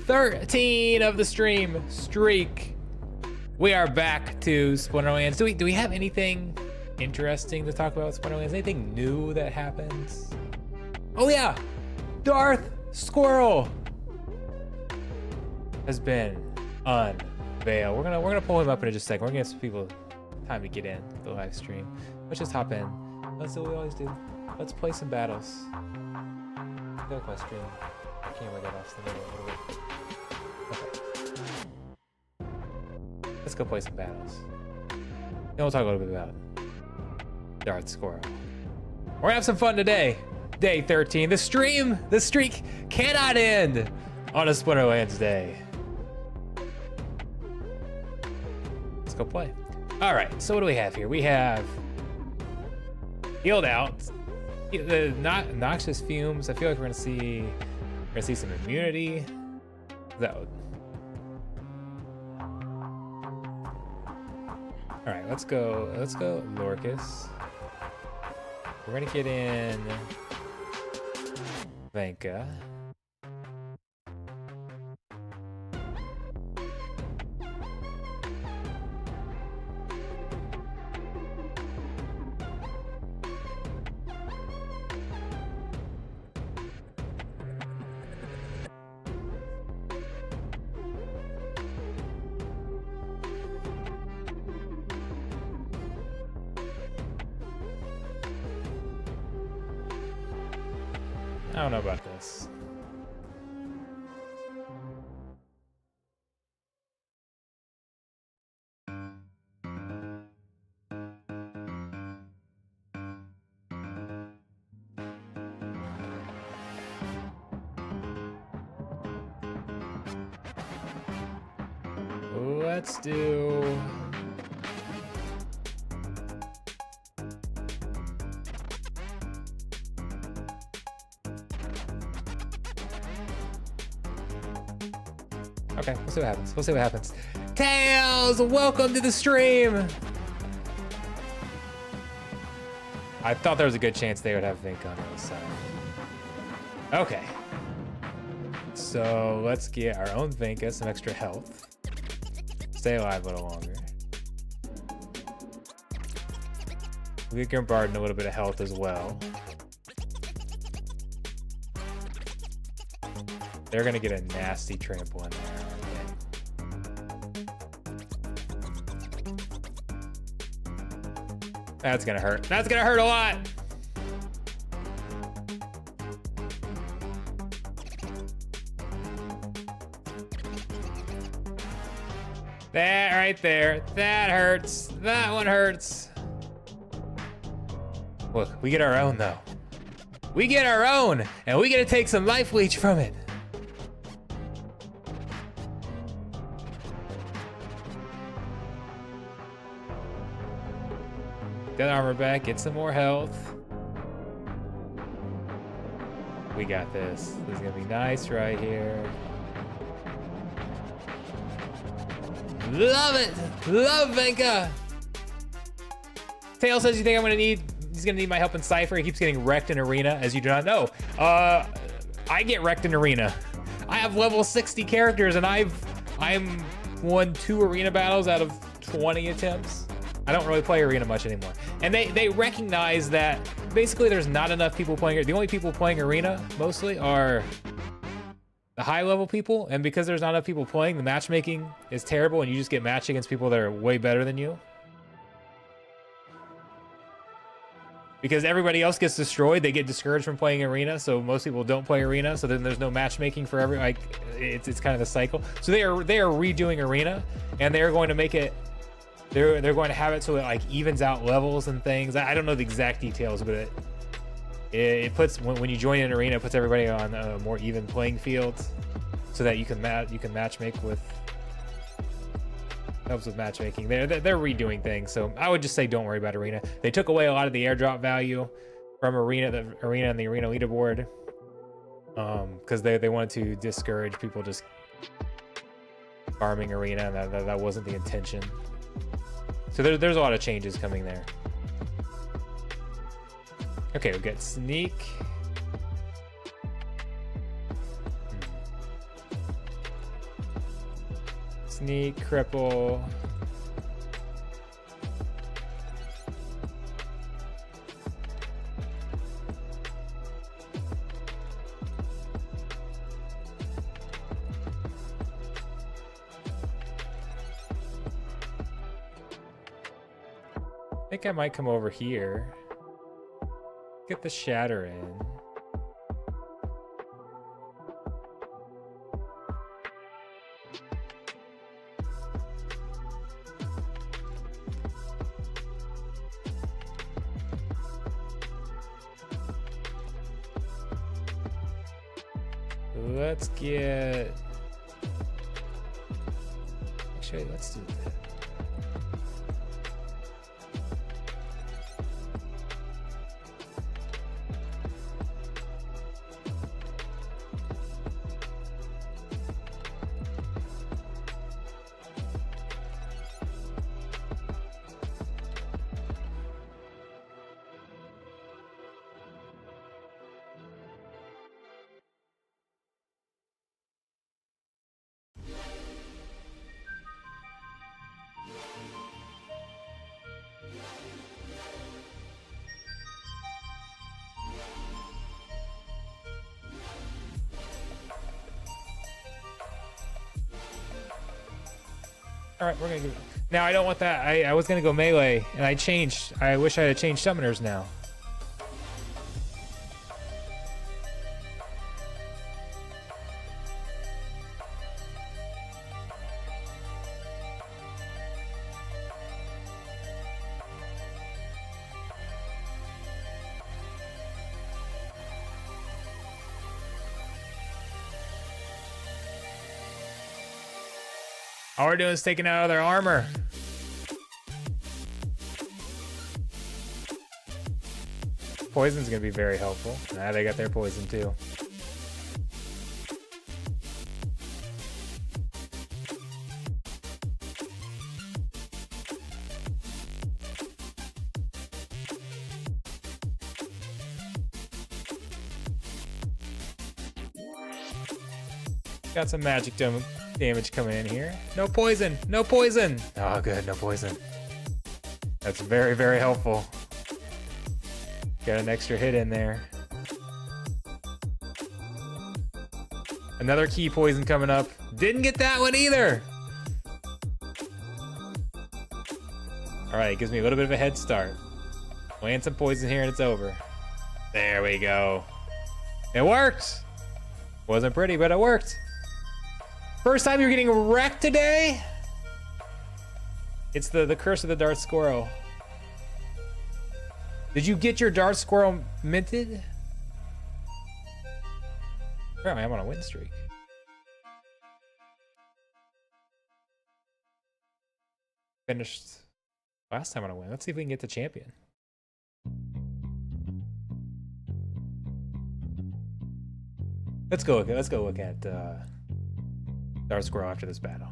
13 of the stream streak. We are back to Splinterlands. Do we have anything interesting to talk about with Splinterlands? Anything new that happens? Oh yeah, Darth Squirrel has been unveiled. We're gonna pull him up in just a second. We're gonna give some people time to get in the live stream. Let's just hop in. Let's do what we always do. Let's play some battles. I feel like my stream camera got off the middle a little bit. Okay. Let's go play some battles. Then we'll talk a little bit about Darth Squirrel. We're gonna have some fun today. Day 13. The streak cannot end on a Splinterlands day. Let's go play. All right, so what do we have here? We have healed out. The noxious fumes. I feel like we're gonna see some immunity. That would. All right, let's go Lorcus. We're gonna get in Venka. I don't know about this. Let's do... Okay, we'll see what happens. We'll see what happens. Tails, welcome to the stream. I thought there was a good chance they would have Vink on the other side. Okay. So let's get our own Vinka some extra health. Stay alive a little longer. We can Barden a little bit of health as well. They're gonna get a nasty trample in there. That's gonna hurt. That's gonna hurt a lot. That right there. That hurts. That one hurts. Look, we get our own though. We get our own, and we get to take some life leech from it. Get armor back, get some more health. We got this. This is gonna be nice right here. Love it! Love Venka! Tail says, you think he's gonna need my help in Cypher? He keeps getting wrecked in Arena, as you do not know. I get wrecked in Arena. I have level 60 characters and I'm won 2 Arena battles out of 20 attempts. I don't really play Arena much anymore. And they recognize that basically there's not enough people playing it. The only people playing Arena mostly are the high level people. And because there's not enough people playing, the matchmaking is terrible and you just get matched against people that are way better than you. Because everybody else gets destroyed, they get discouraged from playing Arena, so most people don't play Arena, so then there's no matchmaking for every, like, it's kind of the cycle. So they are redoing Arena, and they're going to make it, they're going to have it so it like evens out levels and things. I don't know the exact details, but it puts, when you join an Arena, it puts everybody on a more even playing field, so that you can matchmake with, helps with matchmaking. They're redoing things, so I would just say don't worry about Arena. They took away a lot of the airdrop value from Arena, the Arena and the Arena leaderboard, because they wanted to discourage people just farming Arena, and that wasn't the intention. So there's a lot of changes coming there. Okay, we'll get Sneak. Sneak, cripple. I think I might come over here. Get the shatter in. Let's get... Actually, let's do that. All right, we're gonna give. Now I don't want that. I was gonna go melee, and I changed. I wish I had changed summoners now. All we're doing is taking out their armor. Poison's gonna be very helpful. Nah, they got their poison too. Got some magic damage coming in here. No poison, no poison. Oh, good, no poison. That's very, very helpful. Got an extra hit in there. Another key poison coming up. Didn't get that one either. All right, gives me a little bit of a head start. Land some poison here and it's over. There we go. It worked. Wasn't pretty, but it worked. First time you're getting wrecked today? It's the curse of the Darth Squirrel. Did you get your Darth Squirrel minted? Apparently I'm on a win streak. Finished last time on a win. Let's see if we can get the champion. Let's go look at Darth Squirrel after this battle.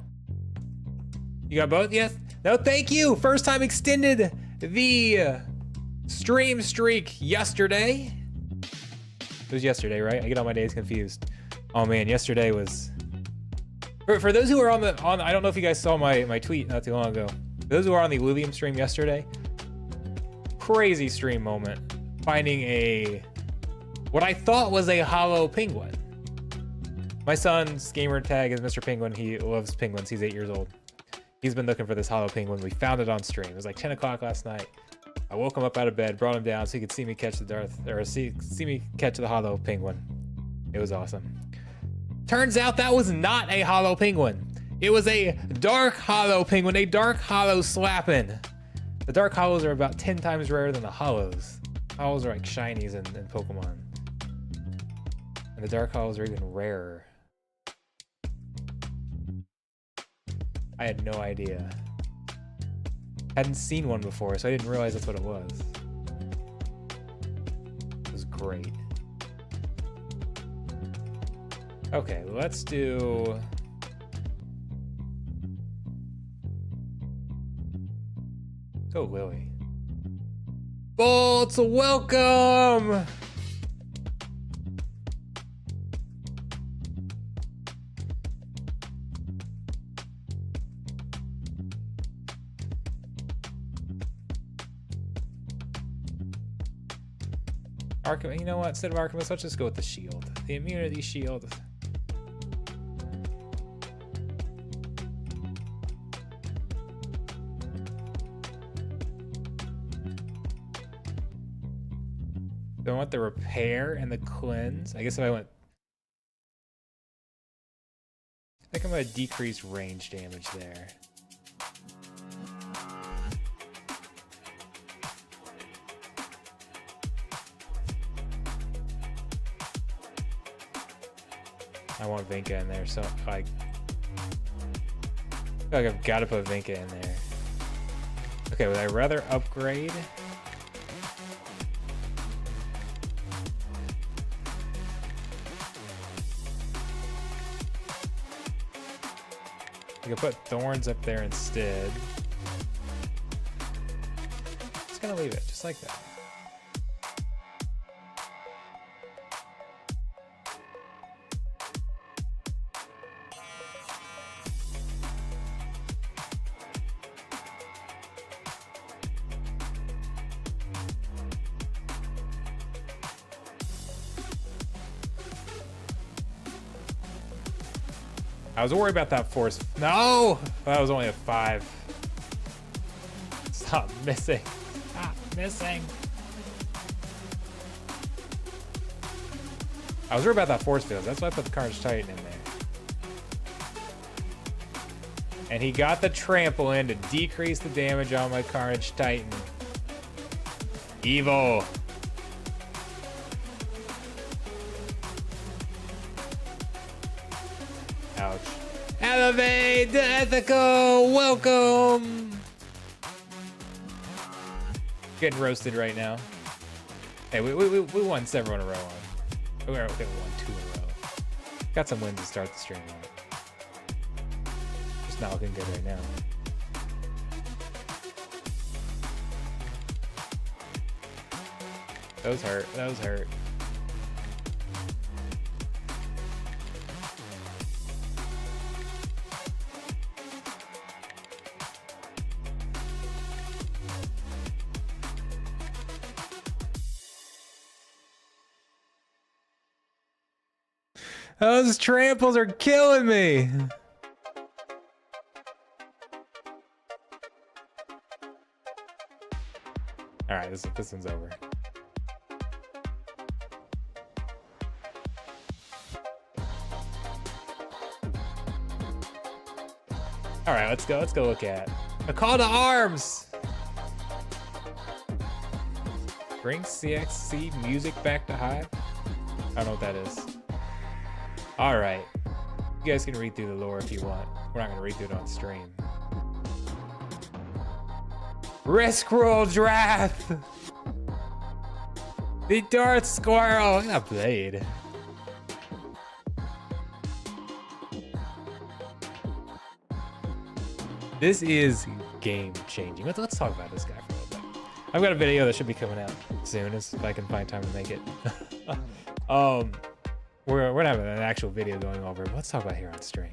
You got both? Yes? No, thank you! First time extended the stream streak yesterday. It was yesterday, right? I get all my days confused. Oh man, yesterday was... For those who are on I don't know if you guys saw my tweet not too long ago. For those who are on the Illuvium stream yesterday, crazy stream moment. Finding what I thought was a hollow penguin. My son's gamer tag is Mr. Penguin. He loves penguins. He's 8 years old. He's been looking for this hollow penguin. We found it on stream. It was like 10 o'clock last night. I woke him up out of bed, brought him down so he could see me catch see me catch the hollow penguin. It was awesome. Turns out that was not a hollow penguin. It was a dark hollow penguin, a dark hollow slapping. The dark hollows are about 10 times rarer than the hollows. Hollows are like shinies in Pokemon. And the dark hollows are even rarer. I had no idea. Hadn't seen one before, so I didn't realize that's what it was. It was great. Okay, let's do... Go Lily. Bolts, welcome! Archim, you know what? Instead of Archimus, let's just go with the shield. The immunity shield. Do I want the repair and the cleanse? I guess if I went... I think I'm gonna decrease range damage there. I want Vinka in there, so I feel like I've got to put Vinka in there. Okay, would I rather upgrade? I could put Thorns up there instead. Just gonna leave it just like that. I was worried about that force. No! That was only a 5. Stop missing. Stop missing. I was worried about that force field. That's why I put the Carnage Titan in there. And he got the trample in to decrease the damage on my Carnage Titan. Evil. Ouch. Elevate the ethical. Welcome. Getting roasted right now. Hey, we won several in a row on. We won 2 in a row. Got some wins to start the stream on. Just not looking good right now. Those hurt. Those hurt. Those tramples are killing me. All right, this one's over. All right, let's go look at a call to arms. Bring CXC music back to Hive. I don't know what that is. All right, you guys can read through the lore if you want. We're not gonna read through it on stream. Risk roll draft. The Darth Squirrel. I got Blade. This is game changing. Let's talk about this guy for a little bit. I've got a video that should be coming out soon if I can find time to make it. We're gonna have an actual video going over it. Let's talk about here on stream.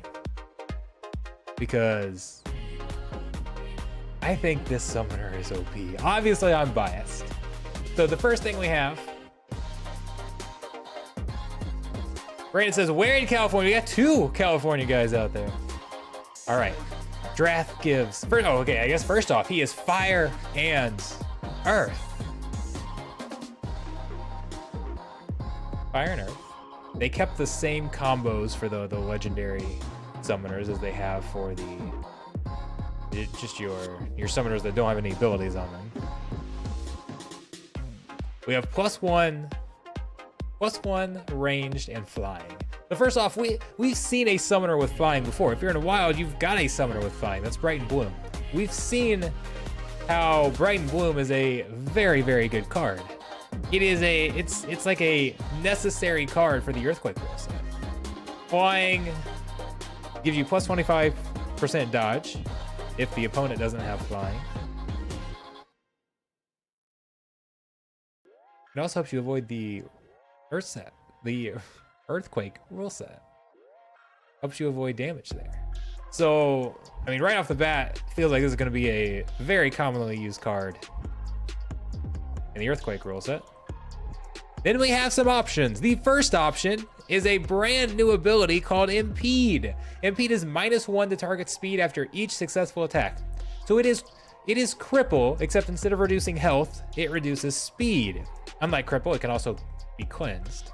Because I think this summoner is OP. Obviously, I'm biased. So the first thing we have, Brandon says, where in California? We got 2 California guys out there. All right, Drath gives, okay, I guess first off, he is fire and earth. Fire and earth. They kept the same combos for the legendary summoners as they have for just your summoners that don't have any abilities on them. We have +1 ranged and flying. But first off, we've seen a summoner with flying before. If you're in a wild, you've got a summoner with flying. That's Bright and Bloom. We've seen how Bright and Bloom is a very, very good card. It is it's like a necessary card for the Earthquake rule set. Flying gives you +25% dodge if the opponent doesn't have flying. It also helps you avoid the Earth set, the Earthquake rule set. Helps you avoid damage there. So, I mean, right off the bat, it feels like this is going to be a very commonly used card in the Earthquake rule set. Then we have some options. The first option is a brand new ability called Impede. Impede is -1 to target speed after each successful attack. So it is cripple, except instead of reducing health, it reduces speed. Unlike cripple, it can also be cleansed.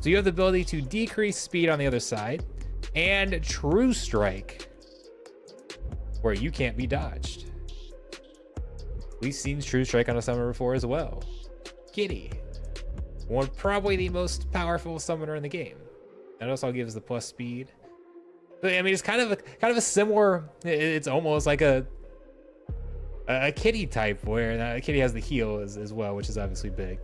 So you have the ability to decrease speed on the other side, and True Strike, where you can't be dodged. We've seen True Strike on a summoner before as well. Kitty, probably the most powerful summoner in the game. That also gives the plus speed. But I mean, it's kind of a similar. It's almost like a Kitty type, where Kitty has the heal as well, which is obviously big.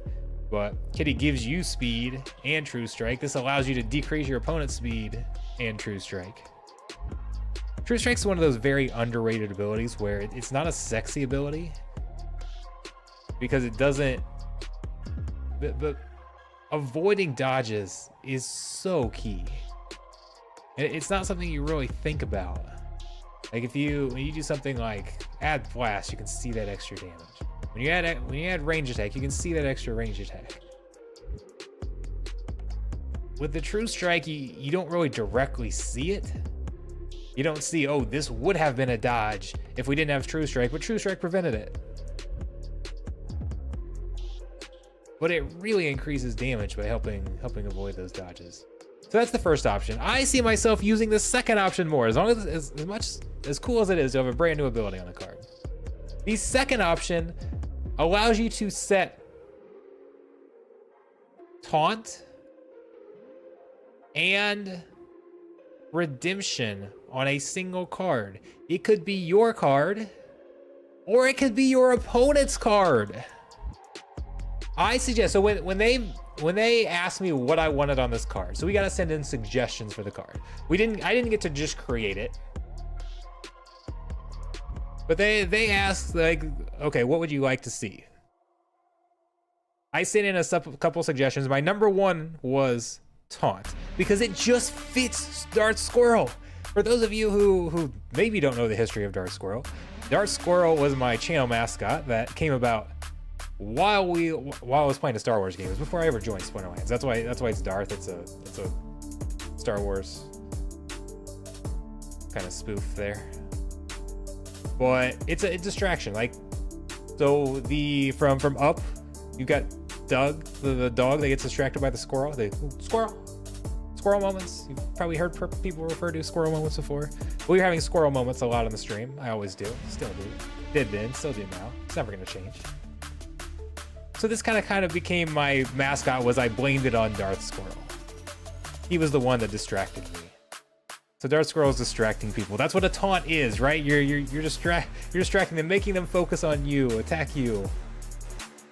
But Kitty gives you speed and True Strike. This allows you to decrease your opponent's speed and True Strike. True Strike's one of those very underrated abilities where it's not a sexy ability because it doesn't. But avoiding dodges is so key. It's not something you really think about. Like when you do something like add blast, you can see that extra damage. When you add range attack, you can see that extra range attack. With the True Strike, you don't really directly see it. You don't see, oh, this would have been a dodge if we didn't have True Strike, but True Strike prevented it. But it really increases damage by helping avoid those dodges. So that's the first option. I see myself using the second option more, as long as cool as it is to have a brand new ability on the card. The second option allows you to set Taunt and Redemption on a single card. It could be your card, or it could be your opponent's card. I suggest, so when they asked me what I wanted on this card, so we got to send in suggestions for the card. I didn't get to just create it, but they asked, like, okay, what would you like to see? I sent in a couple suggestions. My number one was Taunt, because it just fits Darth Squirrel. For those of you who maybe don't know the history of Darth Squirrel was my channel mascot that came about while I was playing a Star Wars game. It was before I ever joined Splinterlands. That's why it's Darth. It's a Star Wars kind of spoof there. But it's a distraction. Like, so from Up, you got Doug, the dog that gets distracted by the squirrel. Squirrel moments. You've probably heard people refer to squirrel moments before. We're having squirrel moments a lot on the stream. I always do. Still do. Did then. Still do now. It's never going to change. So this kind of became my mascot. Was I blamed it on Darth Squirrel? He was the one that distracted me. So Darth Squirrel is distracting people. That's what a taunt is, right? You're distracting them, making them focus on you, attack you.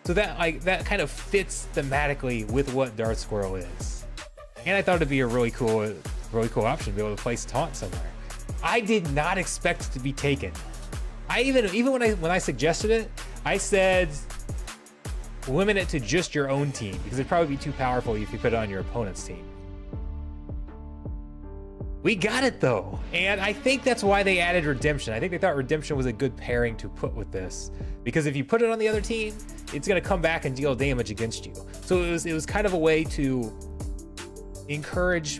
So that kind of fits thematically with what Darth Squirrel is. And I thought it'd be a really cool option to be able to place taunt somewhere. I did not expect it to be taken. I even when I suggested it, I said limit it to just your own team, because it'd probably be too powerful if you put it on your opponent's team. We got it though, and I think that's why they added Redemption. I think they thought Redemption was a good pairing to put with this, because if you put it on the other team, it's going to come back and deal damage against you. So it was kind of a way to encourage.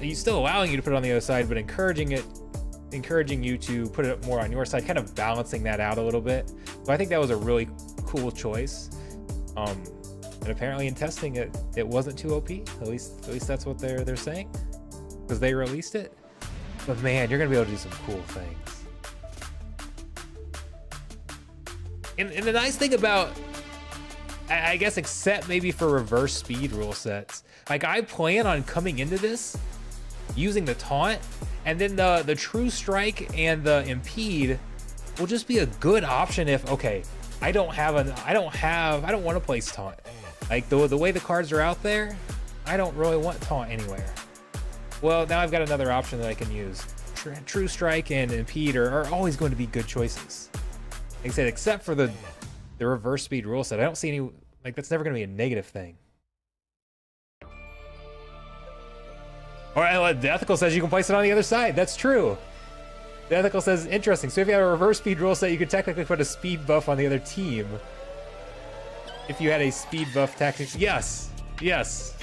He's still allowing you to put it on the other side, but encouraging you to put it more on your side, kind of balancing that out a little bit. So I think that was a really cool choice. And apparently in testing it wasn't too OP. At least that's what they're saying, because they released it. But man, you're gonna be able to do some cool things. And the nice thing about, I guess, except maybe for reverse speed rule sets, like I plan on coming into this using the taunt, and then the True Strike and the Impede will just be a good option if, okay, I don't want to place taunt. Like the way the cards are out there, I don't really want taunt anywhere. Well, now I've got another option that I can use. True Strike and Impede are always going to be good choices. Like I said, except for the reverse speed rule set, I don't see any, like, that's never going to be a negative thing. All right, the ethical says you can place it on the other side. That's true. The ethical says, interesting. So if you have a reverse speed rule set, you could technically put a speed buff on the other team. If you had a speed buff tactics, yes, yes.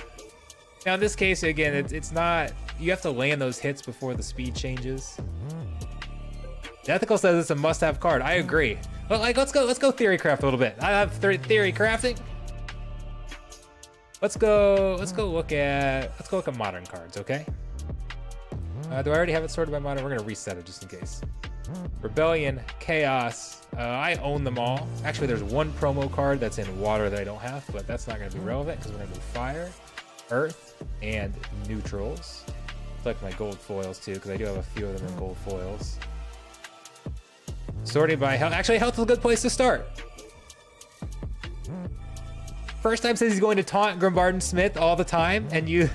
Now in this case, again, it's not, you have to land those hits before the speed changes. The ethical says it's a must-have card. I agree. But like, let's go theory craft a little bit. I have theory crafting. Let's go look at modern cards, okay? Do I already have it sorted by modern? We're gonna reset it just in case. Rebellion, Chaos. I own them all. Actually, there's one promo card that's in water that I don't have, but that's not gonna be relevant because we're gonna do fire, earth, and neutrals. Select my gold foils too, because I do have a few of them in gold foils. Sorting by health. Actually, health is a good place to start. First time says he's going to taunt Grimbarden Smith all the time and use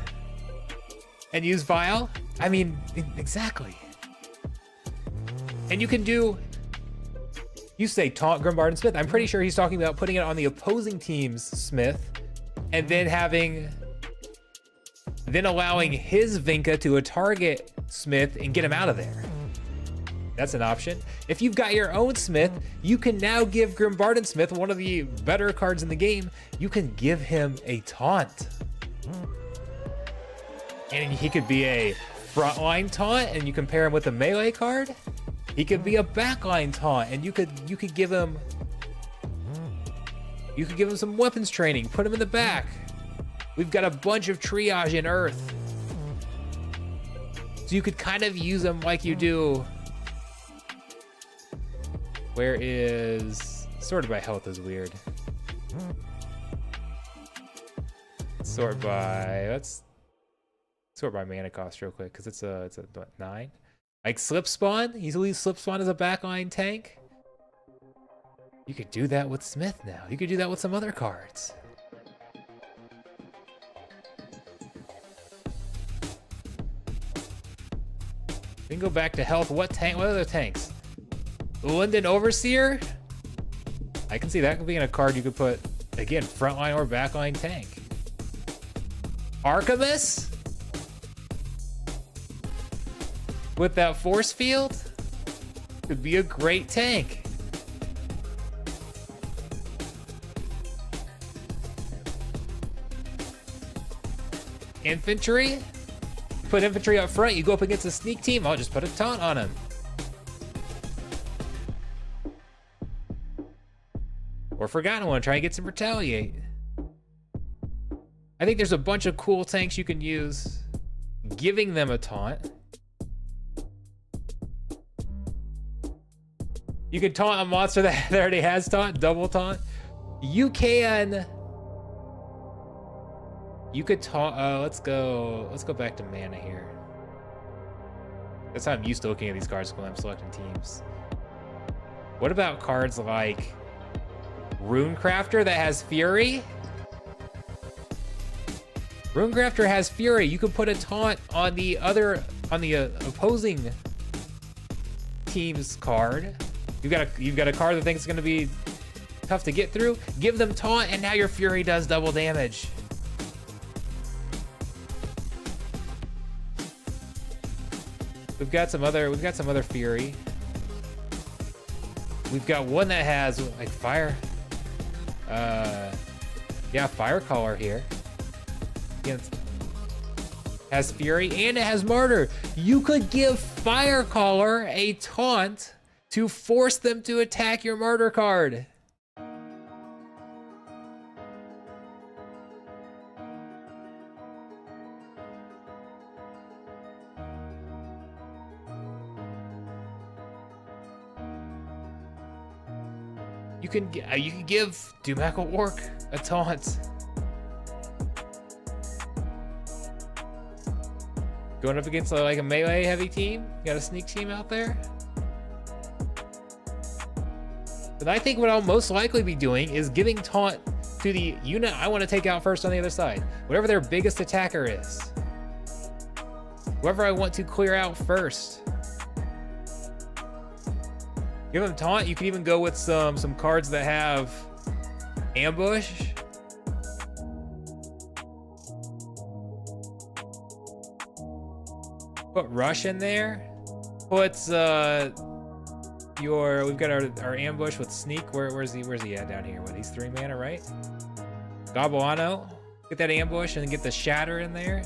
Vile. I mean, exactly. And you can do, you say taunt Grimbarden Smith. I'm pretty sure he's talking about putting it on the opposing team's Smith and then allowing his Vinka to target Smith and get him out of there. That's an option. If you've got your own Smith, you can now give Grimbarden Smith, one of the better cards in the game, you can give him a taunt. And he could be a frontline taunt and you can pair him with a melee card. He could be a backline taunt and you could give him some weapons training, put him in the back. We've got a bunch of triage in Earth. So you could kind of use him like you do. Where is sorted by health is weird. Let's sort by mana cost real quick because it's a what, 9. Like Slip Spawn, easily Slip Spawn as a backline tank. You could do that with Smith now. You could do that with some other cards. We can go back to health. What other tanks? London Overseer? I can see that being a card you could put, again, frontline or backline tank. Archimus? With that force field? Could be a great tank. Infantry? Put infantry up front, you go up against a sneak team, I'll just put a taunt on him. Or Forgotten One, try and get some retaliate. I think there's a bunch of cool tanks you can use, giving them a taunt. You can taunt a monster that already has taunt, double taunt. You could taunt, let's go back to mana here. That's how I'm used to looking at these cards when I'm selecting teams. What about cards like Runecrafter that has Fury? Runecrafter has Fury. You can put a taunt on the opposing team's card. You've got a card that thinks it's gonna be tough to get through. Give them taunt, and now your Fury does double damage. We've got some other Fury. We've got one that has like fire. Yeah, Firecaller here. Has Fury and it has Martyr. You could give Firecaller a taunt to force them to attack your Martyr card. You can give Dumakal Orc a taunt. Going up against like a melee heavy team, you got a sneak team out there. But I think what I'll most likely be doing is giving taunt to the unit I want to take out first on the other side. Whatever their biggest attacker is. Whoever I want to clear out first. Give them taunt. You can even go with some cards that have ambush. Put rush in there. Puts we've got our ambush with sneak. Where's he at down here? What, he's 3 mana, right? Gabuano. Get that ambush and get the shatter in there.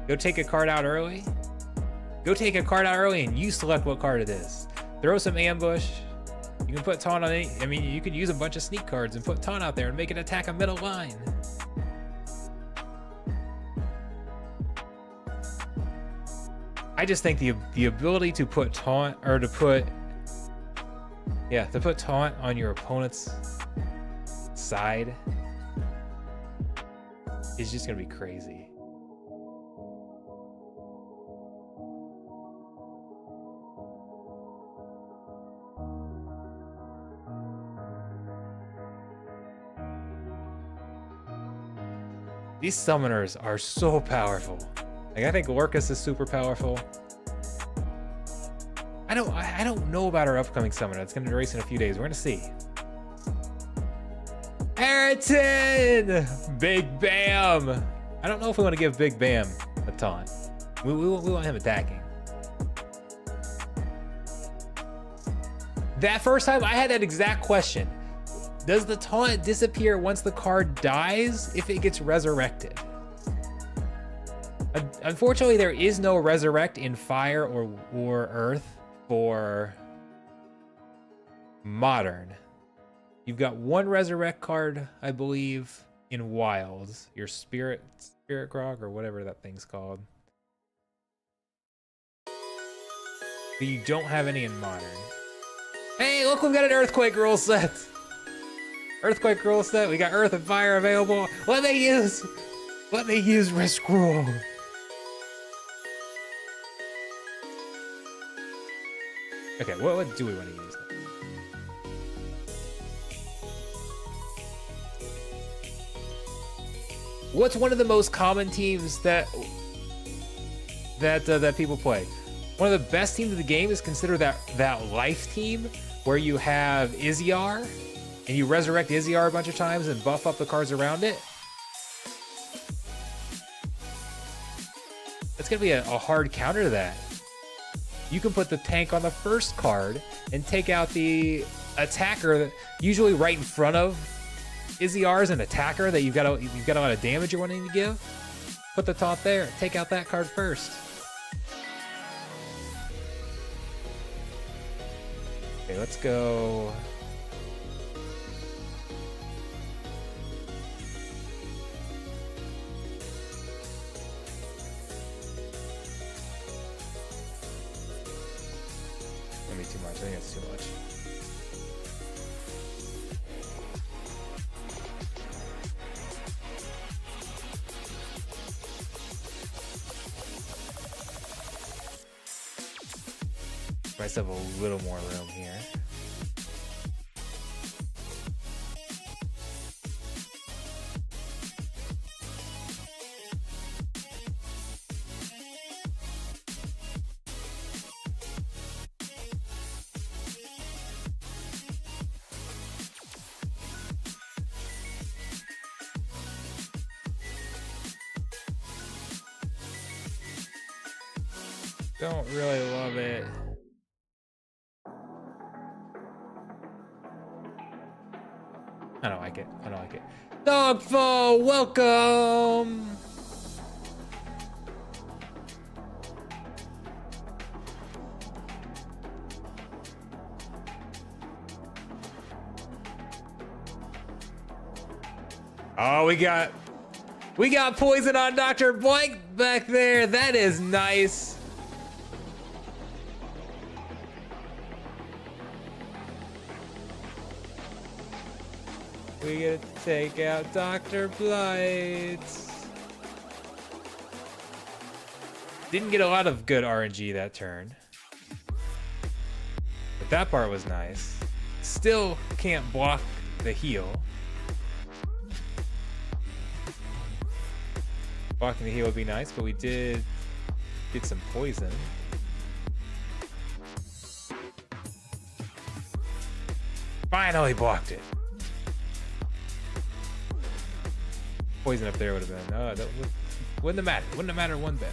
Go take a card out early. Go take a card out early and you select what card it is. Throw some ambush. You can put taunt on any, I mean, you could use a bunch of sneak cards and put taunt out there and make it attack a middle line. I just think the ability to put taunt, or to put taunt on your opponent's side is just gonna be crazy. These summoners are so powerful. Like, I think Lorcus is super powerful. I don't know about our upcoming summoner. It's gonna race in a few days. We're gonna see. Ayrton! Big Bam! I don't know if we want to give Big Bam a taunt. We want him attacking. That first time, I had that exact question. Does the taunt disappear once the card dies if it gets resurrected? Unfortunately, there is no resurrect in Fire or Earth for Modern. You've got one resurrect card, I believe, in Wilds. Your Spirit Grog or whatever that thing's called. But you don't have any in Modern. Hey, look, we've got an Earthquake rule set. Earthquake rule set. We got Earth and Fire available. Let me use Risk Rule. Okay, what do we want to use then? What's one of the most common teams that people play? One of the best teams of the game is considered that life team where you have Iziar and you resurrect Iziar a bunch of times and buff up the cards around it. That's gonna be a hard counter to that. You can put the tank on the first card and take out the attacker, usually right in front of Iziar is an attacker that you've got a lot of damage you're wanting to give. Put the taunt there, take out that card first. Okay, let's go. Too much. I think it's too much. Myself a little more room here. Don't really love it. I don't like it. I don't like it. Dogfo, welcome. Oh, we got poison on Dr. Blank back there. That is nice. We get to take out Dr. Blight. Didn't get a lot of good RNG that turn. But that part was nice. Still can't block the heal. Blocking the heal would be nice, but we did get some poison. Finally blocked it. Poison up there would have been. That wouldn't have mattered. Wouldn't have mattered one bit.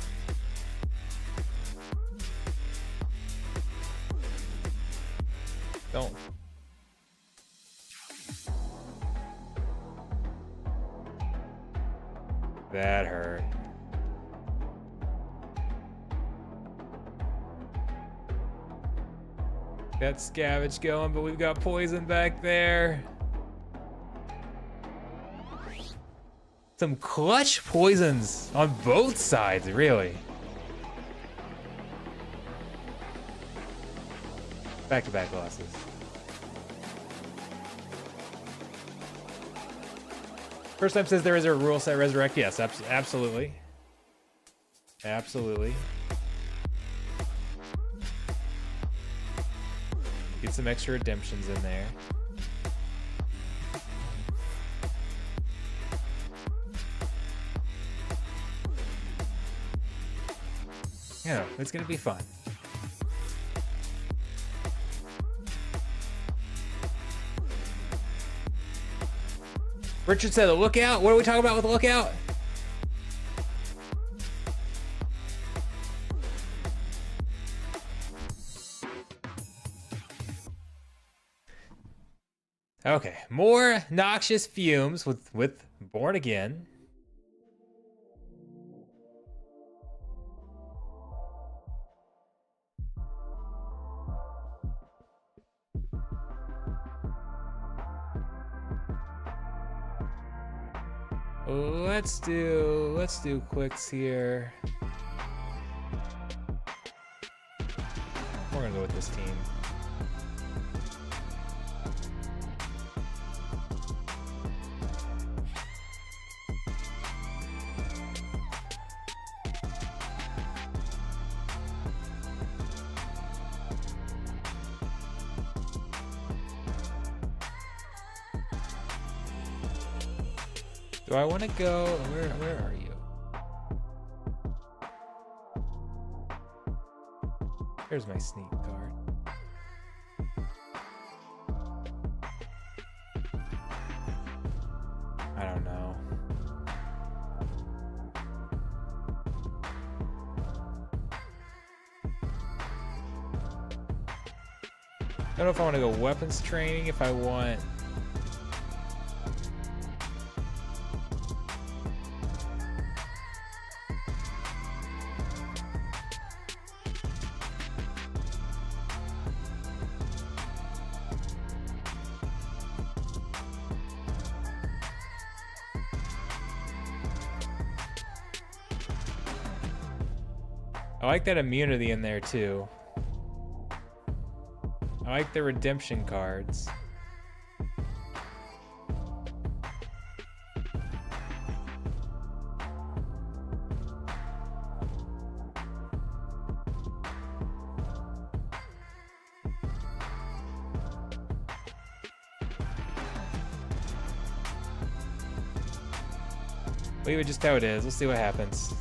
Don't. hurt. Got Scavenge going, but we've got poison back there. Some clutch poisons on both sides, really. Back-to-back losses. First time says there is a rule set resurrect. Yes, absolutely. Absolutely. Get some extra redemptions in there. Yeah, it's gonna be fun. Richard said, "The lookout." What are we talking about with the lookout? Okay, more noxious fumes with Born Again. Let's do quicks here. We're gonna go with this team. Do I want to go? Where are you? Here's my sneak card. I don't know. I don't know if I want to go weapons training, if I want... I like that immunity in there too. I like the redemption cards. Leave it just how it is. Let's see what happens.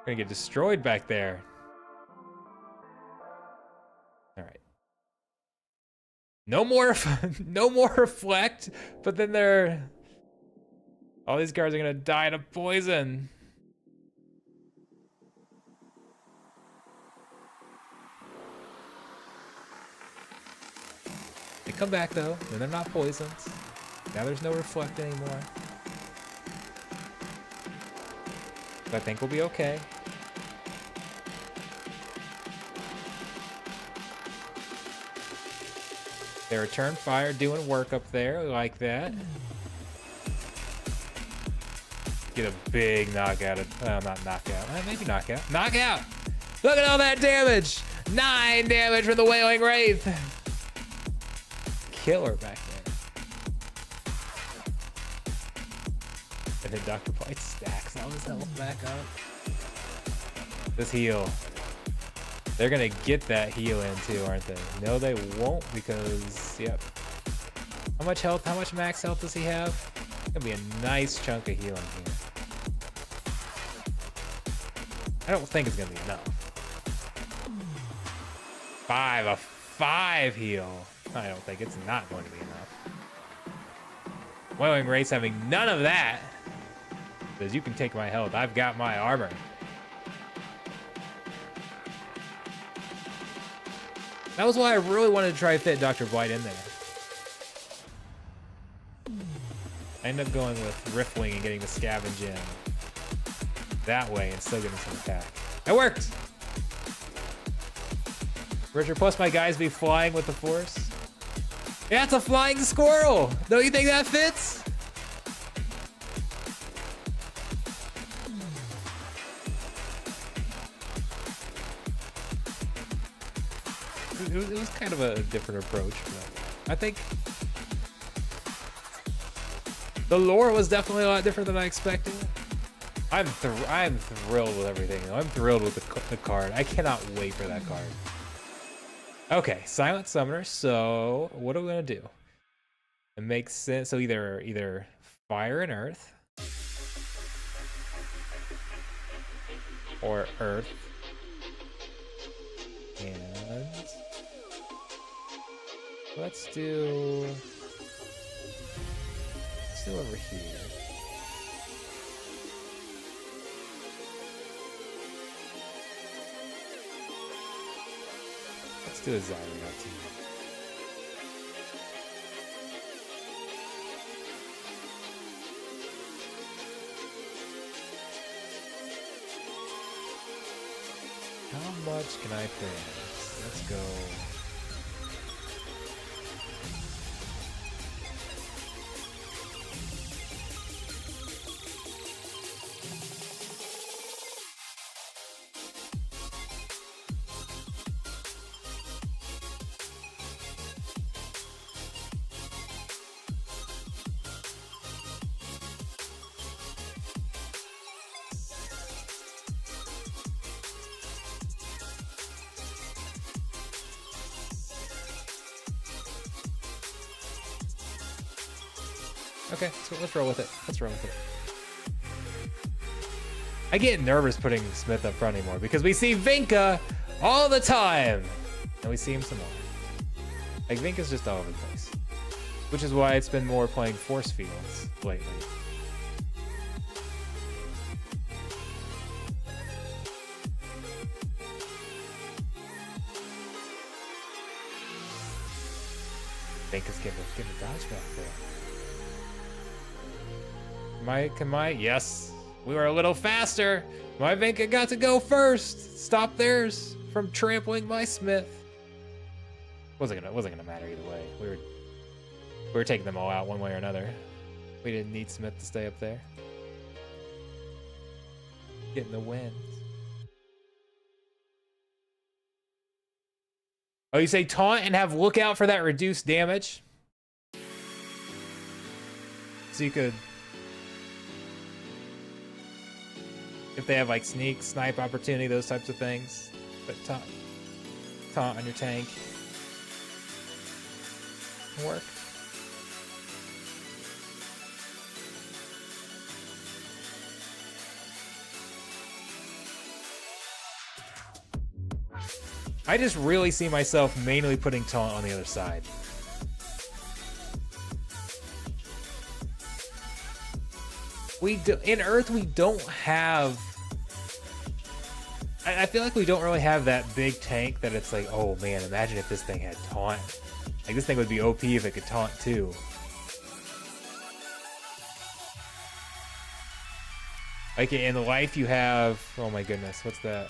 Gonna get destroyed back there. All right. No more, no more reflect. But then all these guards are gonna die to poison. They come back though, and they're not poisoned. Now there's no reflect anymore. I think we'll be okay. They return fire, doing work up there, like that. Get a big knockout. Not knockout. Maybe knockout. Knockout! Look at all that damage! 9 damage from the Wailing Wraith. Killer back there. And then Dr. Blight stacks all his health back up. This heal. They're gonna get that heal in too, aren't they? No, they won't because, yep. How much health, how much max health does he have? It's gonna be a nice chunk of healing here. I don't think it's gonna be enough. A 5 heal. I don't think it's not going to be enough. Wailing Race having none of that. Says, you can take my health. I've got my armor. That was why I really wanted to try to fit Dr. Blight in there. I ended up going with Riftwing and getting the Scavenge in that way and still getting some attack. It worked! Richard, plus my guys be flying with the Force. Yeah, it's a flying squirrel! Don't you think that fits? It was kind of a different approach, but I think the lore was definitely a lot different than I expected. I'm thrilled with everything. I'm thrilled with the card. I cannot wait for that card. Okay, Silent Summoner. So what are we gonna do? It makes sense. So either Fire and Earth, or Earth and let's do over here. Let's do a Zyra team. How much can I press? Let's go. Okay, so let's roll with it. I get nervous putting Smith up front anymore because we see Vinka all the time. And we see him some more. Like, Vinka's just all over the place. Which is why it's been more playing force fields lately. Vinka's getting a dodge back there. Yes, we were a little faster. My Vinka got to go first. Stop theirs from trampling my Smith. Wasn't gonna matter either way. We were taking them all out one way or another. We didn't need Smith to stay up there. Getting the wins. Oh, you say taunt and have lookout for that reduced damage? So you could, if they have like sneak, snipe opportunity, those types of things. But taunt on your tank. Work. I just really see myself mainly putting taunt on the other side. In Earth, we don't have... I feel like we don't really have that big tank that it's like, oh man, imagine if this thing had taunt. Like, this thing would be OP if it could taunt too. Like, in the life you have... Oh my goodness, what's that?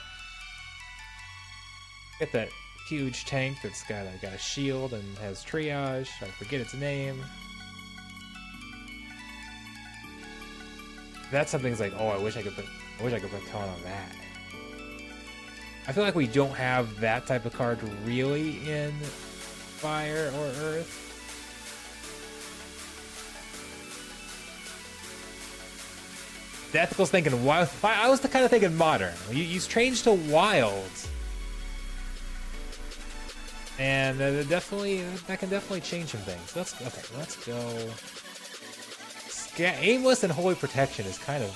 Get that huge tank that's got a shield and has triage. I forget its name. That's something that's like, oh, I wish I could put taunt on that. I feel like we don't have that type of card really in Fire or Earth. The Ethical's thinking wild. I was kind of thinking modern. You change to wild. And that can definitely change some things. Let's go. Aimless and Holy Protection is kind of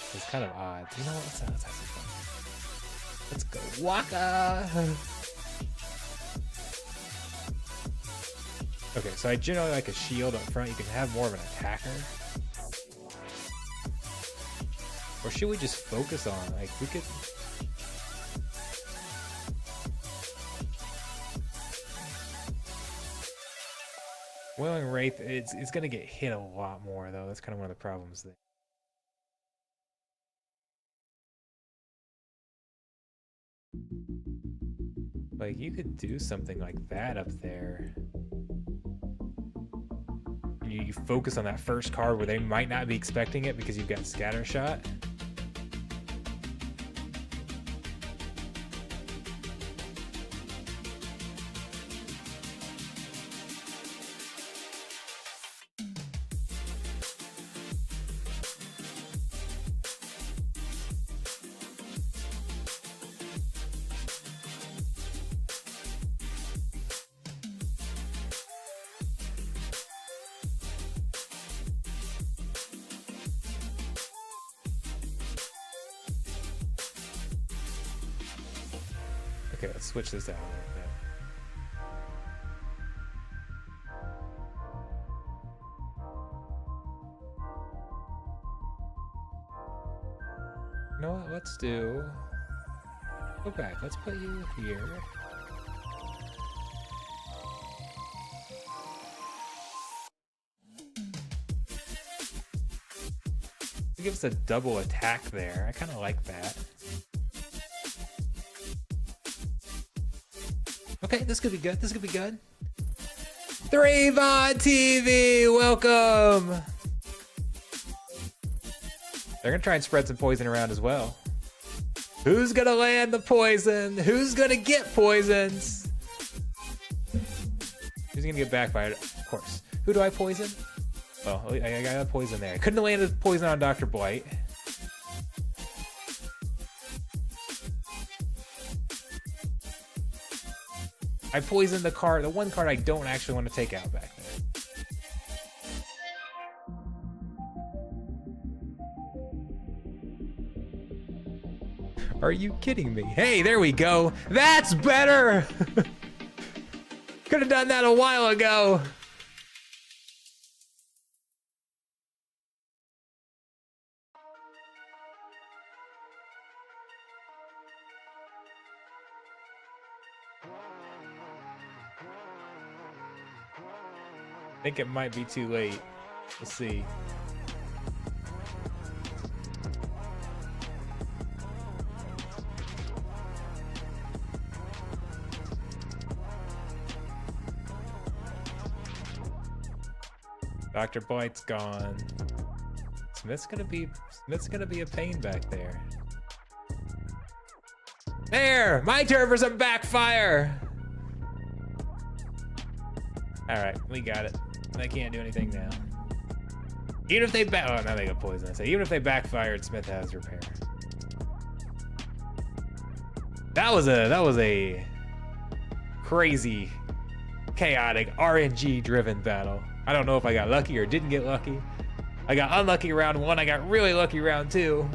odd. You know what? Let's have some fun. Let's go. Waka. Okay, so I generally like a shield up front. You can have more of an attacker. Or should we just focus on, like, we could... Wailing Wraith, it's gonna get hit a lot more, though. That's kind of one of the problems there. Like, you could do something like that up there. You focus on that first card where they might not be expecting it because you've got Scattershot. Okay, let's switch this out a little bit. You know what? Let's do... Go back. Let's put you here. It gives us a double attack there. I kind of like that. Okay, this could be good. This could be good. 3VOD TV, welcome. They're gonna try and spread some poison around as well. Who's gonna land the poison? Who's gonna get poisons? Who's gonna get backfired? Of course. Who do I poison? Well, I got a poison there. I couldn't have landed poison on Dr. Blight. I poisoned the card, the one card I don't actually want to take out back there. Are you kidding me? Hey, there we go. That's better! Could have done that a while ago. I think it might be too late. We'll see. Dr. Blight's gone. Smith's gonna be a pain back there. There! My turn for some backfire! Alright, we got it. I can't do anything now. Even if they oh, now they got poison. So even if they backfired, Smith has repair. That was a crazy, chaotic, RNG driven battle. I don't know if I got lucky or didn't get lucky. I got unlucky round 1, I got really lucky round 2.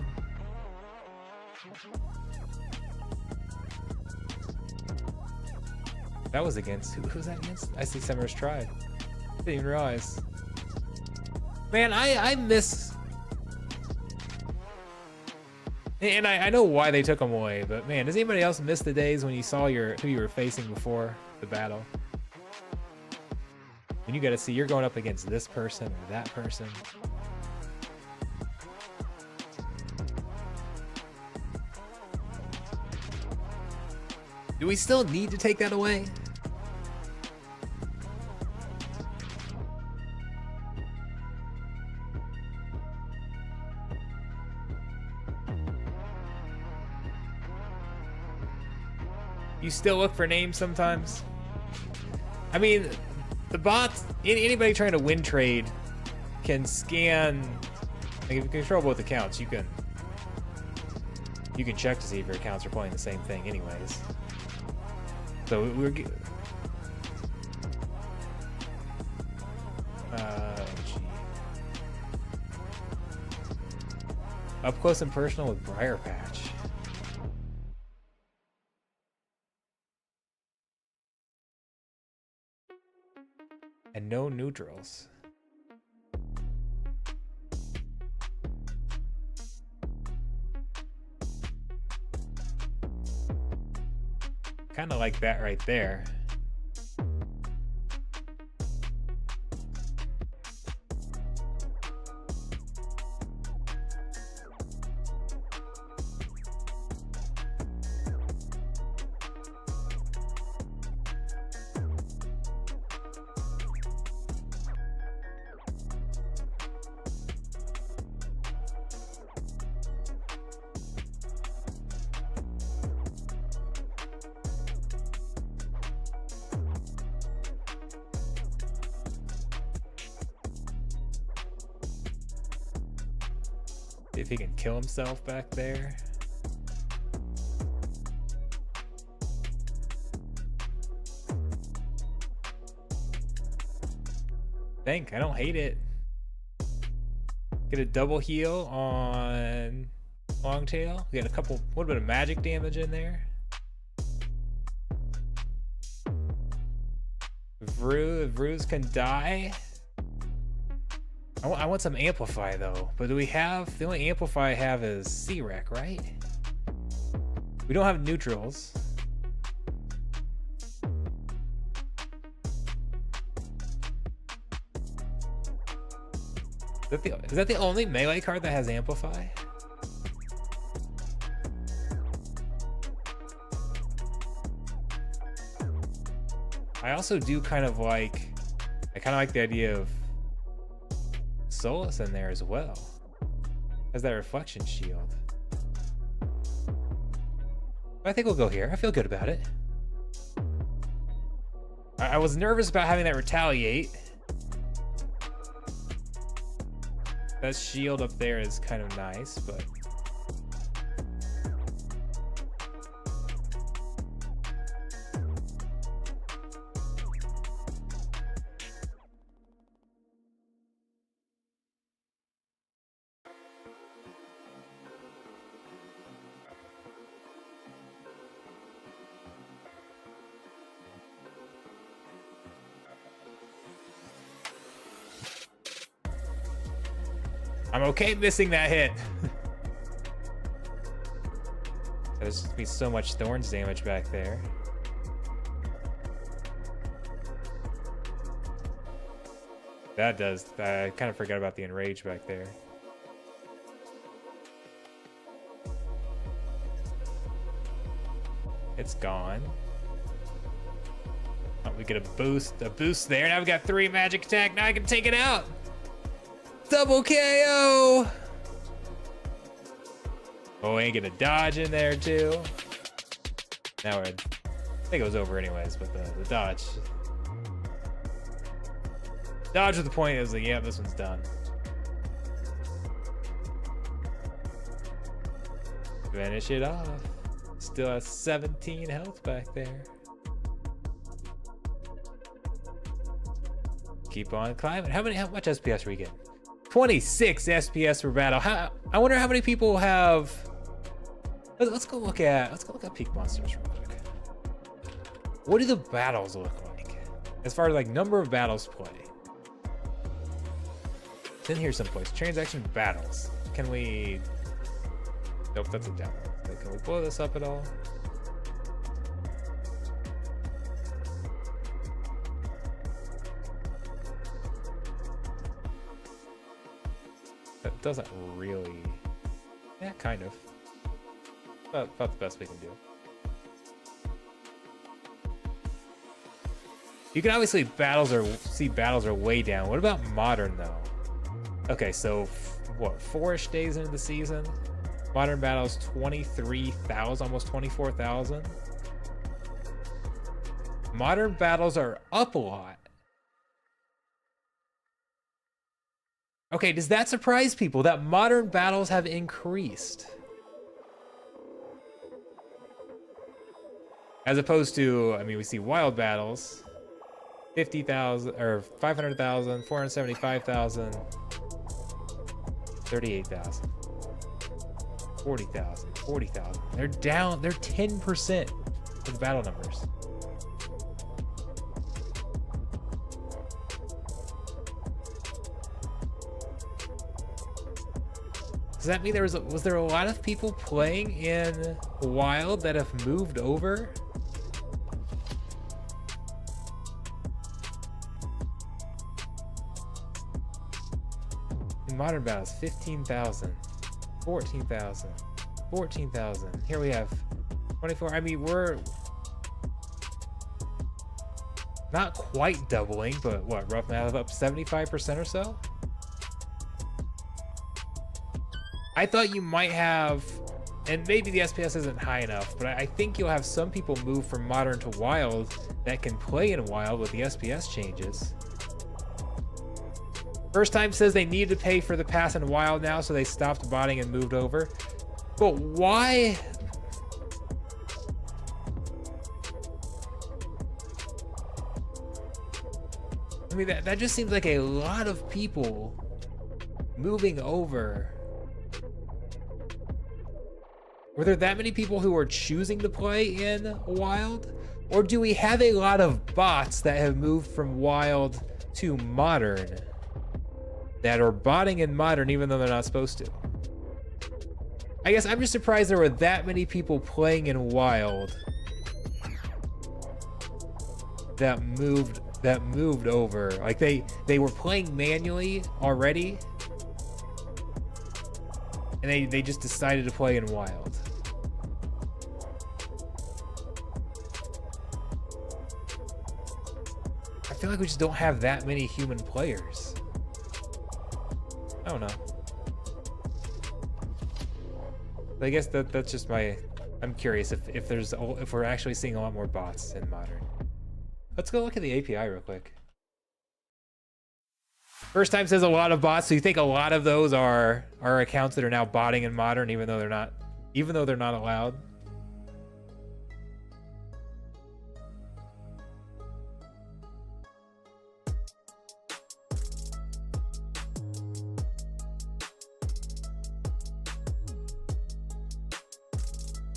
That was against, who was that against? I see Summer's Tribe. Didn't even realize. Man, I miss... And I know why they took them away, but man, does anybody else miss the days when you saw who you were facing before the battle? And you gotta see, you're going up against this person or that person. Do we still need to take that away? You still look for names sometimes? I mean, the bots, anybody trying to win trade can scan, like if you control both accounts, you can check to see if your accounts are playing the same thing anyways. So we're gee. Up close and personal with Briar Patch. no neutrals. Kind of like that right there. If he can kill himself back there. I don't hate it. Get a double heal on Longtail. We got a little bit of magic damage in there. Vruz can die. I want some Amplify though, but do we have, the only Amplify I have is C-Rec, right? We don't have neutrals. Is that the only melee card that has Amplify? I also do kind of like the idea of Solus in there as well. Has that reflection shield. I think we'll go here. I feel good about it. I was nervous about having that retaliate. That shield up there is kind of nice, but I'm okay missing that hit. There's gonna be so much Thorns damage back there. That does. I kind of forgot about the Enrage back there. It's gone. Oh, we get a boost there. Now we got 3 magic attack. Now I can take it out. Double KO! Oh, we ain't gonna dodge in there too. Now I think it was over anyways, but the dodge. Dodge with the point is like, yeah, this one's done. Finish it off. Still has 17 health back there. Keep on climbing. How much SPS are we getting? 26 SPS per battle. I wonder how many people have. Let's go look at Peak Monsters real quick. What do the battles look like? As far as like number of battles played. It's in here someplace. Transaction battles. Can we? Nope, that's a download. Can we blow this up at all? That doesn't really. Yeah, kind of. About the best we can do. You can obviously see battles are way down. What about modern though? Okay, so what, 4-ish days into the season? Modern battles 23,000, almost 24,000. Modern battles are up a lot. Okay, does that surprise people that modern battles have increased? As opposed to, I mean, we see wild battles, 50,000 or 500,000, 475,000, 38,000, 40,000, 40,000. They're down, they're 10% of the battle numbers. Does that mean was there a lot of people playing in Wild that have moved over? In Modern Battles, 15,000, 14,000, 14,000. Here we have 24. I mean, we're not quite doubling, but what, rough math, up 75% or so? I thought you might have, and maybe the SPS isn't high enough, but I think you'll have some people move from Modern to Wild that can play in Wild with the SPS changes. First Time says they need to pay for the pass in Wild now, so they stopped botting and moved over. But why? I mean, that just seems like a lot of people moving over. Were there that many people who are choosing to play in Wild? Or do we have a lot of bots that have moved from Wild to Modern that are botting in Modern even though they're not supposed to? I guess I'm just surprised there were that many people playing in Wild that moved over. Like they were playing manually already and they just decided to play in Wild. I feel like we just don't have that many human players. I don't know. I guess that's just my, I'm curious if we're actually seeing a lot more bots in Modern. Let's go look at the API real quick. First Time says a lot of bots. So you think a lot of those are accounts that are now botting in Modern even though they're not allowed?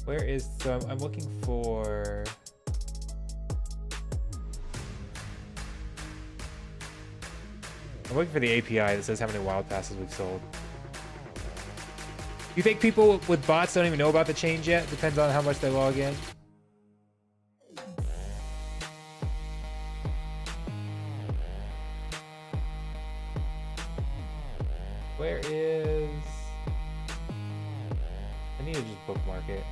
Where is, so I'm looking for, the API that says how many wild passes we've sold. You think people with bots don't even know about the change yet? Depends on how much they log in. Where is, I need to just bookmark it.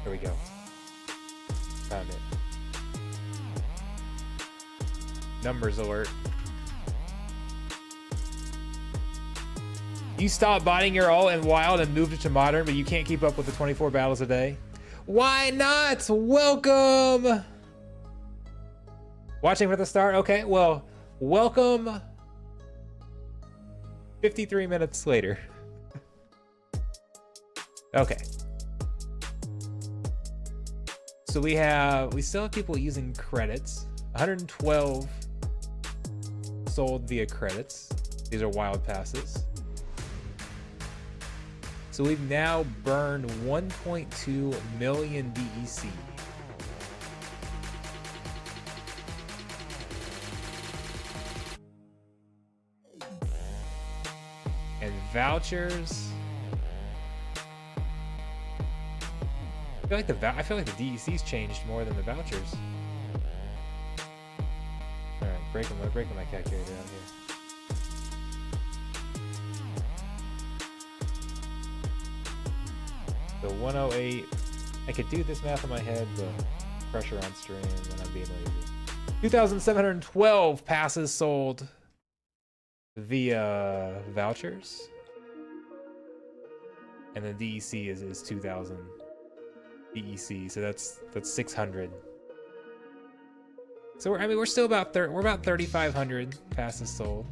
There we go. Found it. Numbers alert. You stopped botting your ult in Wild and moved it to Modern, but you can't keep up with the 24 battles a day. Why not? Welcome! Watching for the start? Okay, well, welcome 53 minutes later. Okay. So we still have people using credits. 112 sold via credits. These are wild passes. So we've now burned 1.2 million DEC. And vouchers. I feel like the DEC's changed more than the vouchers. All right, breaking my calculator out here. So 108. I could do this math in my head, but pressure on stream and I'm being lazy. 2,712 passes sold via vouchers. And then DEC is 2,000 DEC, so that's 600. So we're still about 3,500 passes sold.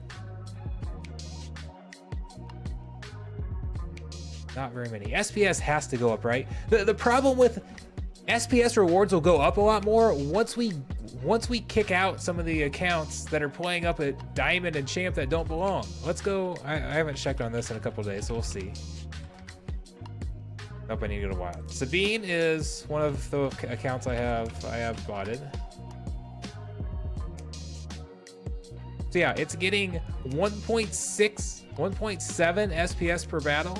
Not very many. SPS has to go up, right? The problem with SPS rewards will go up a lot more once we kick out some of the accounts that are playing up at Diamond and Champ that don't belong. Let's go. I haven't checked on this in a couple days, so we'll see. Nope, I need to go to Wild. Sabine is one of the accounts I have botted. So yeah, it's getting 1.6, 1.7 SPS per battle.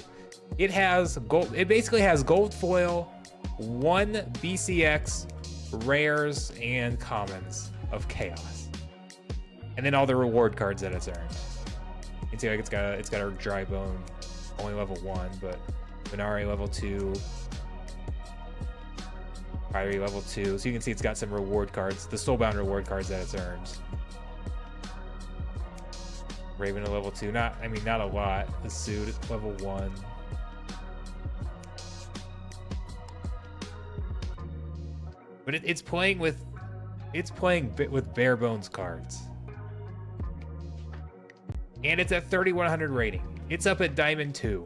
It has gold. It basically has gold foil, 1 BCX, rares, and commons of chaos, and then all the reward cards that it's earned. You can see like it's got a dry bone, only level 1, but Venari level 2, Fiery level 2. So you can see it's got some reward cards, the soulbound reward cards that it's earned. Raven a level 2, not a lot. The suit level 1. But it's playing with bare bones cards. And it's at 3100 rating. It's up at Diamond 2.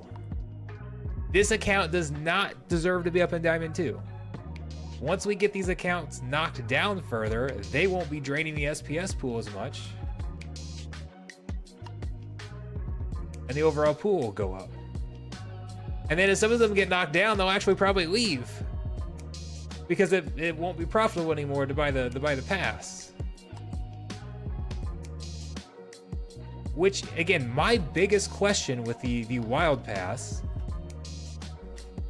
This account does not deserve to be up in Diamond 2. Once we get these accounts knocked down further, they won't be draining the SPS pool as much. And the overall pool will go up. And then as some of them get knocked down, they'll actually probably leave. Because it won't be profitable anymore to buy the pass. Which, again, my biggest question with the Wild Pass,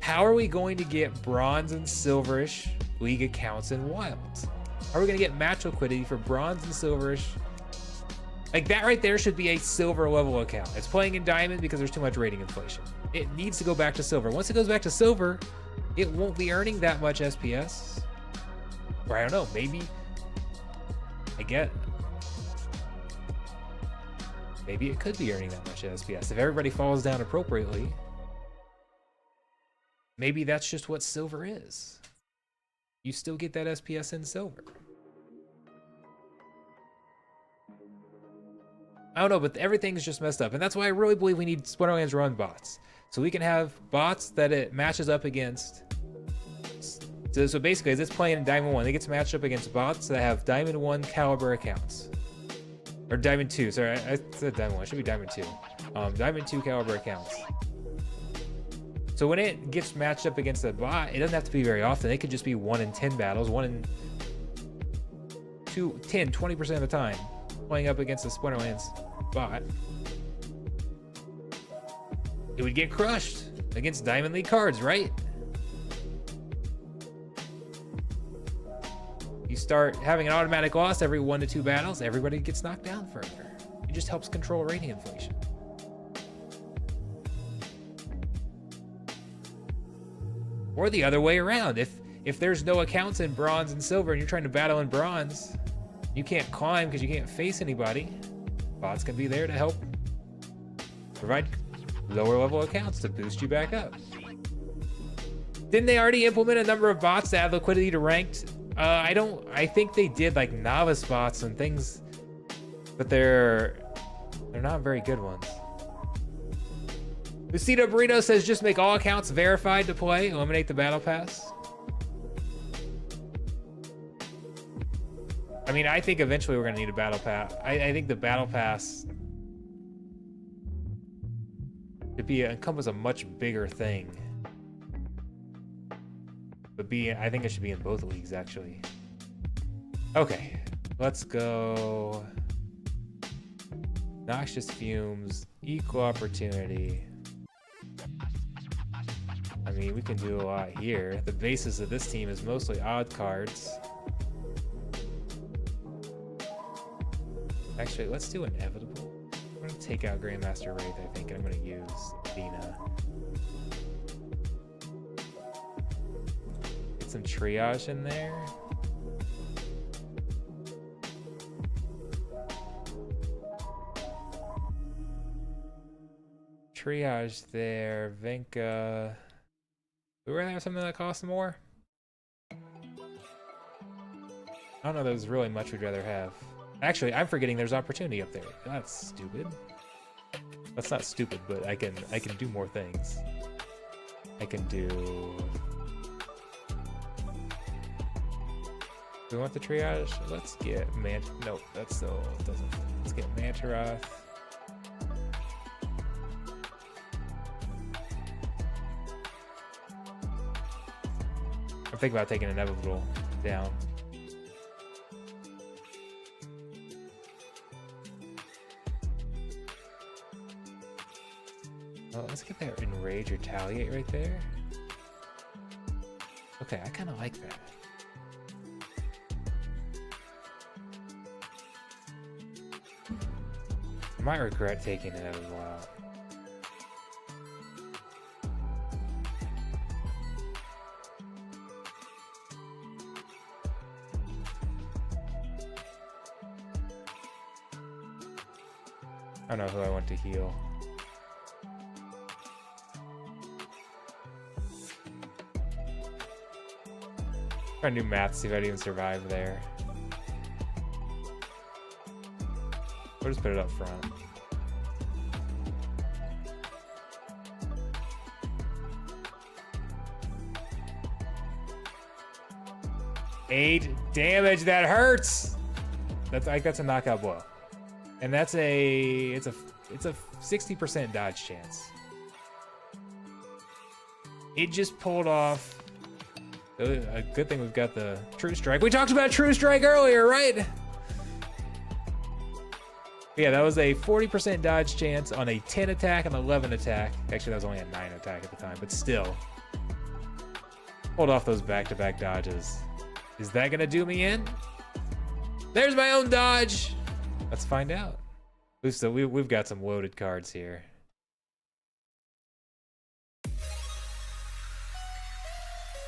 how are we going to get bronze and silverish league accounts in Wilds? How are we going to get match liquidity for bronze and silverish? Like, that right there should be a silver level account. It's playing in diamond because there's too much rating inflation. It needs to go back to silver. Once it goes back to silver, it won't be earning that much SPS. Or I don't know, maybe maybe it could be earning that much SPS. If everybody falls down appropriately, maybe that's just what silver is. You still get that SPS in silver. I don't know, but everything's just messed up. And that's why I really believe we need Splinterlands run bots. So we can have bots that it matches up against. So basically, as it's playing in Diamond 1, it gets matched up against bots that have Diamond 1 caliber accounts. Or Diamond 2, sorry, I said Diamond 1, it should be Diamond 2. Diamond 2 caliber accounts. So when it gets matched up against a bot, it doesn't have to be very often. It could just be 1 in 10 battles, 1 in 20% of the time, playing up against a Splinterlands bot. It would get crushed against Diamond League cards, right? You start having an automatic loss every 1 to 2 battles, everybody gets knocked down further. It just helps control rating inflation. Or the other way around. If there's no accounts in bronze and silver and you're trying to battle in bronze, you can't climb because you can't face anybody. Bots can be there to help provide lower level accounts to boost you back up. Didn't they already implement a number of bots to add liquidity to ranked? I think they did, like novice bots and things, but they're not very good ones. Lucito Burrito says just make all accounts verified to play, eliminate the battle pass. I mean, I think eventually we're gonna need a battle pass. I think the battle pass should encompass a much bigger thing. But I think it should be in both leagues, actually. Okay, let's go. Noxious fumes, equal opportunity. I mean, we can do a lot here. The basis of this team is mostly odd cards. Actually, let's do inevitable. I'm gonna take out Grandmaster Wraith, I think, and I'm gonna use Dina. Get some triage in there. Triage there, Venka. Would we rather have something that costs more? I don't know, there's really much we'd rather have. Actually, I'm forgetting there's opportunity up there. That's stupid. That's not stupid, but I can do more things. I can do. Do we want the triage? Let's get Nope, that still doesn't. Let's get Mantaroth. I'm thinking about taking Inevitable down. Well, let's get that Enrage, Retaliate right there. Okay, I kind of like that. I might regret taking it as well. I don't know who I want to heal. Try to do math, see if I'd even survive there. We'll just put it up front. Eight damage, that hurts! That's a knockout blow. And that's it's a 60% dodge chance. It just pulled off. A good thing we've got the True Strike. We talked about True Strike earlier, right? Yeah, that was a 40% dodge chance on a 10 attack and 11 attack. Actually, that was only a 9 attack at the time, but still. Pulled off those back-to-back dodges. Is that gonna do me in? There's my own dodge. Let's find out. We've got some loaded cards here.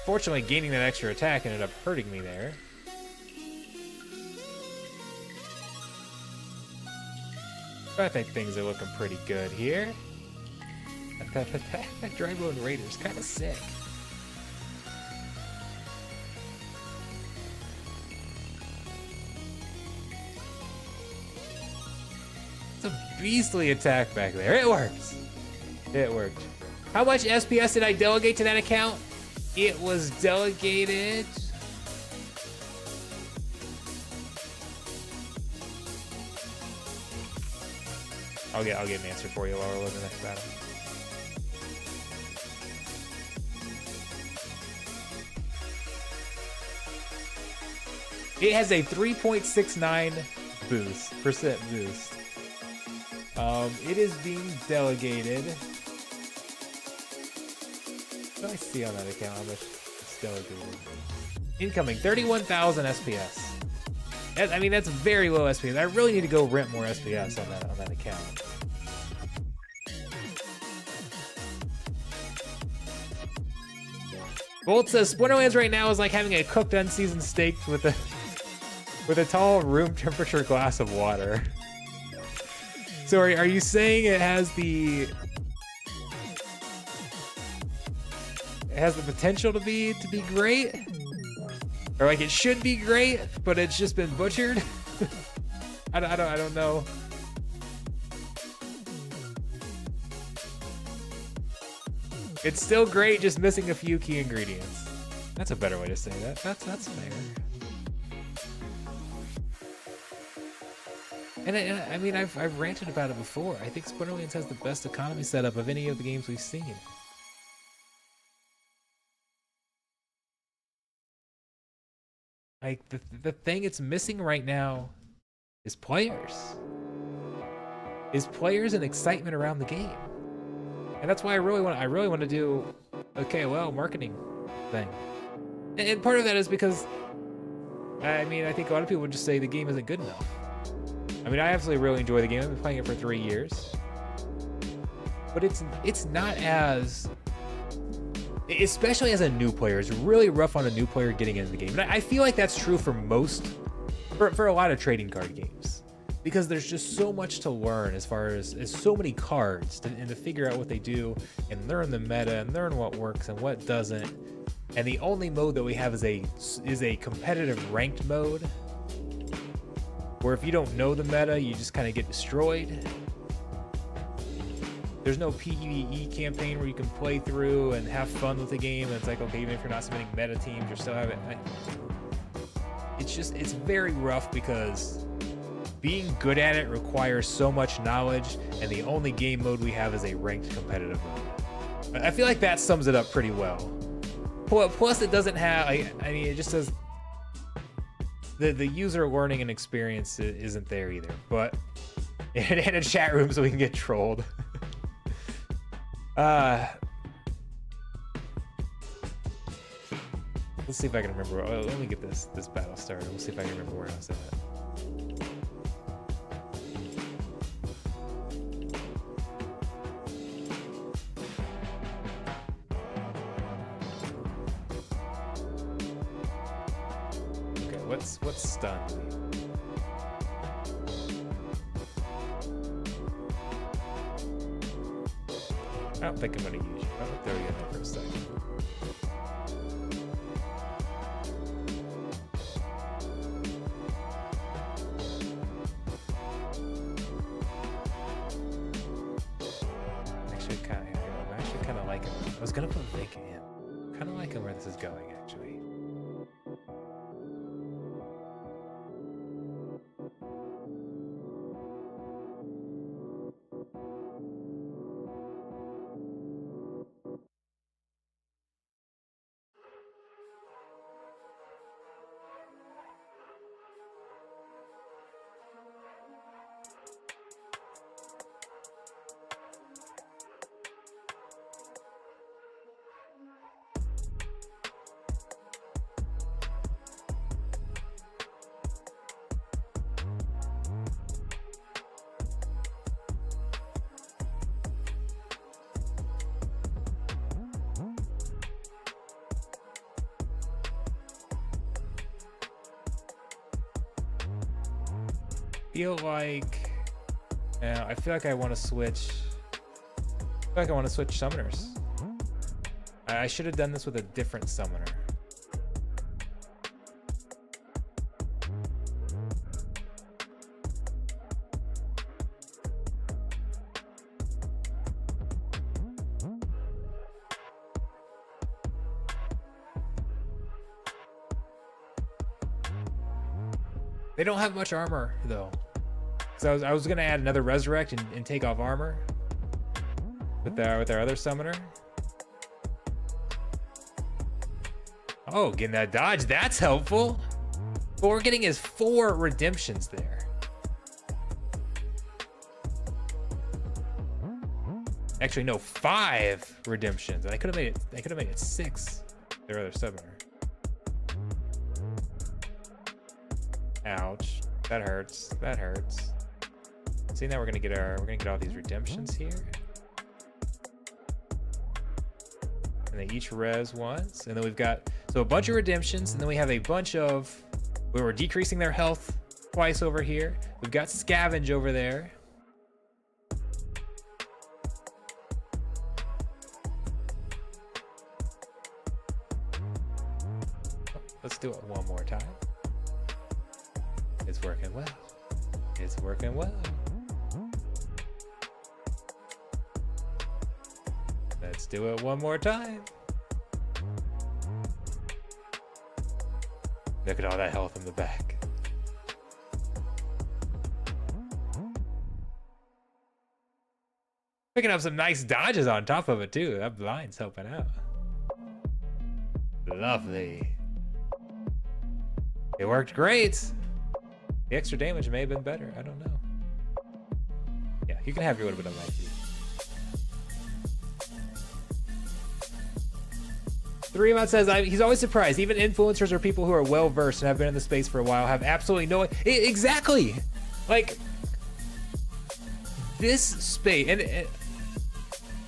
Fortunately, gaining that extra attack ended up hurting me there. But I think things are looking pretty good here. That Dry Bone Raider's kind of sick. It's a beastly attack back there. It works. It worked. How much SPS did I delegate to that account? It was delegated. I'll get an answer for you while we're loading the next battle. It has a 3.69 percent boost. It is being delegated. What do I see on that account? How much it's delegated? Incoming 31,000 SPS. I mean, that's very low SPS. I really need to go rent more SPS on that account. Bolt says Splinterlands right now is like having a cooked unseasoned steak with a tall room temperature glass of water. So are you saying it has the potential to be great? Or like it should be great, but it's just been butchered? I don't know. It's still great, just missing a few key ingredients. That's a better way to say that. That's fair. And I mean, I've ranted about it before. I think Splinterlands has the best economy setup of any of the games we've seen. Like the thing it's missing right now is players. And excitement around the game. And that's why I really want to do a KOL marketing thing. And part of that is because I mean, I think a lot of people would just say the game isn't good enough. I mean, I absolutely really enjoy the game. I've been playing it for 3 years. But it's not as, especially as a new player, it's really rough on a new player getting into the game. And I feel like that's true for for a lot of trading card games. Because there's just so much to learn as far as so many cards and to figure out what they do and learn the meta and learn what works and what doesn't. And the only mode that we have is a competitive ranked mode, where if you don't know the meta, you just kind of get destroyed. There's no PvE campaign where you can play through and have fun with the game. And it's like, okay, even if you're not submitting meta teams, you're still having. It's very rough because being good at it requires so much knowledge, and the only game mode we have is a ranked competitive mode. I feel like that sums it up pretty well. Plus, it doesn't have. I mean, it just says. The user learning and experience isn't there either, but in a chat room so we can get trolled. Let's see if I can remember. Oh, let me get this battle started. We'll see if I can remember where I was at. Okay, what's stun? I don't think I'm gonna use you. I'm gonna throw you in there for a second. I'm actually kind of liking it. I was gonna put Vic in. Kind of liking where this is going, actually. I feel like I want to switch. I feel like I want to switch summoners. I should have done this with a different summoner. They don't have much armor though. So I was gonna add another resurrect and take off armor with our other summoner. Oh, getting that dodge, that's helpful. What we're getting is 4 redemptions there. Actually, no, 5 redemptions. I could have made it 6. Their other summoner. Ouch. That hurts. That hurts. See, now we're gonna get all these redemptions here. And they each res once. And then we've got a bunch of redemptions, and then we have a bunch of where we're decreasing their health twice over here. We've got scavenge over there. Let's do it one more time. It's working well. It's working well. Let's do it one more time. Look at all that health in the back. Picking up some nice dodges on top of it too. That blind's helping out. Lovely. It worked great. The extra damage may have been better. I don't know. Yeah, you can have your little bit of life. Three-Mount says, he's always surprised. Even influencers or people who are well-versed and have been in the space for a while have absolutely no... Exactly! Like, this space... And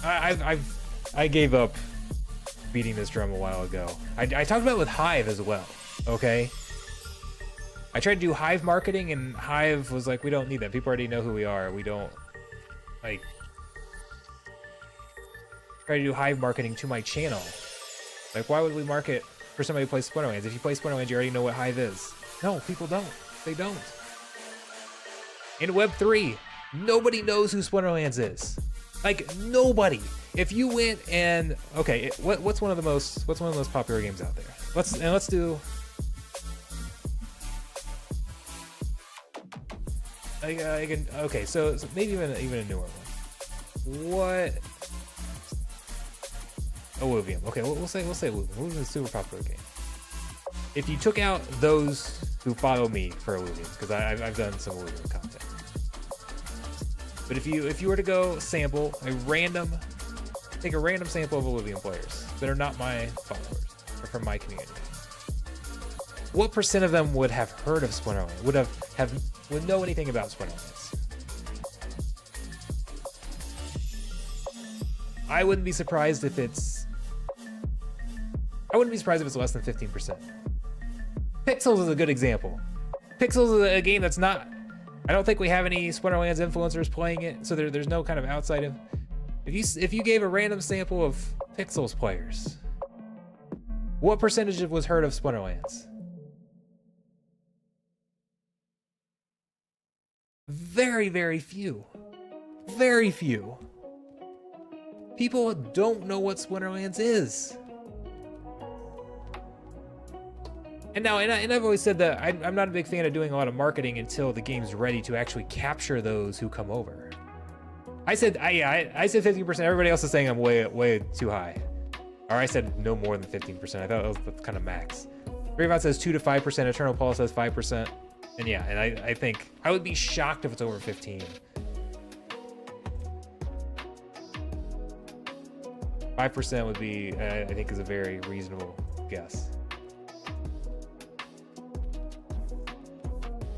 I gave up beating this drum a while ago. I talked about it with Hive as well, okay? I tried to do Hive marketing, and Hive was like, we don't need that. People already know who we are. We don't, like... Try to do Hive marketing to my channel. Like, why would we market for somebody who plays Splinterlands? If you play Splinterlands, you already know what Hive is. No, people don't. They don't. In Web 3, nobody knows who Splinterlands is. Like, nobody. If you went and okay, what's one of the most popular games out there? Let's do. Okay, so maybe even a newer one. What? Illuvium. Okay, we'll say Illuvium. Illuvium is a super popular game. If you took out those who follow me for Illuvium, because I've done some Illuvium content. But if you were to go sample a random Take a random sample of Oblivion players that are not my followers or from my community. What percent of them would have heard of Splinterlands? Would know anything about Splinterlands? I wouldn't be surprised if it's less than 15%. Pixels is a good example. Pixels is a game that's not, I don't think we have any Splinterlands influencers playing it, so there's no kind of outside of, if you gave a random sample of Pixels players, what percentage was heard of Splinterlands? Very, very few. Very few. People don't know what Splinterlands is. And I've always said that I'm not a big fan of doing a lot of marketing until the game's ready to actually capture those who come over. I said 50%. Everybody else is saying I'm way too high. Or I said no more than 15%. I thought that was kind of max. Ravon says 2 to 5%. Eternal Paul says 5%. And yeah, and I think I would be shocked if it's over 15. 5% would be, I think, is a very reasonable guess.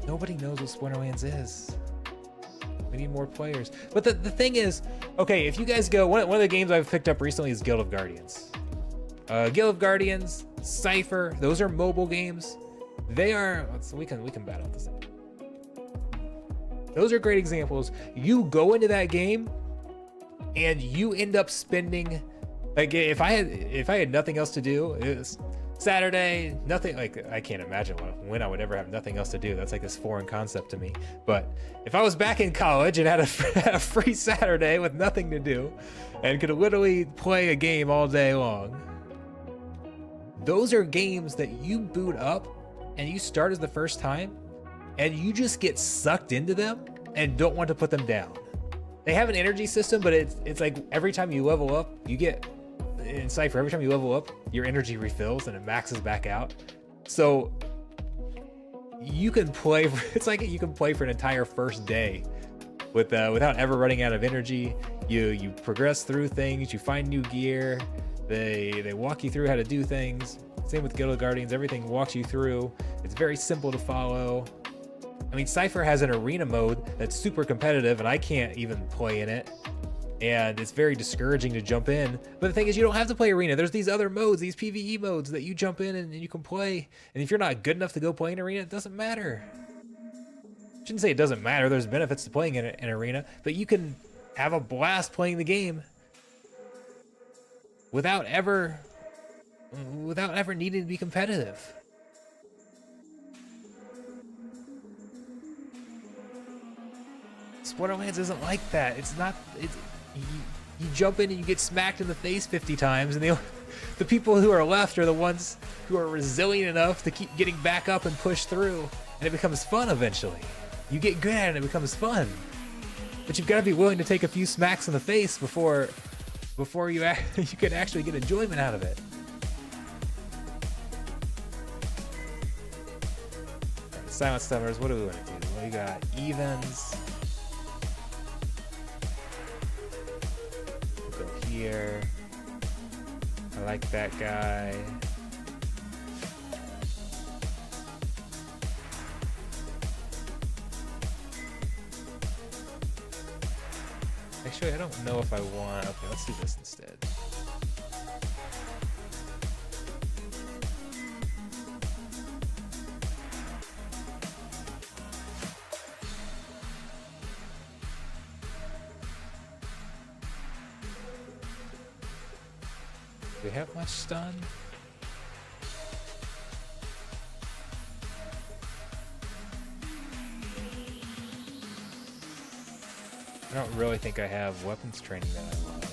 Nobody knows what Splinterlands is. We need more players. But the thing is, okay, if you guys go, one of the games I've picked up recently is Guild of Guardians. Guild of Guardians, Cypher, those are mobile games. They are, we can battle this. Those are great examples. You go into that game and you end up spending, like if I had nothing else to do, it's Saturday, nothing, like I can't imagine when I would ever have nothing else to do. That's like this foreign concept to me. But if I was back in college and had a free Saturday with nothing to do and could literally play a game all day long, those are games that you boot up and you start as the first time and you just get sucked into them and don't want to put them down. They have an energy system, but it's like every time you level up, you get, in Cypher, every time you level up, your energy refills and it maxes back out. So you can play, it's like you can play for an entire first day without ever running out of energy. You progress through things, you find new gear, they walk you through how to do things. Same with Guild of Guardians, everything walks you through. It's very simple to follow. I mean, Cypher has an arena mode that's super competitive and I can't even play in it. And it's very discouraging to jump in. But the thing is, you don't have to play arena. There's these other modes, these PvE modes that you jump in and you can play. And if you're not good enough to go play in arena, it doesn't matter. I shouldn't say it doesn't matter. There's benefits to playing in an arena, but you can have a blast playing the game without ever needing to be competitive. Splinterlands isn't like that. It's not. You jump in and you get smacked in the face 50 times, and the people who are left are the ones who are resilient enough to keep getting back up and push through, and it becomes fun eventually. You get good at it, and it becomes fun. But you've got to be willing to take a few smacks in the face before you can actually get enjoyment out of it. Right, Silent Stummers, what do we want to do? Well, we got evens. Here. I like that guy. Actually, I don't know if I want. Okay, let's do this instead. Do we have much stun? I don't really think I have weapons training that I love.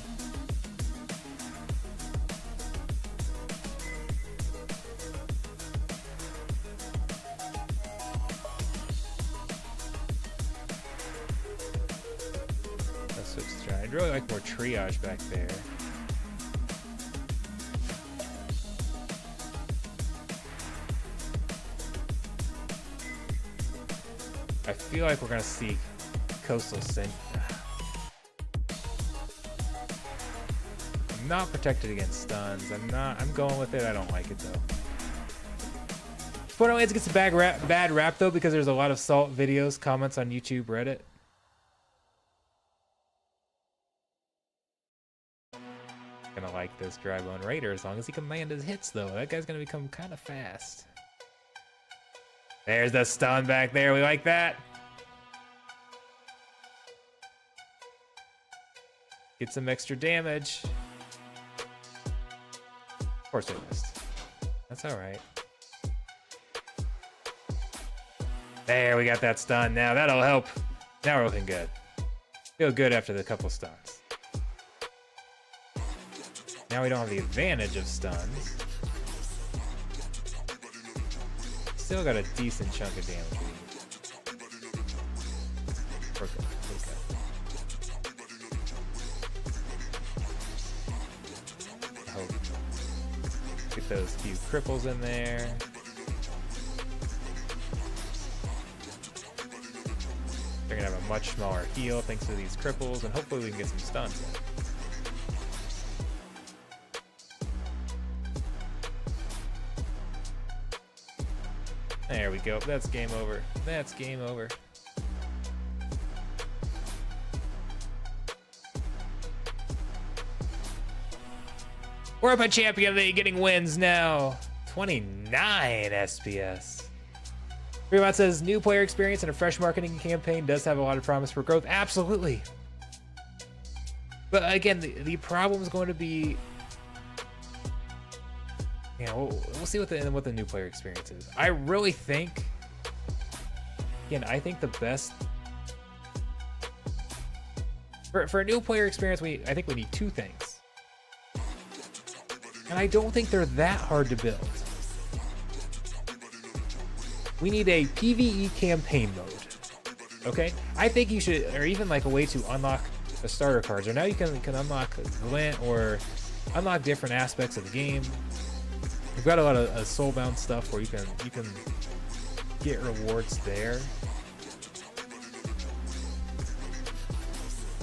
Let's switch to try. I'd really like more triage back there. I feel like we're gonna see Coastal Sin. not protected against stuns. I'm going with it. I don't like it though. Splinterlands gets a bad rap though because there's a lot of salt videos, comments on YouTube, Reddit. Gonna like this Drybone Raider as long as he can land his hits though. That guy's gonna become kind of fast. There's the stun back there. We like that. Get some extra damage. Of course we missed. That's all right. There, we got that stun. Now that'll help. Now we're looking good. Feel good after the couple stuns. Now we don't have the advantage of stuns. Still got a decent chunk of damage. We're good. I hope. Get those few cripples in there. They're gonna have a much smaller heal thanks to these cripples, and hopefully we can get some stuns in. There we go. That's game over. That's game over. We're up at Champion League, getting wins now. 29 SPS. Fremont says, new player experience and a fresh marketing campaign does have a lot of promise for growth. Absolutely. But again, the problem is going to be, you know, we'll see what the new player experience is. I really think, again, I think the best for a new player experience, I think we need two things, and I don't think they're that hard to build. We need a PvE campaign mode. Okay, I think you should, or even like a way to unlock the starter cards, or now you can unlock Glint or unlock different aspects of the game. We've got a lot of soulbound stuff where you can get rewards there.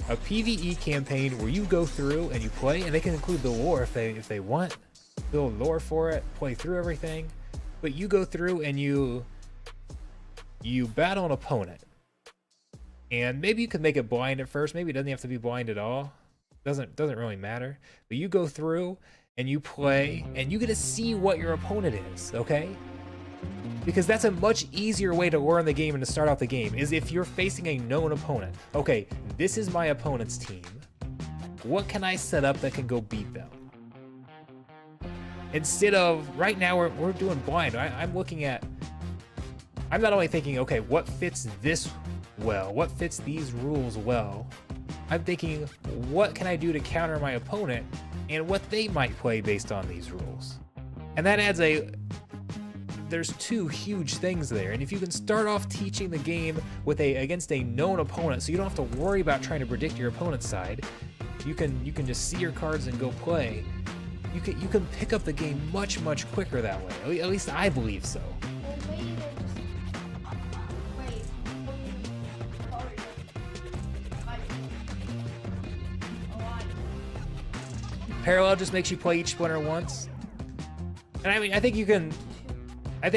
A PvE campaign where you go through and you play, and they can include the lore if they want, build lore for it, play through everything. But you go through and you battle an opponent, and maybe you could make it blind at first. Maybe it doesn't have to be blind at all. Doesn't really matter. But you go through and you play, and you get to see what your opponent is, okay? Because that's a much easier way to learn the game and to start out the game, is if you're facing a known opponent. Okay, this is my opponent's team. What can I set up that can go beat them? Instead of, right now we're doing blind. I'm looking at, I'm not only thinking, okay, what fits this well? What fits these rules well? I'm thinking, what can I do to counter my opponent and what they might play based on these rules? And that adds there's two huge things there. And if you can start off teaching the game with against a known opponent, so you don't have to worry about trying to predict your opponent's side, you can just see your cards and go play. You can pick up the game much quicker that way. At least I believe so. Parallel just makes you play each splinter once. And I mean, I think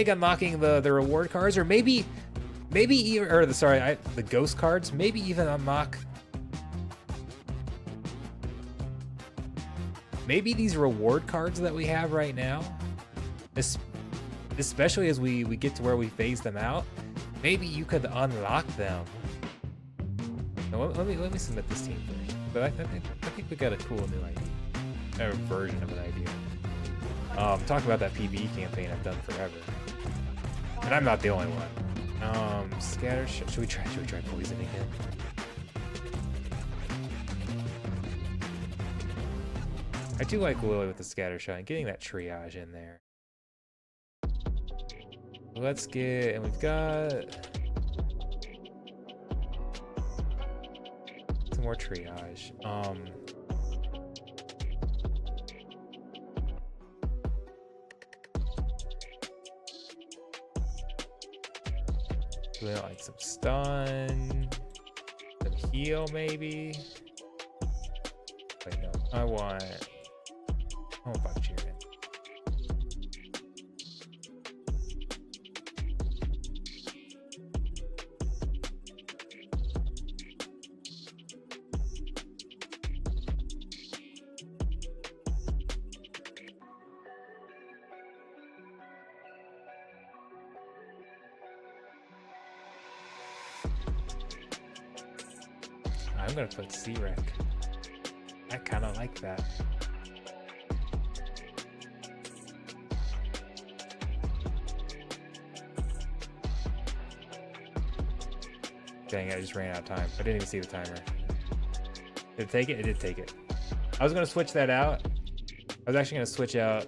unlocking the reward cards, or maybe the ghost cards, maybe even unlock maybe these reward cards that we have right now, especially as we get to where we phase them out, maybe you could unlock them. Now, let me submit this team first. But I think we got a cool new idea. A version of an idea. Talk about that PvE campaign I've done forever, and I'm not the only one. Scatter. Should we try poison again? I do like Lily with the scatter shot and getting that triage in there. Let's get, and we've got some more triage. We want like some stun, some heal maybe. Wait, no, I want Oh, fuck, cheer it. I'm gonna put C-Rec. I kind of like that. Dang, I just ran out of time. I didn't even see the timer. Did it take it? It did take it. I was gonna switch that out. I was actually gonna switch out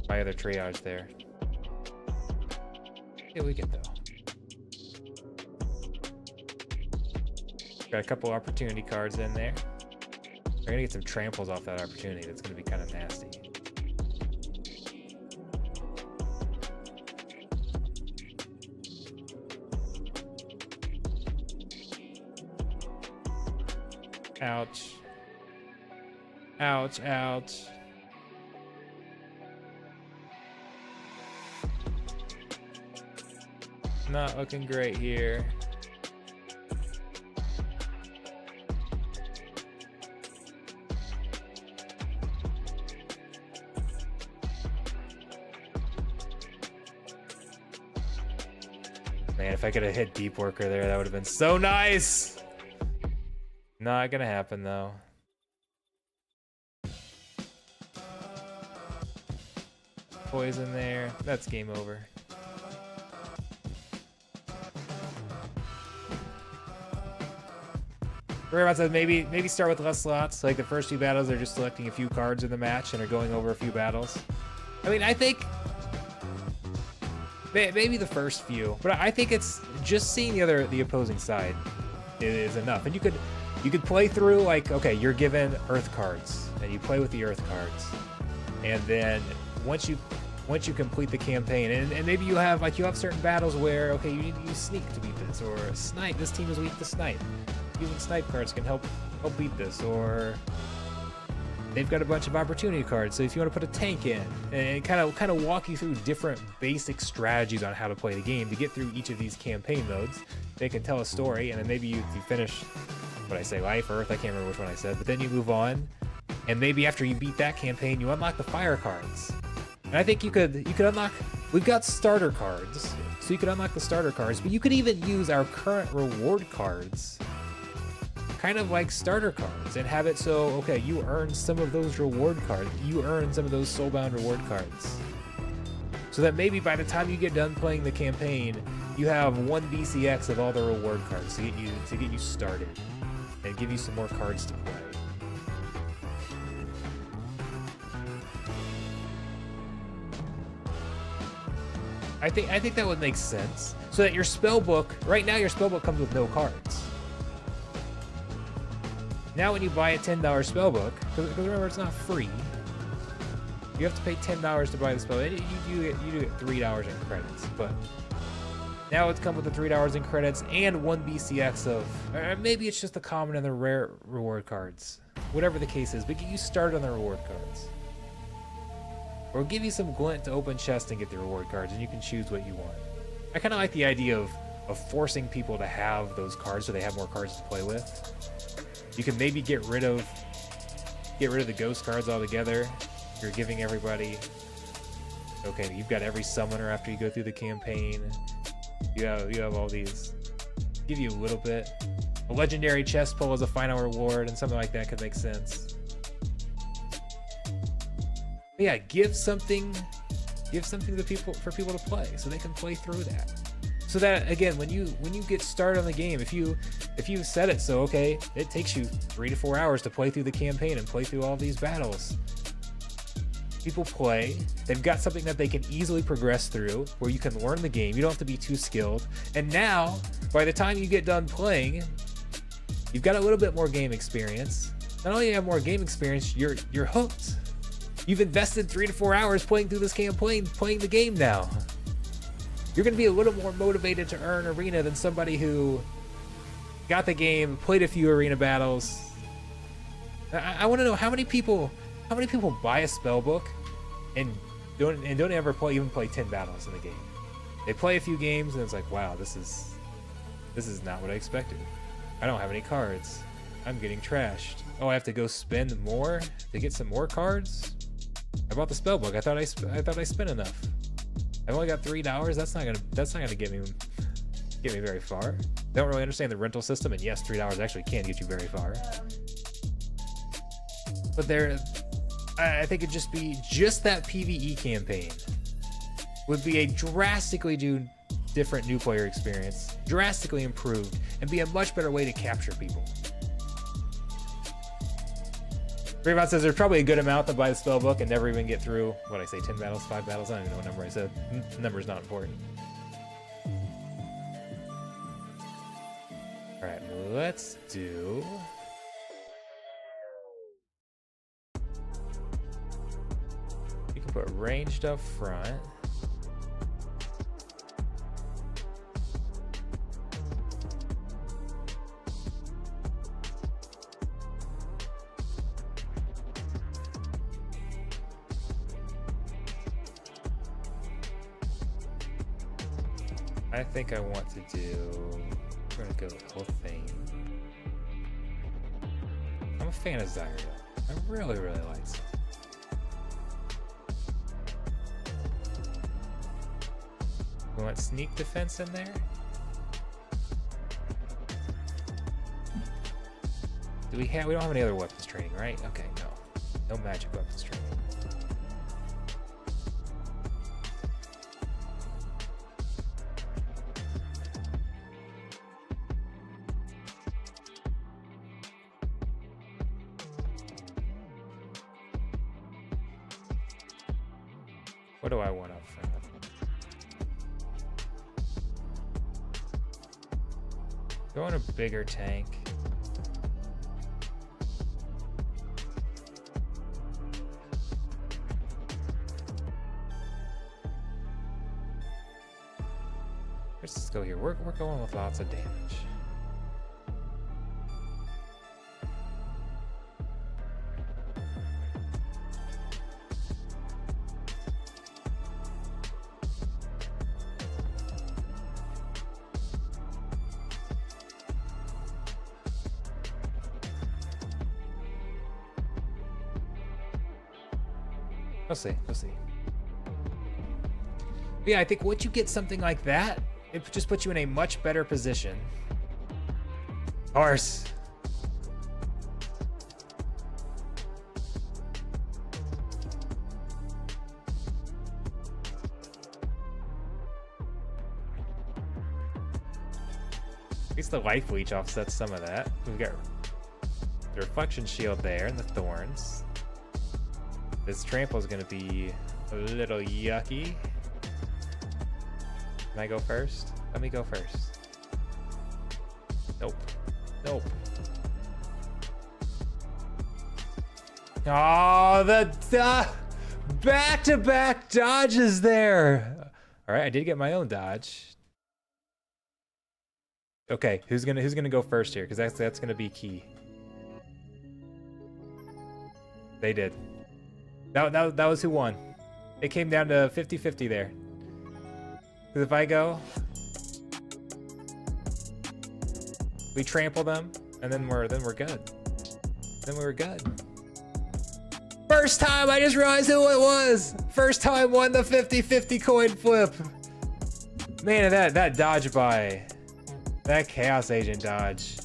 my other triage there. Yeah, we get though. Got a couple opportunity cards in there. We're gonna get some tramples off that opportunity. That's gonna be kind of nasty. Ouch. Ouch, ouch. Not looking great here. Man, if I could have hit Deep Worker there, that would have been so nice. Not gonna happen though. Poison there. That's game over. Everyone says maybe start with less slots. Like the first few battles, they're just selecting a few cards in the match and are going over a few battles. I mean, I think maybe the first few, but I think it's just seeing the opposing side is enough. And you could play through, like, okay, you're given Earth cards, and you play with the Earth cards, and then once you complete the campaign, and maybe you have certain battles where, okay, you need to use Sneak to beat this, or Snipe. This team is weak to Snipe. Using Snipe cards can help beat this, or they've got a bunch of opportunity cards. So if you want to put a tank in, and kind of walk you through different basic strategies on how to play the game to get through each of these campaign modes, they can tell a story, and then maybe you finish. What I say, Life, Earth, I can't remember which one I said, but then you move on, and maybe after you beat that campaign, you unlock the fire cards. And I think you could unlock, we've got starter cards, so you could unlock the starter cards, but you could even use our current reward cards, kind of like starter cards, and have it so, okay, you earn some of those reward cards, you earn some of those soulbound reward cards. So that maybe by the time you get done playing the campaign, you have 1 BCX of all the reward cards to get you started. And give you some more cards to play. I think that would make sense. So that your spell book, right now your spell book comes with no cards. Now when you buy a $10 spell book, because remember it's not free, you have to pay $10 to buy the spell. You do get $3 in credits, but now it's come with the $3 in credits and 1 BCX of, or maybe it's just the common and the rare reward cards. Whatever the case is, but get you started on the reward cards. Or give you some glint to open chest and get the reward cards, and you can choose what you want. I kind of like the idea of forcing people to have those cards so they have more cards to play with. You can maybe get rid of the ghost cards altogether. You're giving everybody, okay, you've got every summoner after you go through the campaign. You have all these. Give you a little bit. A legendary chest pull as a final reward, and something like that could make sense. But yeah, give something to people for people to play, so they can play through that. So that again, when you get started on the game, if you set it so, okay, it takes you 3 to 4 hours to play through the campaign and play through all these battles. People play, they've got something that they can easily progress through, where you can learn the game, you don't have to be too skilled. And now, by the time you get done playing, you've got a little bit more game experience. Not only do you have more game experience, you're hooked. You've invested 3 to 4 hours playing through this campaign, playing the game now. You're gonna be a little more motivated to earn arena than somebody who got the game, played a few arena battles. I wanna know how many people How many people buy a spell book and don't ever even play 10 battles in the game? They play a few games and it's like, wow, this is not what I expected. I don't have any cards. I'm getting trashed. Oh, I have to go spend more to get some more cards? I bought the spell book. I thought I spent enough. I've only got $3. That's not gonna get me very far. They don't really understand the rental system, and yes, $3 actually can get you very far. But I think it'd just be that PvE campaign would be a drastically different new player experience, drastically improved, and be a much better way to capture people. Raybot says there's probably a good amount that buy the spell book and never even get through, what I say, 10 battles, 5 battles? I don't even know what number I said. Number's not important. All right, let's do... You can put ranged up front. I think I want to do... We're gonna go with the whole thing. I'm a fan of Zyria. I really like it. We want sneak defense in there. We don't have any other weapons training, right? Okay, no magic weapons training. What do I want up front? Do I want a bigger tank? Let's just go here. We're going with lots of damage. We'll see. But yeah, I think once you get something like that, it just puts you in a much better position. Horse. At least the life leech offsets some of that. We've got the reflection shield there and the thorns. This trample is going to be a little yucky. Can I go first? Let me go first. Nope. Oh, the back-to-back dodges there. All right, I did get my own dodge. Okay, who's gonna go first here? Because that's gonna be key. They did. That was who won. It came down to 50-50 there. Because if I go, we trample them, and then we're good. Then we were good. First time, I just realized who it was. First time won the 50-50 coin flip. Man, that dodge by that Chaos Agent dodge.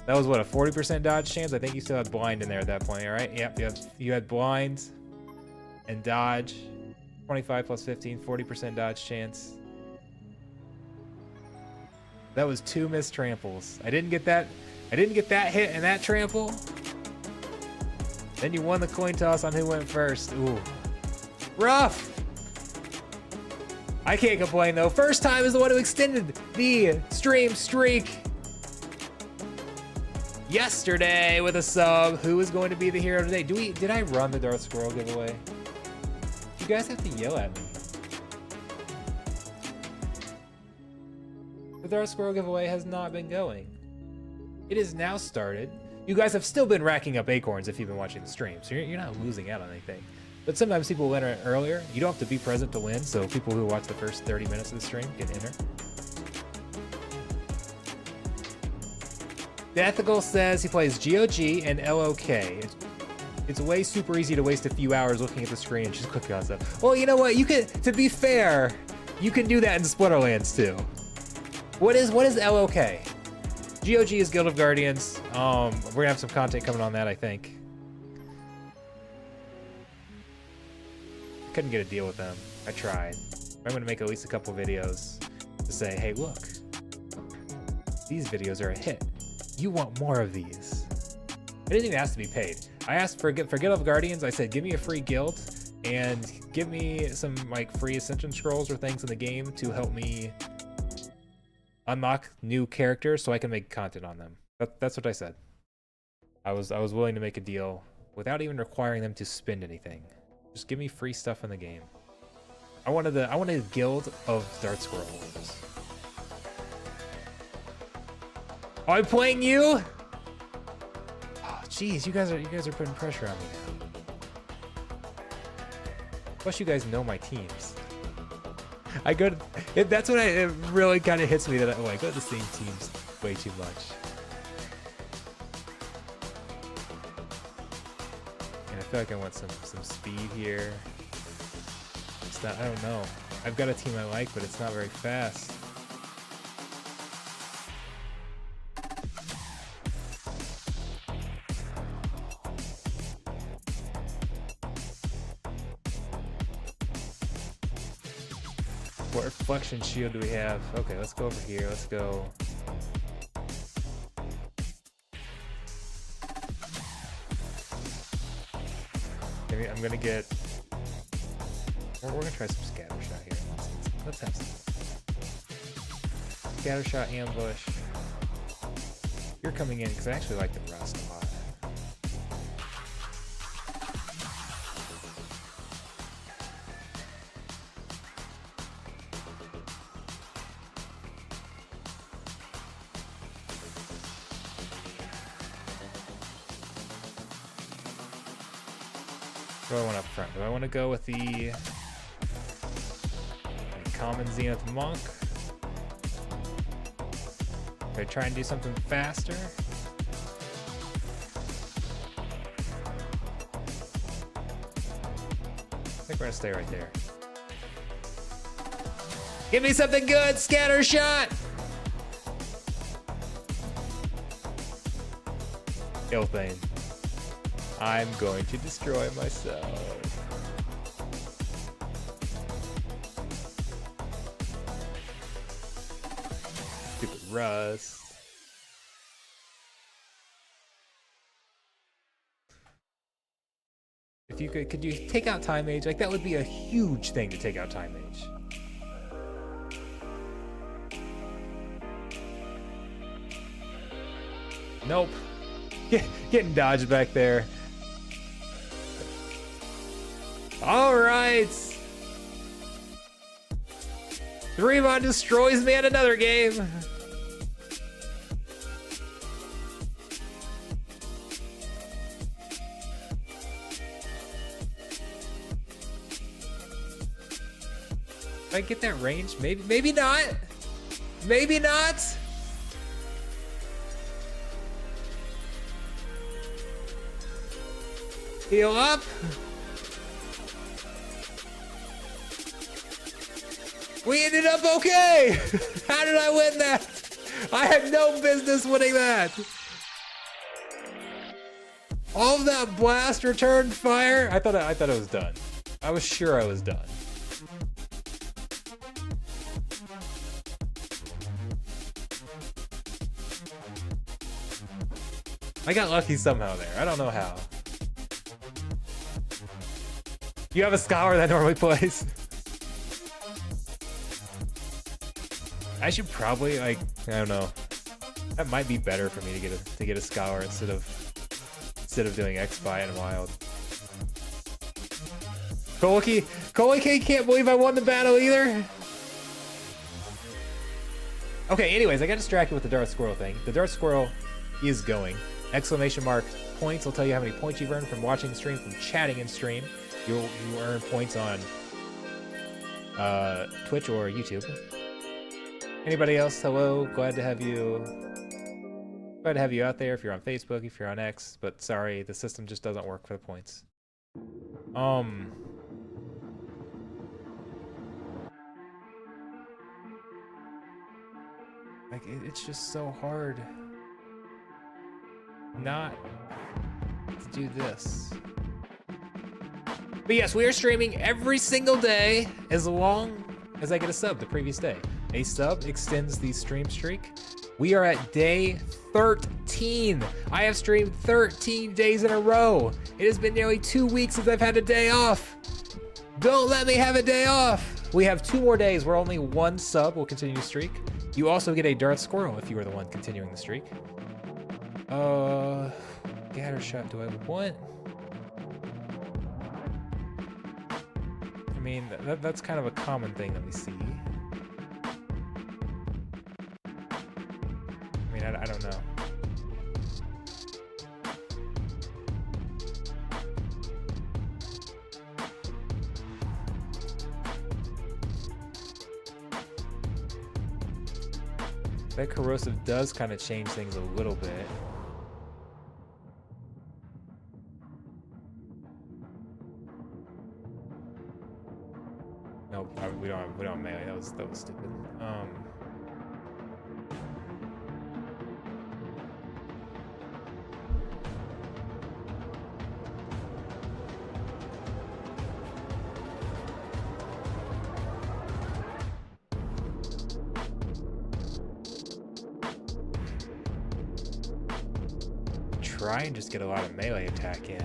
That was what, a 40% dodge chance? I think you still had blind in there at that point, all right? Yep, you had blind and dodge. 25 plus 15, 40% dodge chance. That was 2 missed tramples. I didn't get that hit and that trample. Then you won the coin toss on who went first. Ooh. Rough. I can't complain though. First time is the one who extended the stream streak. Yesterday with a sub. Who is going to be the hero today? Did I run the Darth Squirrel giveaway? You guys have to yell at me. The Darth Squirrel giveaway has not been going. It is now started. You guys have still been racking up acorns if you've been watching the stream, so you're not losing out on anything. But sometimes people will enter earlier. You don't have to be present to win, so people who watch the first 30 minutes of the stream can enter. The Ethical says he plays GOG and LOK. It's way super easy to waste a few hours looking at the screen and just clicking on stuff. Well, you know what? You could, to be fair, you can do that in Splinterlands too. What is LOK? GOG is Guild of Guardians. We're gonna have some content coming on that, I think. Couldn't get a deal with them. I tried. I'm gonna make at least a couple videos to say, hey, look, these videos are a hit. You want more of these. I didn't even ask to be paid. I asked for Guild of Guardians. I said, give me a free guild and give me some like free ascension scrolls or things in the game to help me unlock new characters so I can make content on them. That's what I said. I was willing to make a deal without even requiring them to spend anything. Just give me free stuff in the game. I wanted a guild of Darth Squirrel. Oh, I'm playing you? Oh, jeez, you guys are putting pressure on me now. Plus, you guys know my teams. That's when it really kind of hits me that I go to the same teams way too much. And I feel like I want some speed here. It's not, I don't know. I've got a team I like, but it's not very fast. What reflection shield do we have? Okay, let's go over here. Let's go. Maybe I'm gonna get. We're gonna try some scatter shot here. Let's have some scatter shot ambush. You're coming in because I actually like the rust a lot. What do I want up front? Do I want to go with the common Zenith Monk? Do I try and do something faster? I think we're gonna stay right there. Give me something good, scatter shot! Ilthane. I'm going to destroy myself. Stupid rust. If you could you take out Time Mage? Like, that would be a huge thing to take out Time Mage. Nope. Getting dodged back there. All right. Remon destroys me at another game. Did I get that range? Maybe not. Maybe not. Heal up. We ended up okay. How did I win that? I had no business winning that. All of that blast returned fire. I thought it was done. I was sure I was done. I got lucky somehow there. I don't know how. You have a scholar that normally plays. I should probably, like, I don't know. That might be better for me to get a scholar instead of doing X-Spy and Wild. Koliki can't believe I won the battle either. Okay, anyways, I got distracted with the Darth Squirrel thing. The Darth Squirrel is going. Exclamation mark points will tell you how many points you've earned from watching the stream, from chatting in stream. You earn points on Twitch or YouTube. Anybody else? Hello, glad to have you. Glad to have you out there if you're on Facebook, if you're on X, but sorry, the system just doesn't work for the points. Like, it's just so hard not to do this. But yes, we are streaming every single day as long as I get a sub the previous day. A sub extends the stream streak. We are at day 13. I have streamed 13 days in a row. It has been nearly 2 weeks since I've had a day off. Don't let me have a day off. We have 2 more days where only 1 sub will continue to streak. You also get a Darth Squirrel if you are the one continuing the streak. Gatter shot do I want? I mean, that's kind of a common thing that we see. I mean, I don't know. That corrosive does kind of change things a little bit. No, we don't have melee. That was stupid. Try and just get a lot of melee attack in.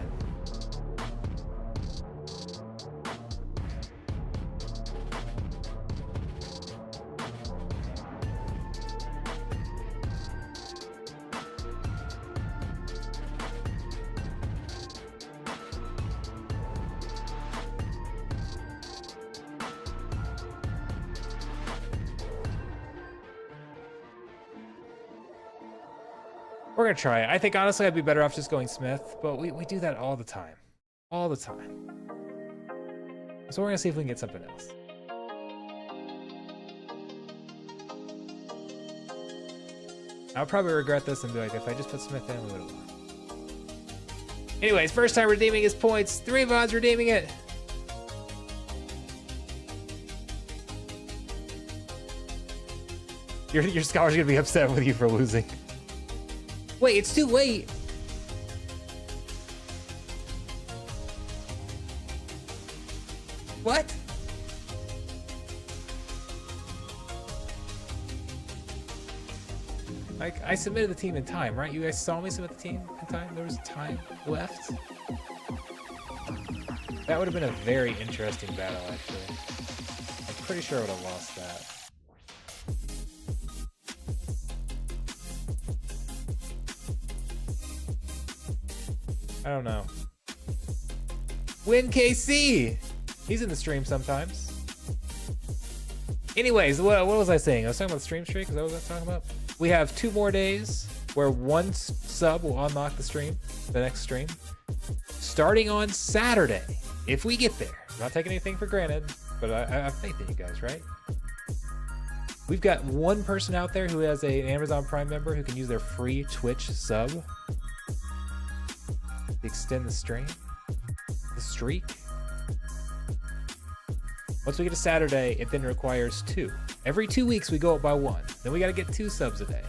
We're gonna try it. I think honestly I'd be better off just going Smith, but we do that all the time. All the time. So we're gonna see if we can get something else. I'll probably regret this and be like, if I just put Smith in, we would've won. Anyways, first time redeeming his points. 3 mods redeeming it. Your scholar's gonna be upset with you for losing. Wait, it's too late. What? Like, I submitted the team in time, right? You guys saw me submit the team in time? There was time left. That would have been a very interesting battle, actually. I'm pretty sure I would have lost that. I don't know. Win KC! He's in the stream sometimes. Anyways, what was I saying? I was talking about the stream streak. Is that what I was talking about? We have 2 more days where 1 sub will unlock the stream, the next stream. Starting on Saturday, if we get there. I'm not taking anything for granted, but I have faith in you guys, right? We've got 1 person out there who has an Amazon Prime member who can use their free Twitch sub. Extend the stream, the streak. Once we get to Saturday, it then requires 2. Every 2 weeks we go up by 1. Then we got to get 2 subs a day.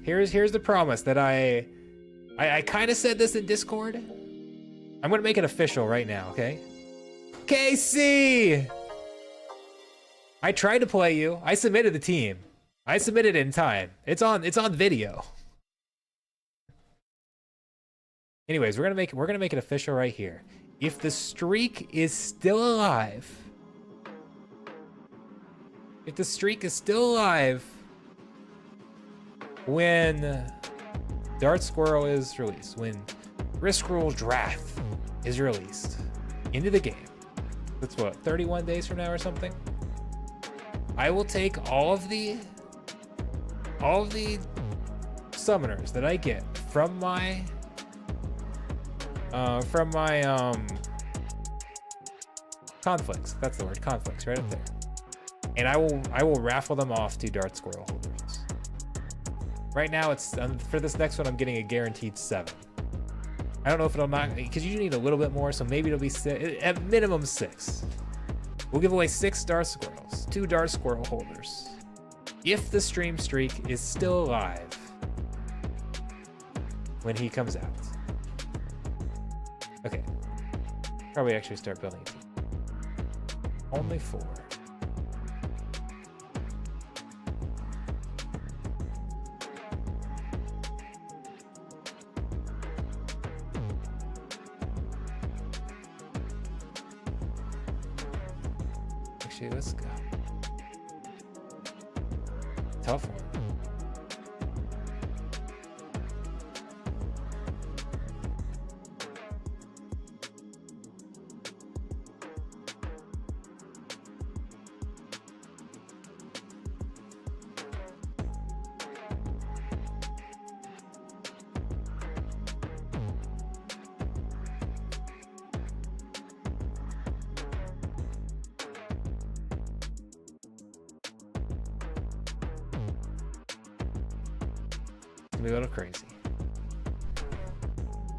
Here's the promise that I kind of said this in Discord. I'm gonna make it official right now, okay? KC! I tried to play you. I submitted the team. I submitted it in time. It's on video. Anyways, we're gonna make it official right here. If the streak is still alive, when Darth Squirrel is released, when Riskrull's Wrath is released into the game, that's what, 31 days from now or something? I will take all of the all the summoners that I get from my conflicts. That's the word, conflicts, right up there. And I will raffle them off to Darth Squirrel holders. Right now, it's for this next one, I'm getting a guaranteed 7. I don't know if it'll not, because you need a little bit more, so maybe it'll be 6, at minimum 6. We'll give away 6 Darth Squirrels, 2 Darth Squirrel holders, if the stream streak is still alive when he comes out. Okay, probably actually start building a team. Only 4. Actually, let's go. Tough one. A little crazy.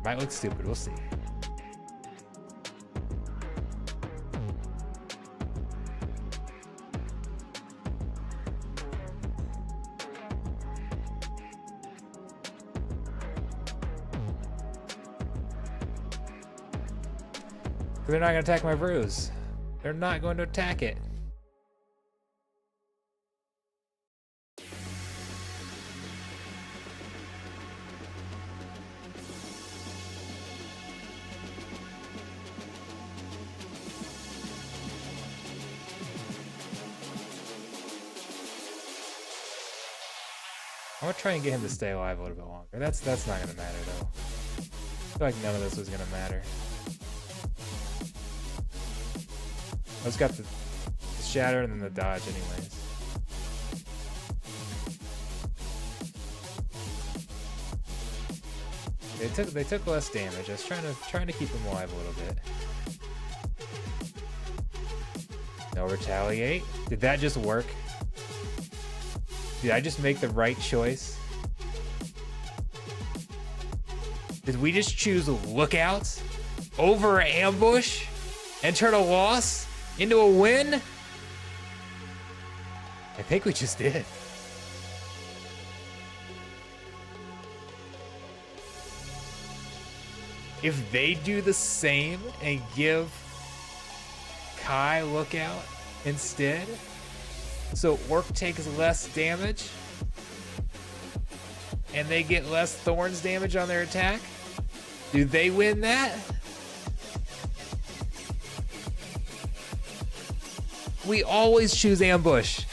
Might look stupid, we'll see. They're not gonna attack my bruise. They're not going to attack it. I'm gonna try and get him to stay alive a little bit longer. That's not gonna matter though. I feel like none of this was gonna matter. I just got the shatter and then the dodge anyways. They took less damage. I was trying to keep them alive a little bit. No retaliate. Did that just work? Did I just make the right choice? Did we just choose lookout over ambush and turn a loss into a win? I think we just did. If they do the same and give Kai lookout instead, so Orc takes less damage and they get less Thorns damage on their attack, do they win that? We always choose ambush.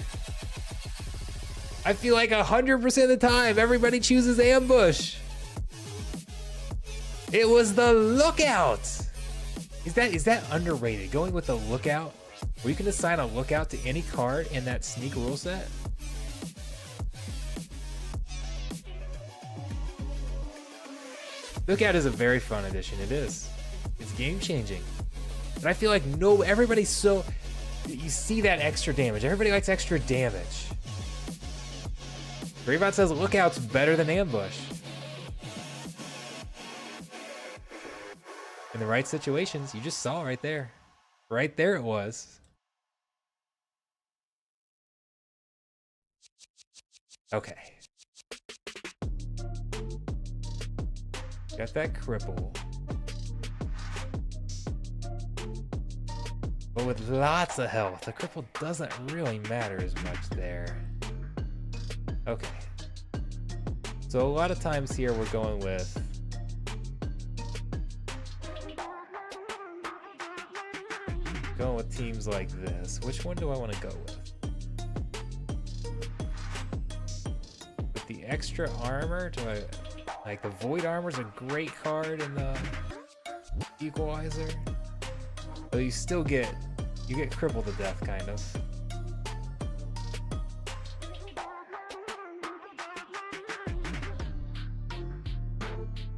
I feel like 100% of the time everybody chooses ambush. It was the lookout. Is that underrated? Going with the lookout, where you can assign a lookout to any card in that sneak rule set. Lookout is a very fun addition. It is. It's game changing. But I feel like everybody's so, you see that extra damage. Everybody likes extra damage. Rebot says lookout's better than ambush. In the right situations, you just saw right there. Right there it was. Okay. Got that cripple. But with lots of health, the cripple doesn't really matter as much there. Okay. So a lot of times here we're going with teams like this. Which one do I want to go with? With the extra armor, like the Void Armor's a great card in the Equalizer. But you still get crippled to death, kind of.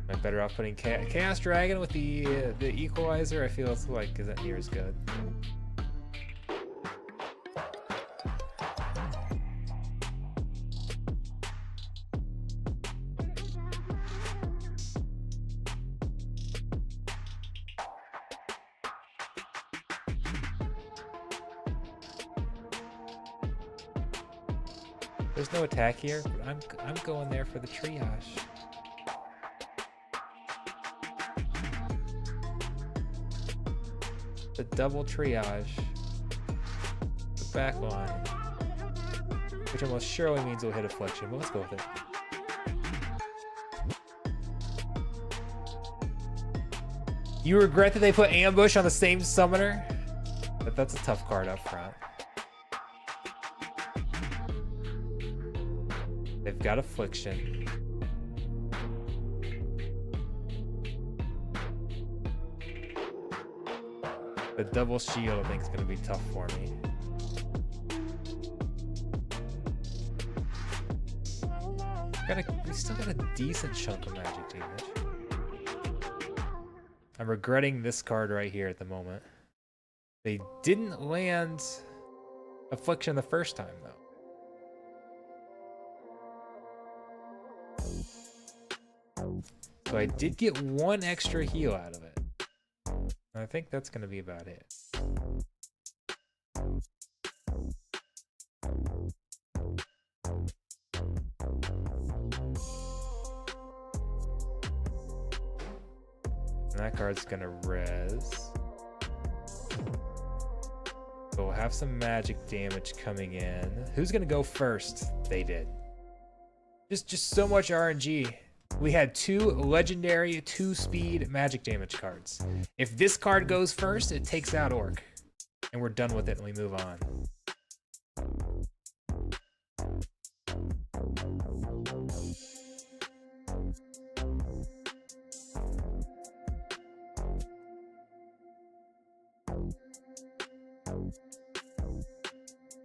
Am I better off putting Chaos Dragon with the Equalizer? I feel it's like isn't near as good. There's no attack here, but I'm going there for the triage. The double triage. The back line. Which almost surely means we'll hit Affliction, but let's go with it. You regret that they put Ambush on the same summoner? But that's a tough card up front. They've got Affliction. The double shield I think is going to be tough for me. We still got a decent chunk of magic damage. I'm regretting this card right here at the moment. They didn't land Affliction the first time though. So I did get one extra heal out of it. I think that's going to be about it. And that card's going to res. So we'll have some magic damage coming in. Who's going to go first? They did. Just so much RNG. We had 2 legendary 2-speed magic damage cards. If this card goes first, it takes out Orc. And we're done with it and we move on.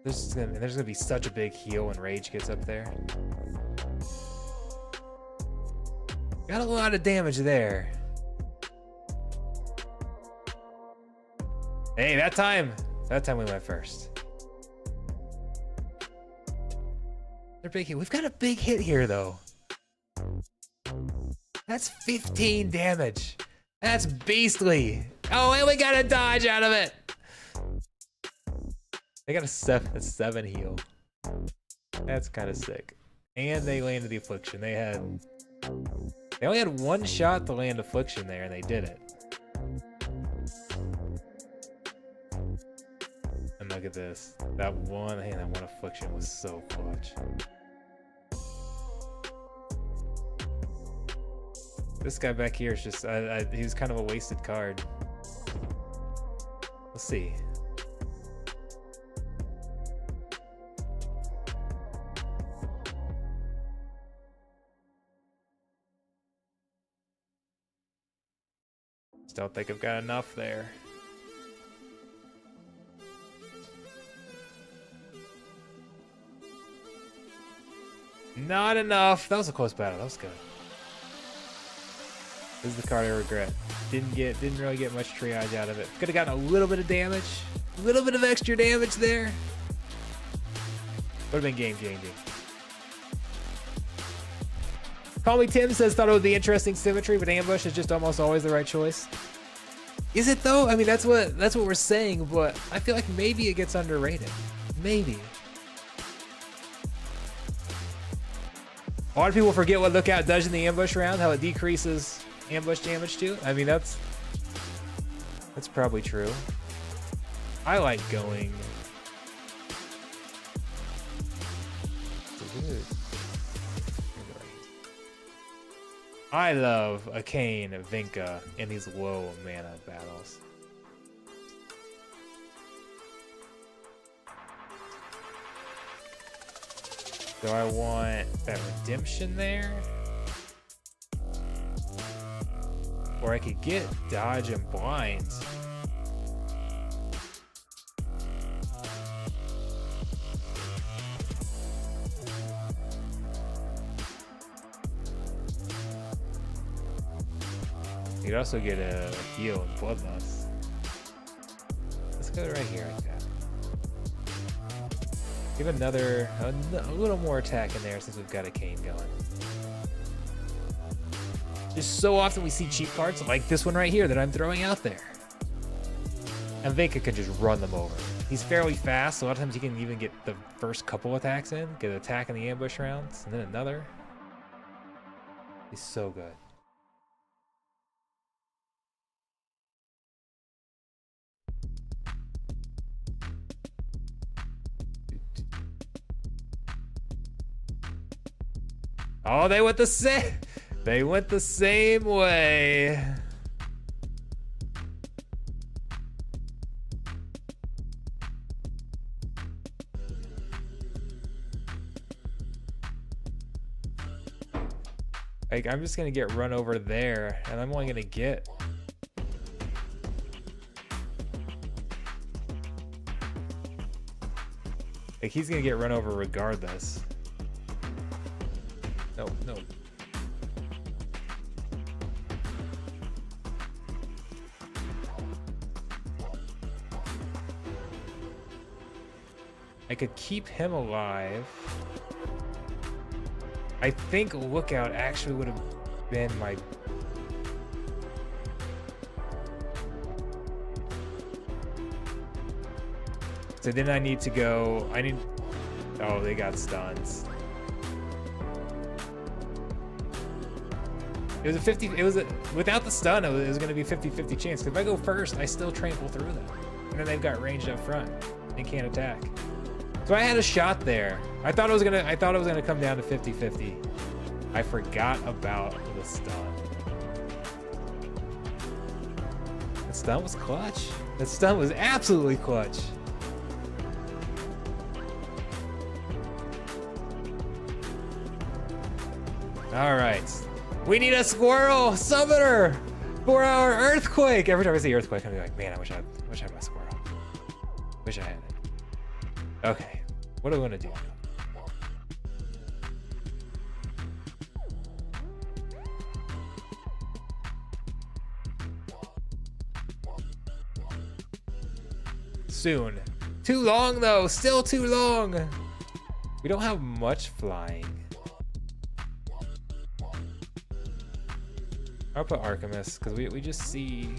There's gonna be such a big heal when Rage gets up there. Got a lot of damage there. Hey, that time we went first. They're big hit. We've got a big hit here though. That's 15 damage. That's beastly. Oh, and we got a dodge out of it. They got a 7 heal. That's kind of sick. And they landed the Affliction. They only had 1 shot to land Affliction there, and they did it. And look at this. That one Affliction was so clutch. This guy back here is just, he was kind of a wasted card. Let's see. Don't think I've got enough there. Not enough. That was a close battle. That was good. This is the card I regret. Didn't really get much triage out of it. Could have gotten a little bit of damage. A little bit of extra damage there. Would have been game changing. Call Me Tim says, thought it would be interesting symmetry, but Ambush is just almost always the right choice. Is it though? I mean, that's what we're saying, but I feel like maybe it gets underrated. Maybe. A lot of people forget what Lookout does in the ambush round, how it decreases ambush damage too. I mean, that's probably true. I like going. I love Arcane, Vinka, in these low mana battles. Do I want that redemption there? Or I could get dodge and blind. You could also get a heal and bloodlust. Let's go right here like that. Give another, a little more attack in there since we've got a cane going. Just so often we see cheap cards like this one right here that I'm throwing out there. And Veka can just run them over. He's fairly fast, so a lot of times he can even get the first couple attacks in, get an attack in the ambush rounds, and then another. He's so good. Oh, they went the same. They went the same way. Like, I'm just gonna get run over there, and I'm only gonna get. Like, he's gonna get run over regardless. No, no. I could keep him alive. I think Lookout actually would have been my... So then I need to go... Oh, they got stuns. It was a 50... Without the stun, it was going to be a 50-50 chance. Because if I go first, I still trample through them. And then they've got ranged up front. They can't attack. So I had a shot there. I thought it was gonna come down to 50-50. I forgot about the stun. The stun was clutch. That stun was absolutely clutch. All right, we need a squirrel summoner for our earthquake. Every time I see earthquake, I'm like, man, I wish I had my squirrel. Wish I had it. Okay, what do we want to do? Soon. Too long though, still too long. We don't have much flying. I'll put Archimus because we just see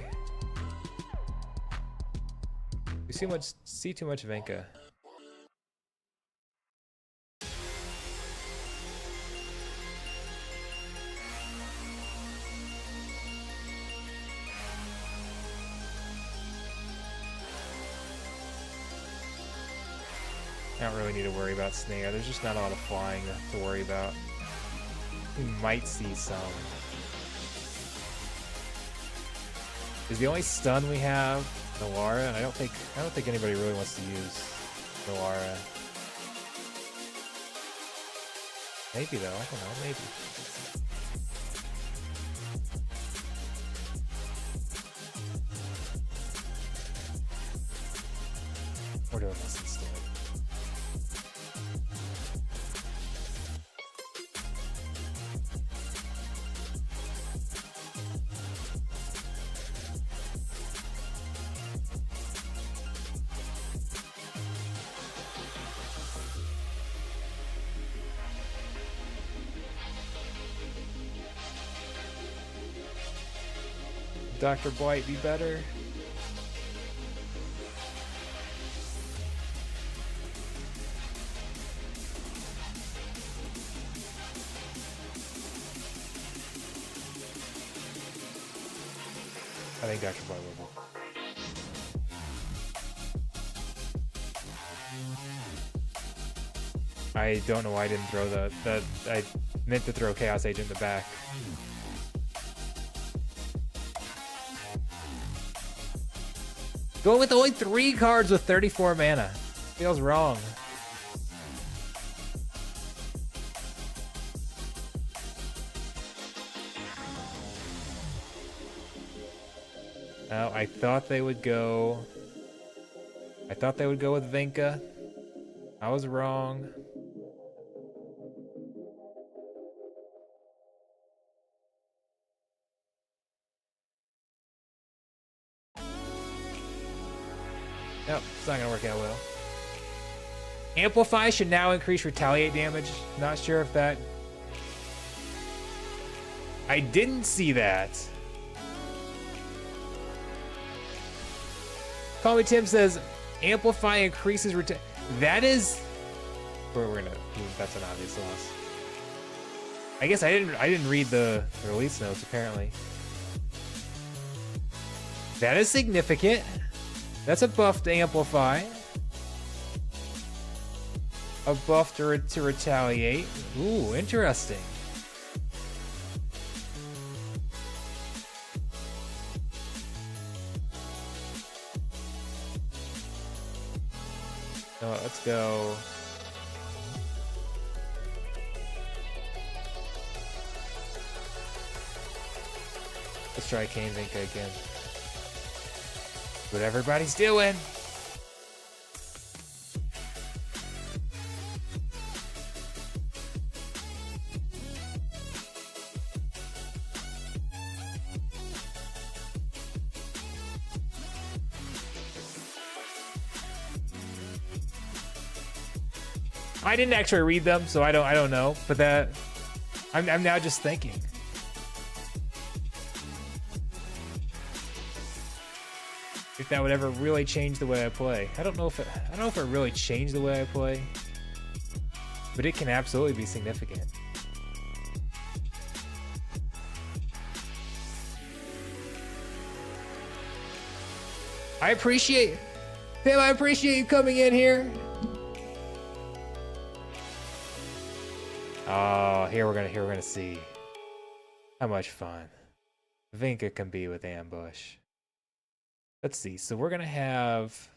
too much Venka. I don't really need to worry about Snare. There's just not a lot of flying to worry about. We might see some. Is the only stun we have Noara? And I don't think anybody really wants to use Noara. Maybe though, I don't know, maybe. We're doing this instead. Dr. Blight be better? I think Dr. Blight will. I don't know why I didn't throw the I meant to throw Chaos Agent in the back. Going with only 3 cards with 34 mana. Feels wrong. No, I thought they would go with Venka. I was wrong. Nope, it's not gonna work out well. Amplify should now increase retaliate damage. Not sure if that... I didn't see that. Call Me Tim says, Amplify increases that is... We're gonna... That's an obvious loss. I guess I didn't read the release notes, apparently. That is significant. That's a buff to Amplify. A buff to retaliate. Ooh, interesting. Oh, let's go. Let's try Cane Vinca again. What everybody's doing. I didn't actually read them, so I don't know. But that I'm now just thinking. If that would ever really change the way I play. I don't know if it really changed the way I play, but it can absolutely be significant. I appreciate you coming in here. Oh, here we're gonna see how much fun Vinca can be with Ambush. Let's see. So we're gonna have.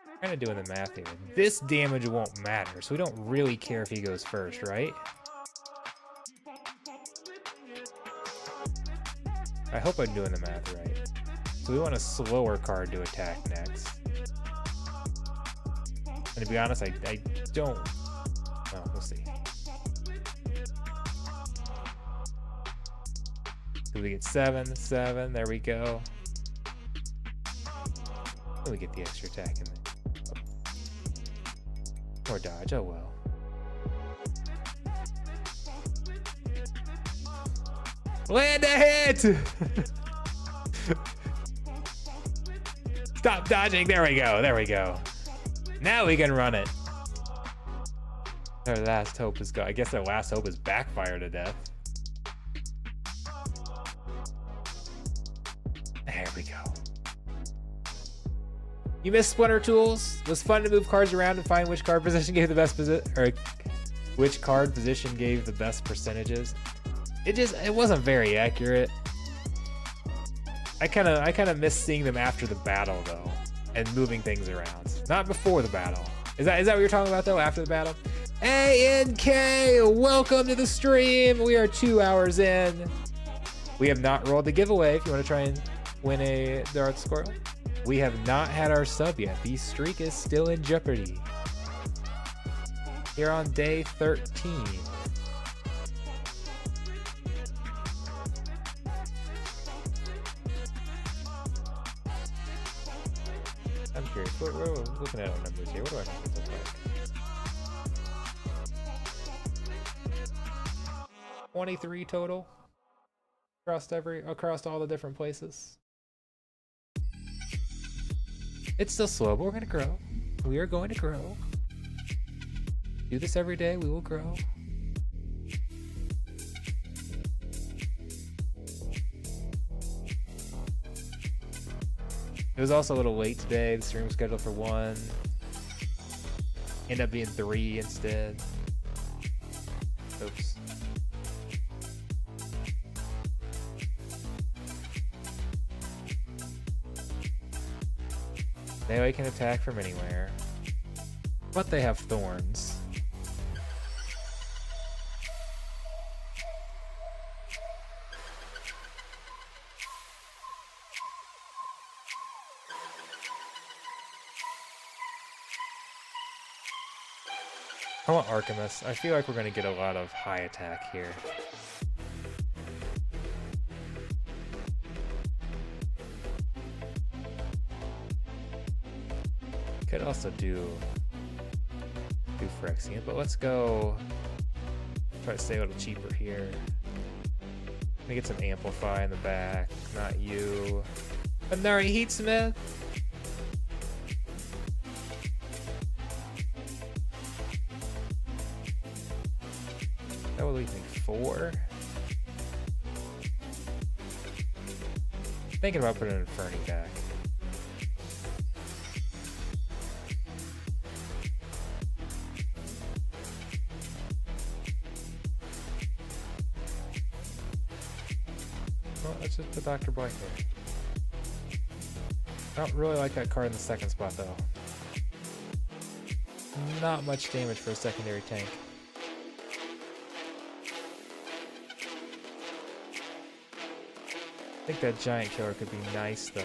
I'm kind of doing the math here. This damage won't matter, so we don't really care if he goes first, right? I hope I'm doing the math right. So we want a slower card to attack next. And to be honest, I don't. Oh, we'll see. So we get 7, there we go. Then we get the extra attack in there. Or dodge, oh well. Land a hit! Stop dodging, there we go. Now we can run it. Our last hope is gone. I guess our last hope is backfire to death. There we go. You missed Splinter Tools. It was fun to move cards around and find which card position gave the best which card position gave the best percentages. It wasn't very accurate. I kind of miss seeing them after the battle though, and moving things around. Not before the battle. Is that what you're talking about though? After the battle? ANK, welcome to the stream. We are 2 hours in. We have not rolled the giveaway. If you want to try and win a Darth Squirrel, we have not had our sub yet. The streak is still in jeopardy. Here on day 13. I'm curious. We're looking at our numbers here. What do our numbers look like? 23 total across all the different places. It's still slow, but we're gonna grow. We are going to grow. Do this every day, we will grow. It was also a little late today. The stream was scheduled for 1. Ended up being 3 instead. Oops. They can attack from anywhere, but they have thorns. I want Archimus. I feel like we're going to get a lot of high attack here. could also do Phyrexian, but let's go try to stay a little cheaper here. Let me get some Amplify in the back. Not you. Another Heatsmith. That would leave me 4. Thinking about putting an Inferni back. Well, let's just put Dr. Blank there. I don't really like that card in the second spot, though. Not much damage for a secondary tank. I think that giant killer could be nice, though.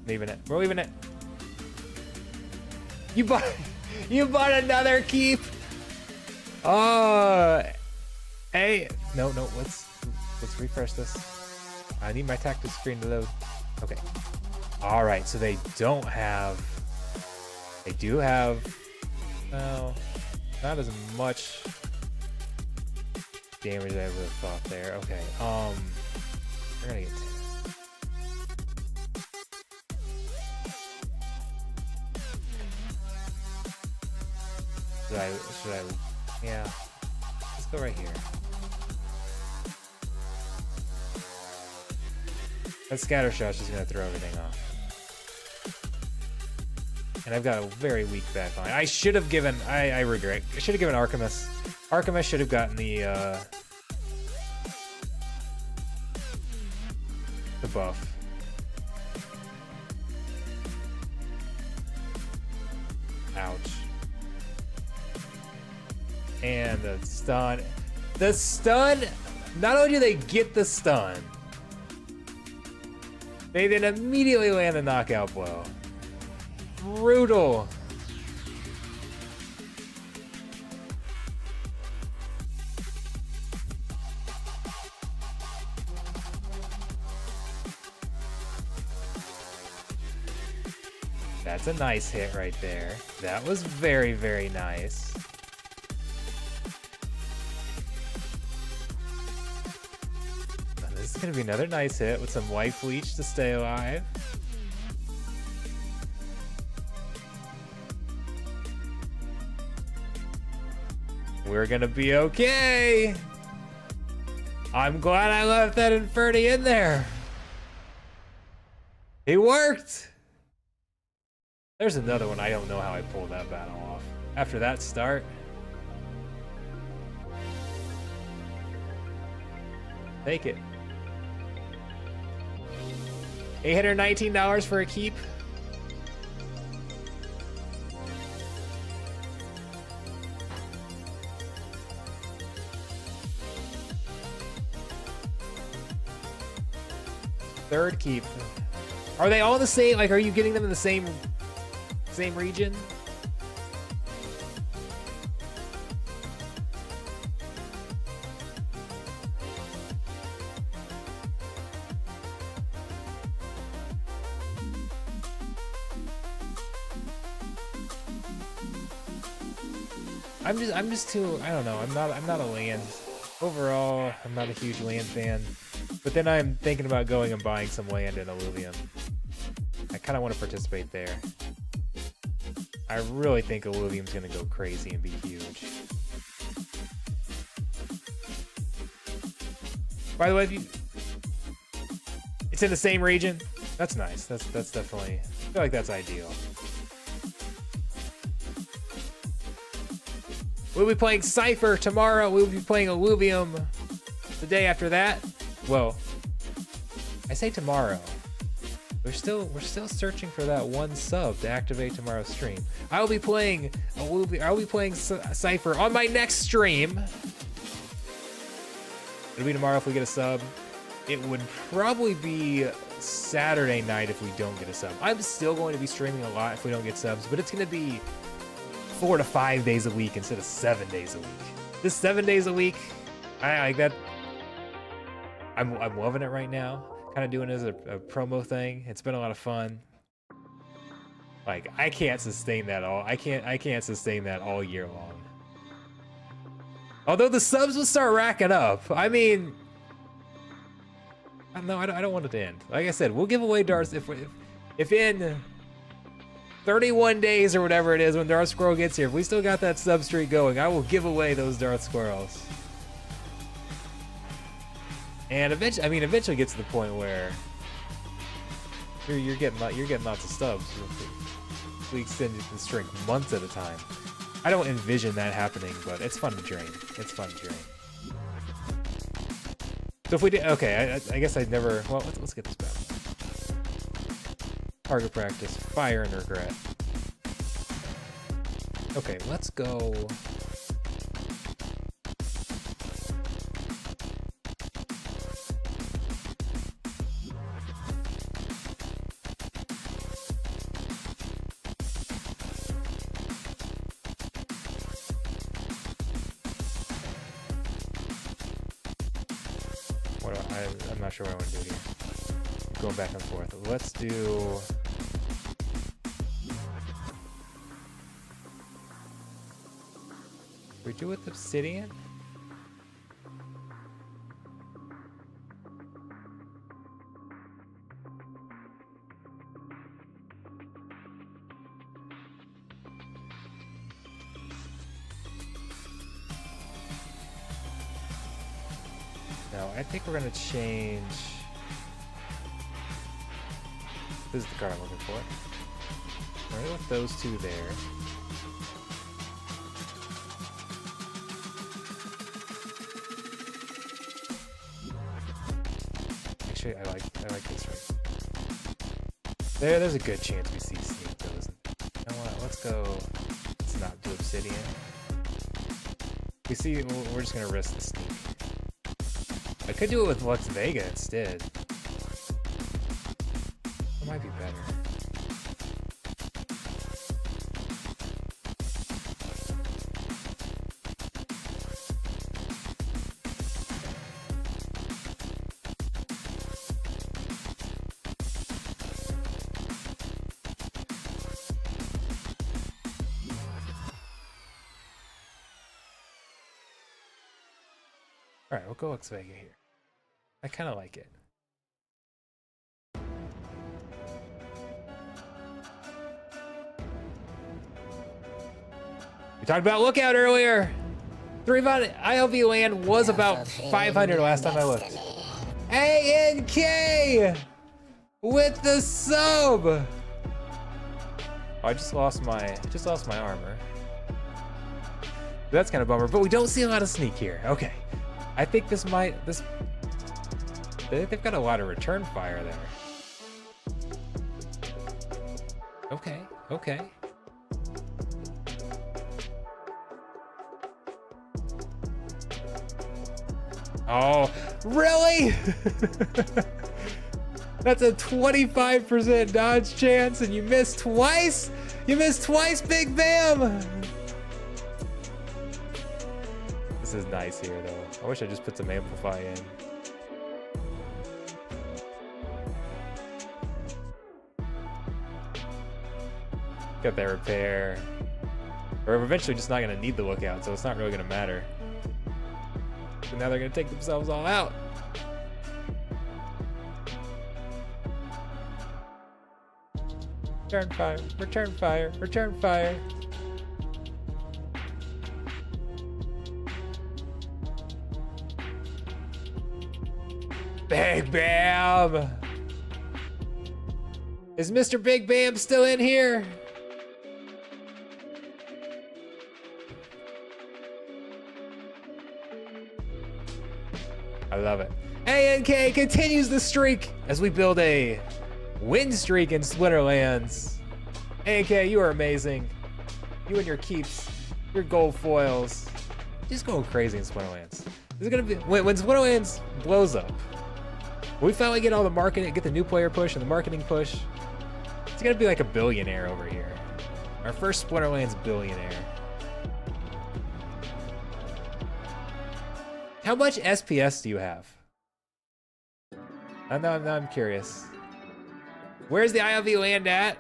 Leaving it. We're leaving it. You bought another keep. Hey. No. Let's refresh this. I need my tactic screen to load. Okay. All right. So they do have. Well, not as much damage as I would have thought there. Okay. We're gonna get. Should I? Yeah. Let's go right here. That scatter shot's just gonna throw everything off. And I've got a very weak back line. I should have given. I regret. I should have given Archimus. Archimus should have gotten the buff. Ouch. And the stun. The stun, not only do they get the stun, they then immediately land the knockout blow. Brutal. That's a nice hit right there. That was very, very nice. This is gonna be another nice hit with some Life Leech to stay alive. We're gonna be okay. I'm glad I left that Inferni in there. It worked. There's another one. I don't know how I pulled that battle off. After that start. Take it. $819 for a keep. Third keep. Are they all the same? Like, are you getting them in the same region? I'm just too, I don't know, I'm not a land. Overall, I'm not a huge land fan. But then I'm thinking about going and buying some land in Illuvium. I kind of want to participate there. I really think Illuvium's going to go crazy and be huge. By the way, it's in the same region. That's nice. That's definitely, I feel like that's ideal. We'll be playing Cypher tomorrow. We'll be playing Illuvium the day after that. Well, I say tomorrow. We're still searching for that one sub to activate tomorrow's stream. I'll be playing Cypher on my next stream. It'll be tomorrow if we get a sub. It would probably be Saturday night if we don't get a sub. I'm still going to be streaming a lot if we don't get subs, but it's going to be 4 to 5 days a week instead of 7 days a week. This 7 days a week, I like that. I'm loving it right now. Kind of doing it as a promo thing. It's been a lot of fun. Like, I can't sustain that all. I can't sustain that all year long. Although the subs will start racking up. I mean, no, I don't want it to end. Like I said, we'll give away Darth if in 31 days or whatever it is when Darth Squirrel gets here, if we still got that sub streak going, I will give away those Darth Squirrels. And eventually, I mean, eventually get to the point where you're getting lots of subs. We extend the streak months at a time. I don't envision that happening, but it's fun to drain. It's fun to drain. So if we did, okay, I guess I'd never. Well, let's get this back. Target practice, fire and regret. Okay, let's go. I'm not sure what I want to do here. Going back and forth. Let's do. We do with obsidian? No, I think we're gonna change. This is the card I'm looking for. We're gonna let those two there. Actually, I like this right. There's a good chance we see sneak those. You know what? Let's go. Let's not do obsidian. We see. We're just gonna risk the sneak. I could do it with Lux Vega instead. That might be better. All right, we'll go Lux Vega here. I kind of like it. We talked about Lookout earlier. 3-bot ILV land was about 500 last time I looked. ANK with the sub. Oh, I just lost my armor. That's kind of bummer, but we don't see a lot of sneak here. Okay. I think they've got a lot of return fire there. Okay, okay. Oh, really? That's a 25% dodge chance and you missed twice? You missed twice, Big Bam! This is nice here, though. I wish I just put some amplify in. Got that repair. We're eventually just not going to need the lookout, so it's not really going to matter. So now they're going to take themselves all out. Return fire, return fire, return fire. Big Bam! Is Mr. Big Bam still in here? I love it. ANK continues the streak as we build a win streak in Splinterlands. ANK, you are amazing. You and your keeps, your gold foils, just going crazy in Splinterlands. This is gonna be when Splinterlands blows up. We finally get all the marketing, get the new player push and the marketing push. It's gonna be like a billionaire over here. Our first Splinterlands billionaire. How much SPS do you have? Now I'm curious. Where's the ILV land at?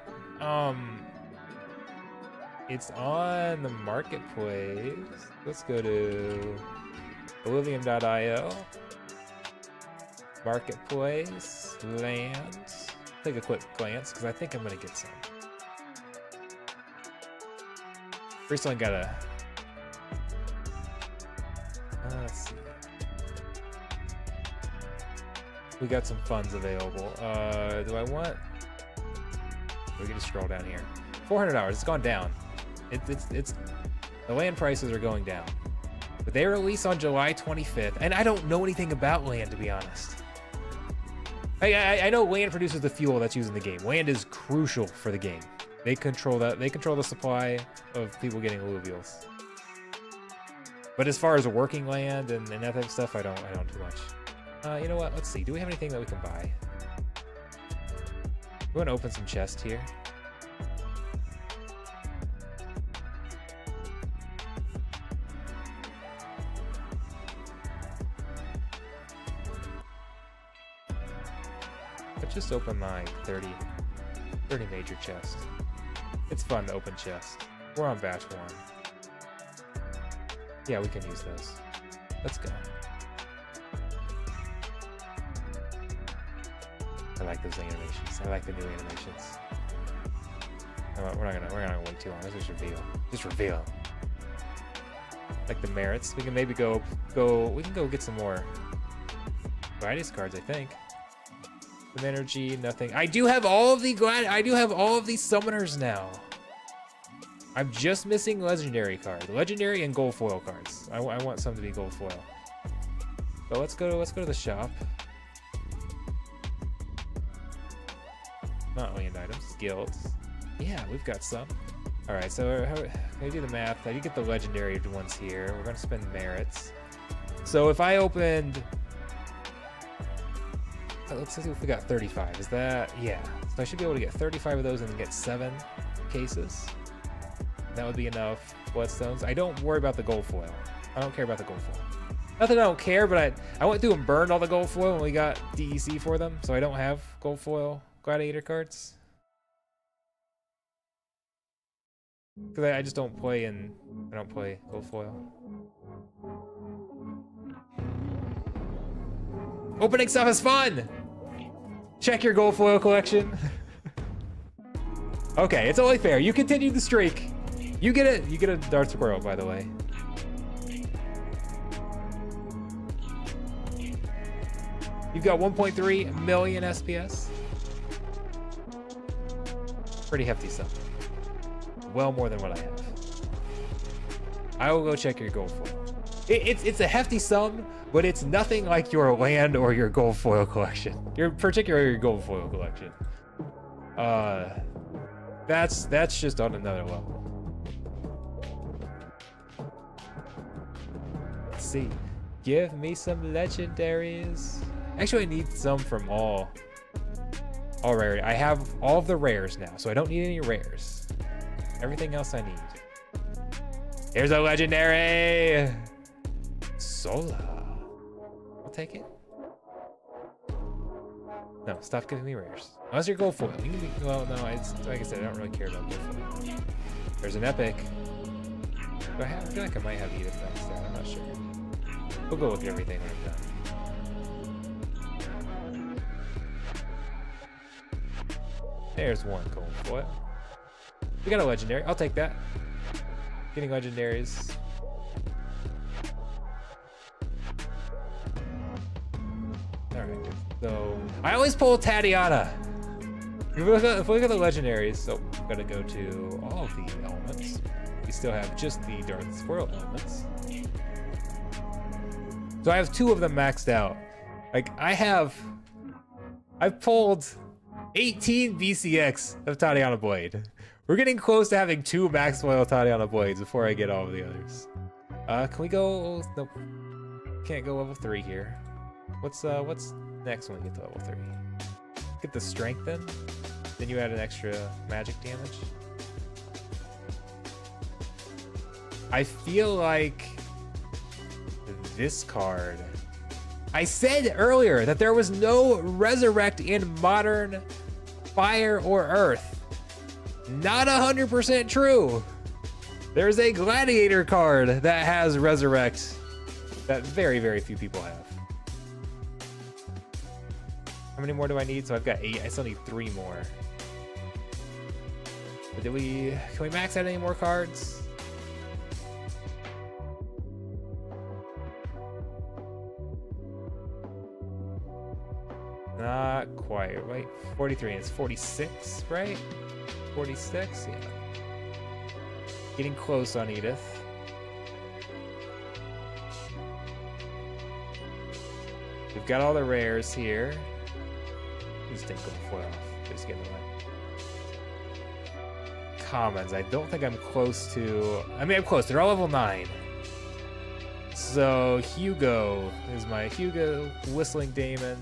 It's on the marketplace. Let's go to Illuvium.io. Marketplace, land. Take a quick glance because I think I'm gonna get some. First one gotta. Let's see. We got some funds available. Do I want? We can just scroll down here. $400. It's gone down. It's the land prices are going down. But they release on July 25th, and I don't know anything about land, to be honest. I know land produces the fuel that's used in the game. Land is crucial for the game. They control that. They control the supply of people getting alluvials. But as far as working land and that type of stuff, I don't do much. You know what? Let's see. Do we have anything that we can buy? We want to open some chests here. Let's just open my 30 major chests. It's fun to open chests. We're on batch 1. Yeah, we can use those. Let's go. I like those animations. I like the new animations. We're not gonna wait too long. Let's just reveal. Just reveal. Like the merits. We can maybe go. We can go get some more Gladius cards. I think. Some energy. Nothing. I do have all of the summoners now. I'm just missing legendary cards. Legendary and gold foil cards. I want some to be gold foil. So let's go to the shop. Not land items, guilds. Yeah, we've got some. All right, so how do the math? I do get the legendary ones here. We're gonna spend merits. So if I opened, let's see if we got 35. Is that, yeah. So I should be able to get 35 of those and get 7 cases. That would be enough bloodstones. I don't worry about the gold foil. I don't care about the gold foil. Not that I don't care, but I went through and burned all the gold foil when we got DEC for them, so I don't have gold foil gladiator cards. Because I just don't play I don't play gold foil. Opening stuff is fun! Check your gold foil collection. Okay, it's only fair. You continue the streak. You get a Darth Squirrel, by the way. You've got 1.3 million SPS. Pretty hefty stuff. Well more than what I have. I will go check your gold foil. It's a hefty sum, but it's nothing like your land or your gold foil collection. Particularly your gold foil collection. That's just on another level. Let's see. Give me some legendaries. Actually, I need some from all rare. I have all of the rares now, so I don't need any rares. Everything else I need. Here's a legendary. Sola. I'll take it. No, stop giving me rares. Unless you're gold foil. You can be, well, no, it's like I said, I don't really care about gold foil. There's an epic. Do I feel like I might have Edith maxed out. I'm not sure. We'll go with everything when I'm done. There's one gold foil. We got a legendary. I'll take that. Getting legendaries. Alright. So I always pull Tatiana. If we look at the legendaries, so we're gonna go to all of the elements. We still have just the Darth Squirrel elements. So I have 2 of them maxed out. Like I've pulled 18 BCX of Tatiana Blade. We're getting close to having 2 max foil Tatiana Blades before I get all of the others. Can we go? Nope. Can't go level 3 here. What's Next one, get to level 3. Get the strength in. Then you add an extra magic damage. I feel like this card. I said earlier that there was no resurrect in modern fire or earth. Not 100% true. There's a gladiator card that has resurrect that very, very few people have. How many more do I need? So I've got 8. I still need 3 more. But can we max out any more cards? Not quite. Wait, 43 and it's 46, right? 46, yeah. Getting close on Edith. We've got all the rares here. Just take gold foil off. Just get away. Commons. I don't think I'm close to. I mean, I'm close. They're all level 9. So Hugo is my Hugo, Whistling Damon.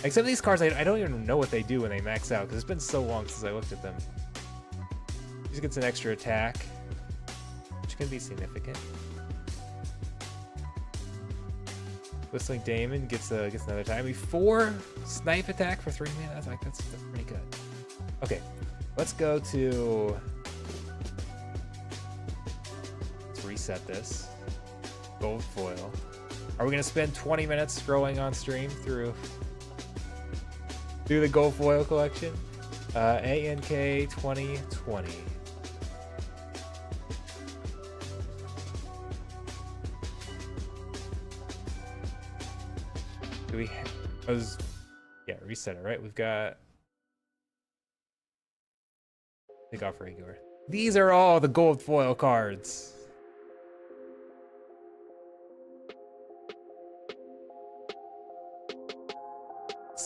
Except these cards, I don't even know what they do when they max out because it's been so long since I looked at them. Just gets an extra attack, which can be significant. Whistling Damon gets another attack. I mean, 4 snipe attack for 3 mana. That's pretty good. Okay, let's go to. Let's reset this. Gold foil. Are we gonna spend 20 minutes scrolling on stream through the gold foil collection? ANK 2020. Do we? Reset it, right? We've got. Take off regular. These are all the gold foil cards.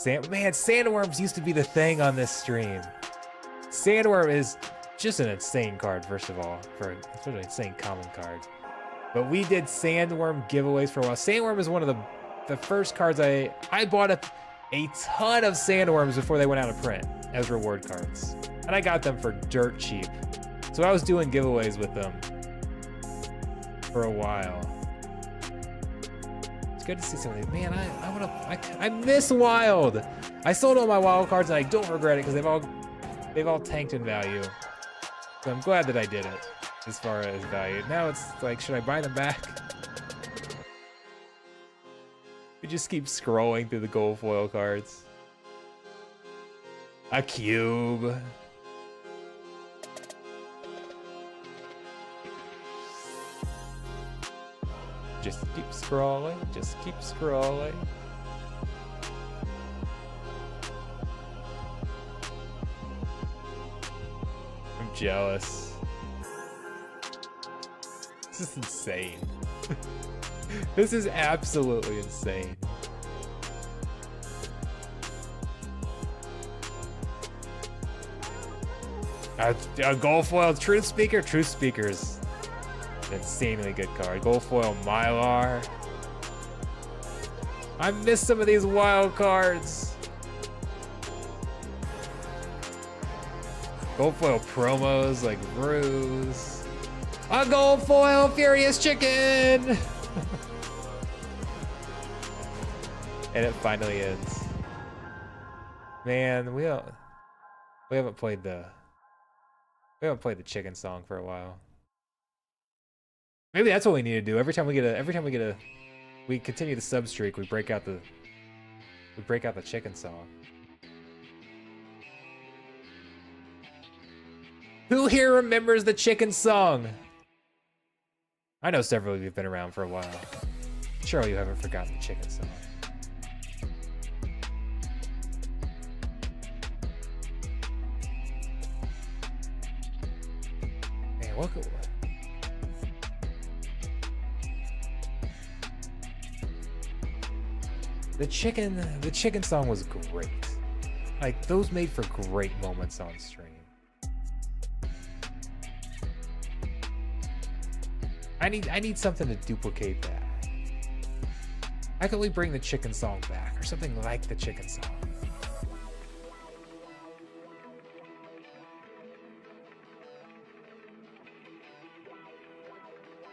Man, sandworms used to be the thing on this stream. Sandworm is just an insane card, first of all, it's an insane common card. But we did sandworm giveaways for a while. Sandworm is one of the first cards I bought a ton of sandworms before they went out of print as reward cards. And I got them for dirt cheap. So I was doing giveaways with them for a while. It's good to see some of these. Man, I miss Wild. I sold all my Wild cards and I don't regret it because they've all tanked in value. So I'm glad that I did it as far as value. Now it's like, should I buy them back? We just keep scrolling through the gold foil cards. A cube. Just keep scrolling, just keep scrolling. I'm jealous. This is insane. This is absolutely insane. A gold foil Truth Speaker? Truth Speaker's an insanely good card. Gold foil Mylar. I missed some of these wild cards. Gold foil promos like Ruse. A gold foil Furious Chicken! And it finally ends. Man, we haven't played the chicken song for a while. Maybe that's what we need to do. Every time we continue the sub streak, we break out the chicken song. Who here remembers the chicken song? I know several of you have been around for a while. Sure, you haven't forgotten the chicken song. Man, what? The chicken song was great. Like, those made for great moments on stream. I need something to duplicate that. How can we bring the chicken song back, or something like the chicken song?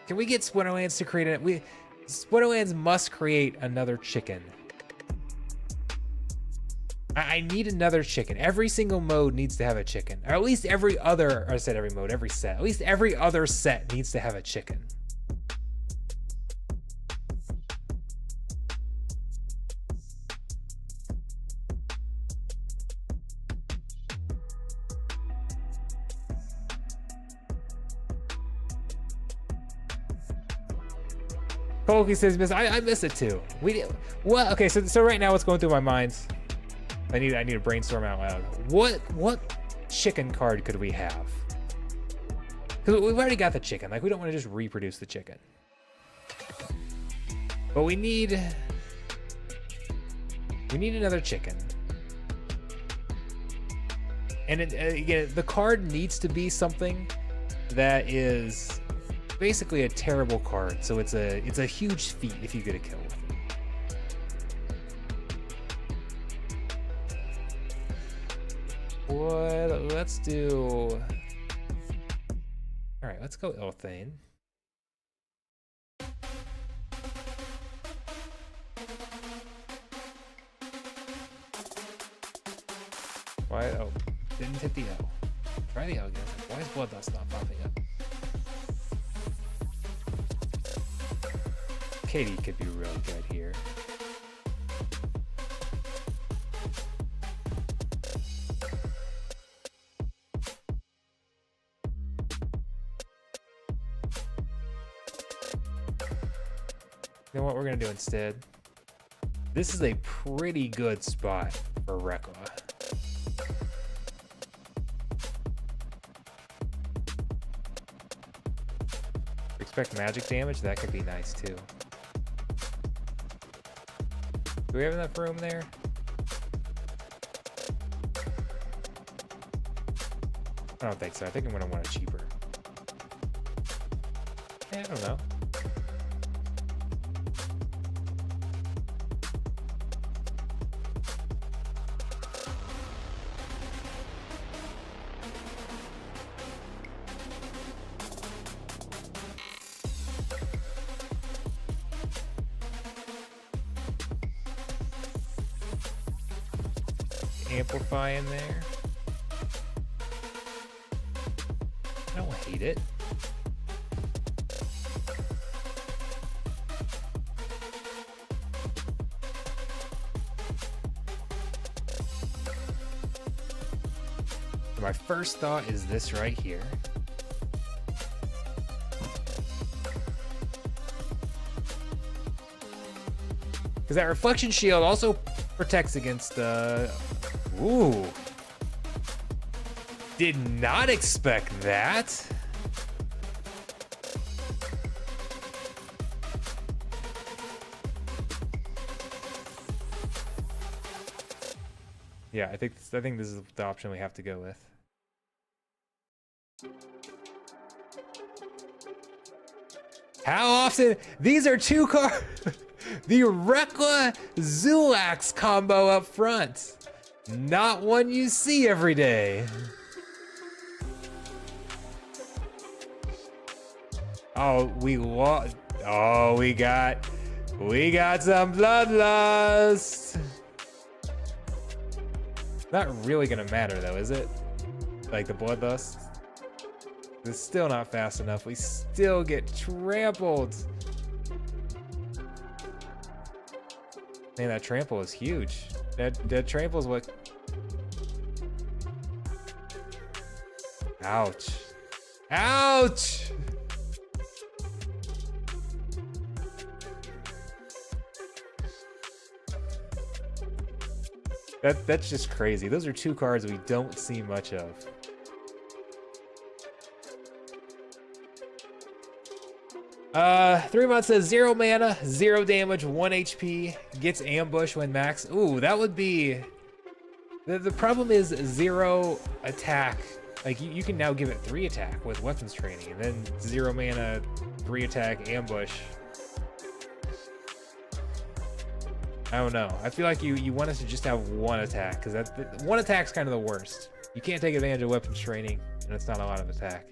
Can we get Splinterlands to create it? Splinterlands must create another chicken. I need another chicken. Every single mode needs to have a chicken. Or at least every other, or I said every mode, every set. At least every other set needs to have a chicken. Polky says, I miss it too. Well, okay, so right now what's going through my mind? I need to brainstorm out loud. What chicken card could we have? Because we've already got the chicken. Like, we don't want to just reproduce the chicken. But we need another chicken. And again, the card needs to be something that is basically a terrible card. So it's a huge feat if you get a kill with it. What? Let's do. All right, let's go Ilthane. Why? Oh, didn't hit the L. Try the L again. Why is Bloodlust not popping up? Katie could be real good here. You know what we're gonna do instead? This is a pretty good spot for Rekla. Expect magic damage? That could be nice too. Do we have enough room there? I don't think so. I think I'm gonna want it cheaper. I don't know. Amplify in there. I don't hate it. So my first thought is this right here. Because that reflection shield also protects against ooh. Did not expect that. Yeah, I think this is the option we have to go with. How often? These are two cards. The Rekla Zulax combo up front. Not one you see every day. Oh, we got some bloodlust. Not really gonna matter though, is it? Like the bloodlust? It's still not fast enough. We still get trampled. Man, that trample is huge. That trample is what... Ouch. Ouch! That's just crazy. Those are two cards we don't see much of. Three-Mod says 0 mana, 0 damage, 1 HP, gets ambush when max. Ooh, that would be... The problem is 0 attack. Like, you can now give it 3 attack with weapons training, and then 0 mana, 3 attack, ambush. I don't know. I feel like you want us to just have one attack, because that one attack's kind of the worst. You can't take advantage of weapons training, and it's not a lot of attack.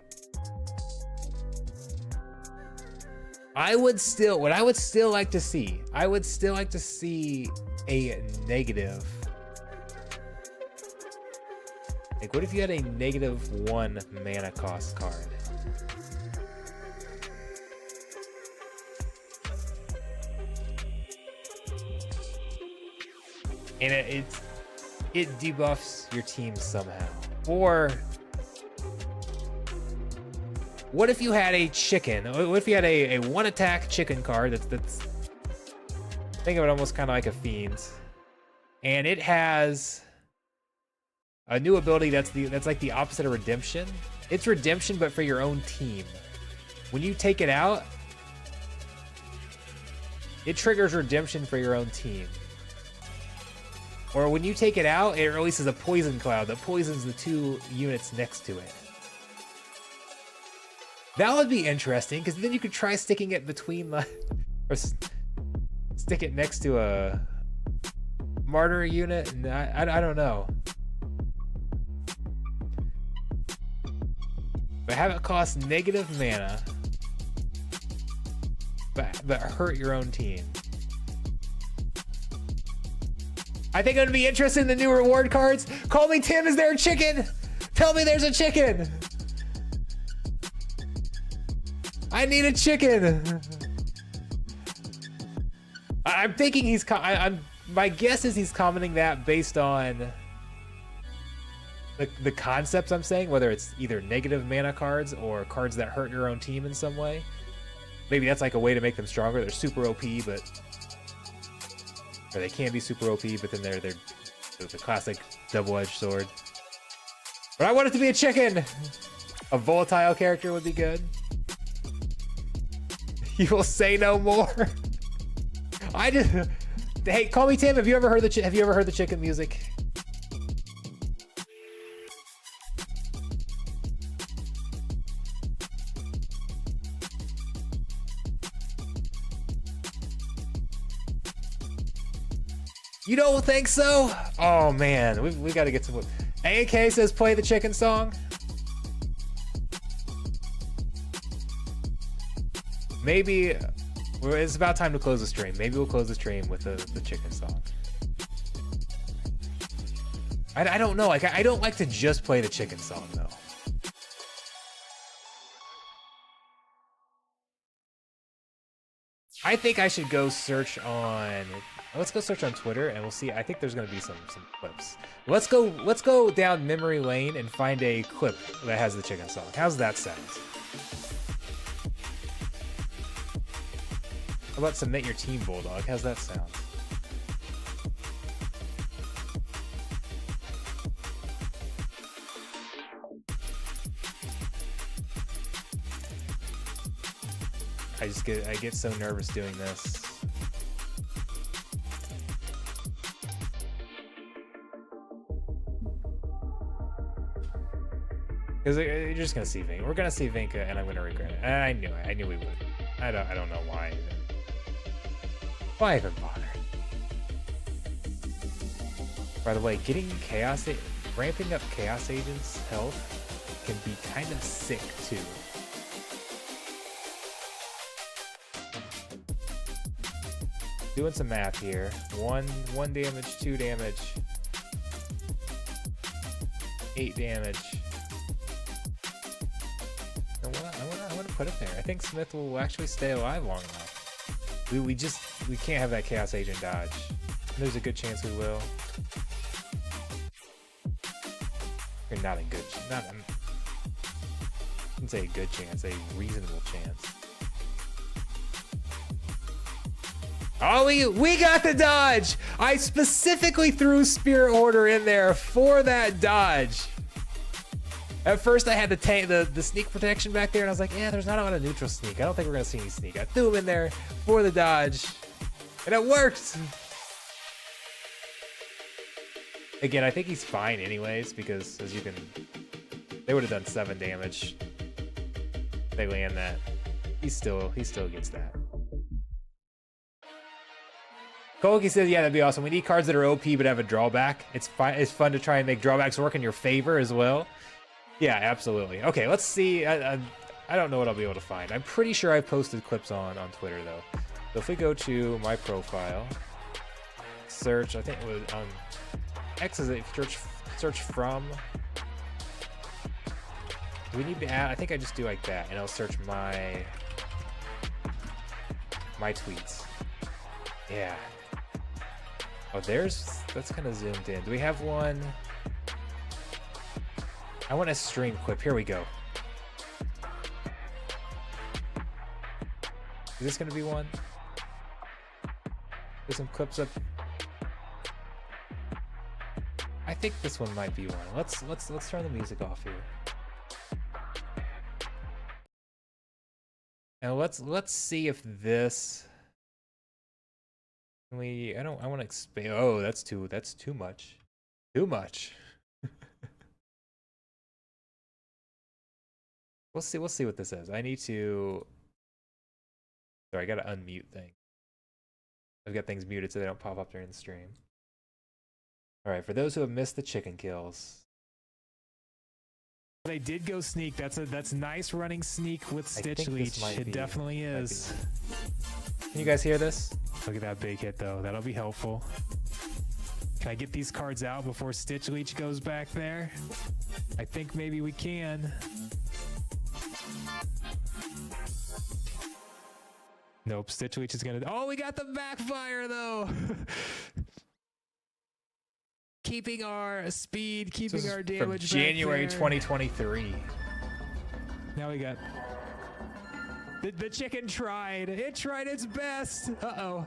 What I would still like to see, a negative. Like, what if you had a -1 mana cost card? And it debuffs your team somehow. Or what if you had a chicken? What if you had a 1-attack chicken card that's think of it almost kind of like a fiend, and it has a new ability that's like the opposite of redemption. It's redemption, but for your own team. When you take it out, it triggers redemption for your own team. Or when you take it out, it releases a poison cloud that poisons the 2 units next to it. That would be interesting, because then you could try sticking it between or stick it next to a martyr unit, and I don't know. But have it cost negative mana, but hurt your own team. I think I'm gonna be interested in the new reward cards. Call me Tim, is there a chicken? Tell me there's a chicken. I need a chicken. I'm thinking my guess is he's commenting that based on the concepts I'm saying, whether it's either negative mana cards or cards that hurt your own team in some way. Maybe that's like a way to make them stronger. They're super OP, or they can be super OP, but then they're the classic double-edged sword. But I want it to be a chicken. A volatile character would be good. You will say no more. Hey, call me Tim. Have you ever heard the chicken music? You don't think so? Oh man, we got to get some. AK says play the chicken song. Maybe it's about time to close the stream. Maybe we'll close the stream with the chicken song. I don't know. Like I don't like to just play the chicken song though. I think I should go search on. Let's go search on Twitter and we'll see. I think there's gonna be some clips. Let's go down memory lane and find a clip that has the chicken song. How's that sound? How about submit your team, Bulldog? How's that sound? I get so nervous doing this. Because you're just gonna see Vinka. We're gonna see Vinka, and I'm gonna regret it. I knew it. I knew we would. I don't know why. Why even bother? By the way, ramping up Chaos Agent's health can be kind of sick too. Doing some math here. One damage, 2 damage, 8 damage. I want to put it there. I think Smith will actually stay alive long enough. We can't have that Chaos Agent dodge. There's a good chance we will. Or not a good, I wouldn't say a good chance, a reasonable chance. Oh, we got the dodge! I specifically threw Spirit Order in there for that dodge. At first I had the sneak protection back there and I was like, yeah, there's not a lot of neutral sneak. I don't think we're gonna see any sneak. I threw him in there for the dodge and it worked. Again, I think he's fine anyways, because as you can, they would have done 7 damage. They land that. He still gets that. Koki says, yeah, that'd be awesome. We need cards that are OP but have a drawback. It's fun to try and make drawbacks work in your favor as well. Yeah, absolutely. Okay, let's see. I don't know what I'll be able to find. I'm pretty sure I've posted clips on Twitter, though. So if we go to my profile, search, I think it was on X, is it search from? Do we need to add? I think I just do like that, and I'll search my tweets. Yeah. Oh, that's kind of zoomed in. Do we have one? I want a stream clip. Here we go. Is this gonna be one? There's some clips up. I think this one might be one. Let's turn the music off here. And let's see if this. Can we? I want to expand. Oh, that's too much. Too much. We'll see what this is. I need to. Sorry, I gotta unmute things. I've got things muted so they don't pop up during the stream. All right, for those who have missed the chicken kills. They did go sneak. That's nice running sneak with Stitch Leech. It definitely is. Can you guys hear this? Look at that big hit though. That'll be helpful. Can I get these cards out before Stitch Leech goes back there? I think maybe we can. Nope, Stitch Leech is gonna. Oh, we got the backfire though. Keeping our speed, keeping our damage from back January there. 2023. Now we got the chicken tried. It tried its best. Uh-oh.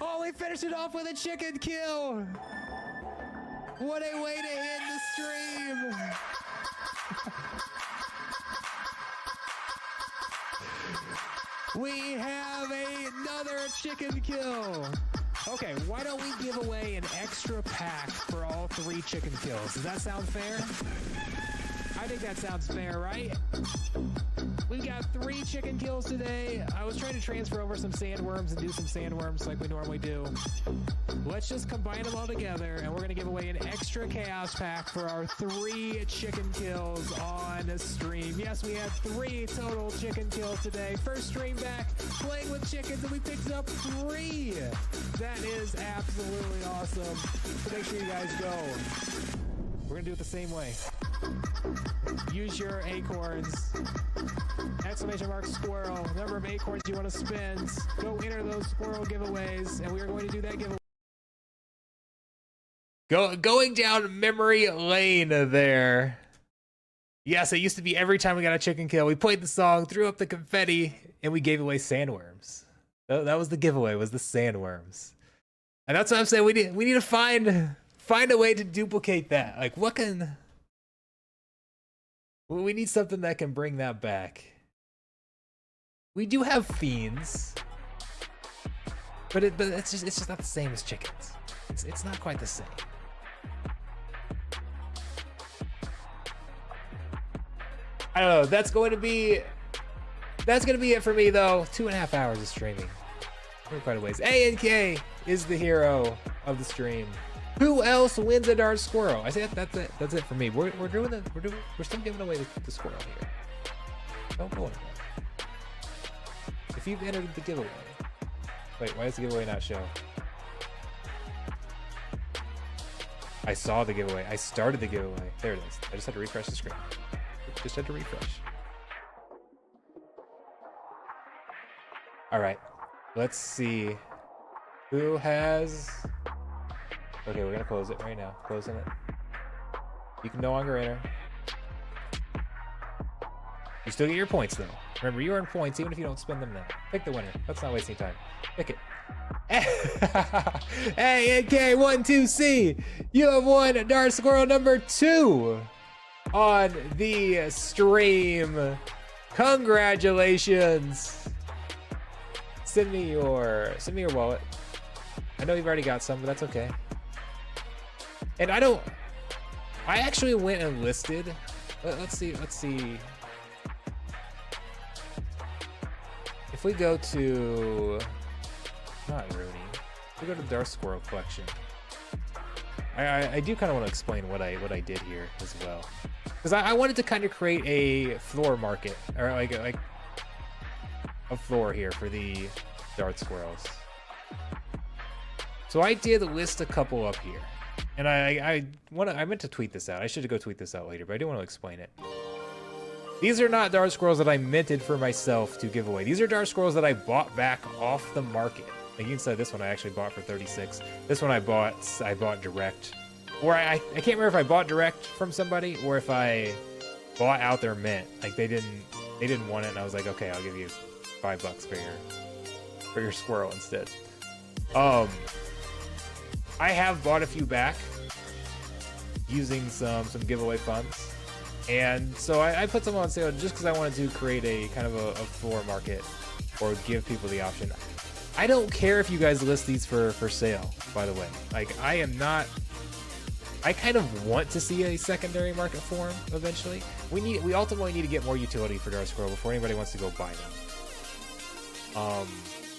Oh, we finished it off with a chicken kill. What a way to end the stream. We have another chicken kill. Okay, why don't we give away an extra pack for all 3 chicken kills? Does that sound fair? I think that sounds fair, right? We got 3 chicken kills today. I was trying to transfer over some sandworms and do some sandworms like we normally do. Let's just combine them all together, and we're going to give away an extra chaos pack for our 3 chicken kills on stream. Yes, we had 3 total chicken kills today. First stream back playing with chickens, and we picked up 3. That is absolutely awesome. So make sure you guys go. We're going to do it the same way. Use your acorns. Exclamation mark squirrel. Number of acorns you want to spend. Go enter those squirrel giveaways, and we are going to do that giveaway. Going down memory lane there. Yes, it used to be every time we got a chicken kill, we played the song, threw up the confetti, and we gave away sandworms. That was the giveaway, was the sandworms. And that's what I'm saying. We need to find a way to duplicate that. Like, what can? Well, we need something that can bring that back. We do have fiends, but it's just not the same as chickens. It's not quite the same. I don't know. That's going to be it for me though. 2.5 hours of streaming. We're quite a ways. A&K is the hero of the stream. Who else wins a Darth Squirrel? I say that's it. That's it for me. We're still giving away the squirrel here. Don't go anywhere. If you've entered the giveaway. Wait, why does the giveaway not show? I saw the giveaway. I started the giveaway. There it is. I just had to refresh the screen. Just had to refresh. All right. Let's see who has. Okay, we're gonna close it right now. Closing it. You can no longer enter. You still get your points though. Remember, you earn points even if you don't spend them now. Pick the winner. Let's not waste any time. Pick it. Hey, NK12C, you have won Darth Squirrel number 2 on the stream. Congratulations. Send me your wallet. I know you've already got some, but that's okay. And I actually went and listed. Let's see. If we go to not Rooney. We go to Darth Squirrel collection. I do kind of want to explain what I did here as well, because I wanted to kind of create a floor market, or like a floor here for the Darth Squirrels. So I did list a couple up here, and I meant to tweet this out. I should go tweet this out later, but I do want to explain it. These are not Darth Squirrels that I minted for myself to give away. These are Darth Squirrels that I bought back off the market. Like you can say this one I actually bought for 36. This one I bought direct. Or I can't remember if I bought direct from somebody or if I bought out their mint. Like they didn't want it, and I was like, okay, I'll give you $5 for your squirrel instead. I have bought a few back using some giveaway funds. And so I put some on sale just because I wanted to create a kind of a floor market or give people the option. I don't care if you guys list these for sale, by the way. Like, I kind of want to see a secondary market form eventually. We ultimately need to get more utility for Darth Squirrel before anybody wants to go buy them.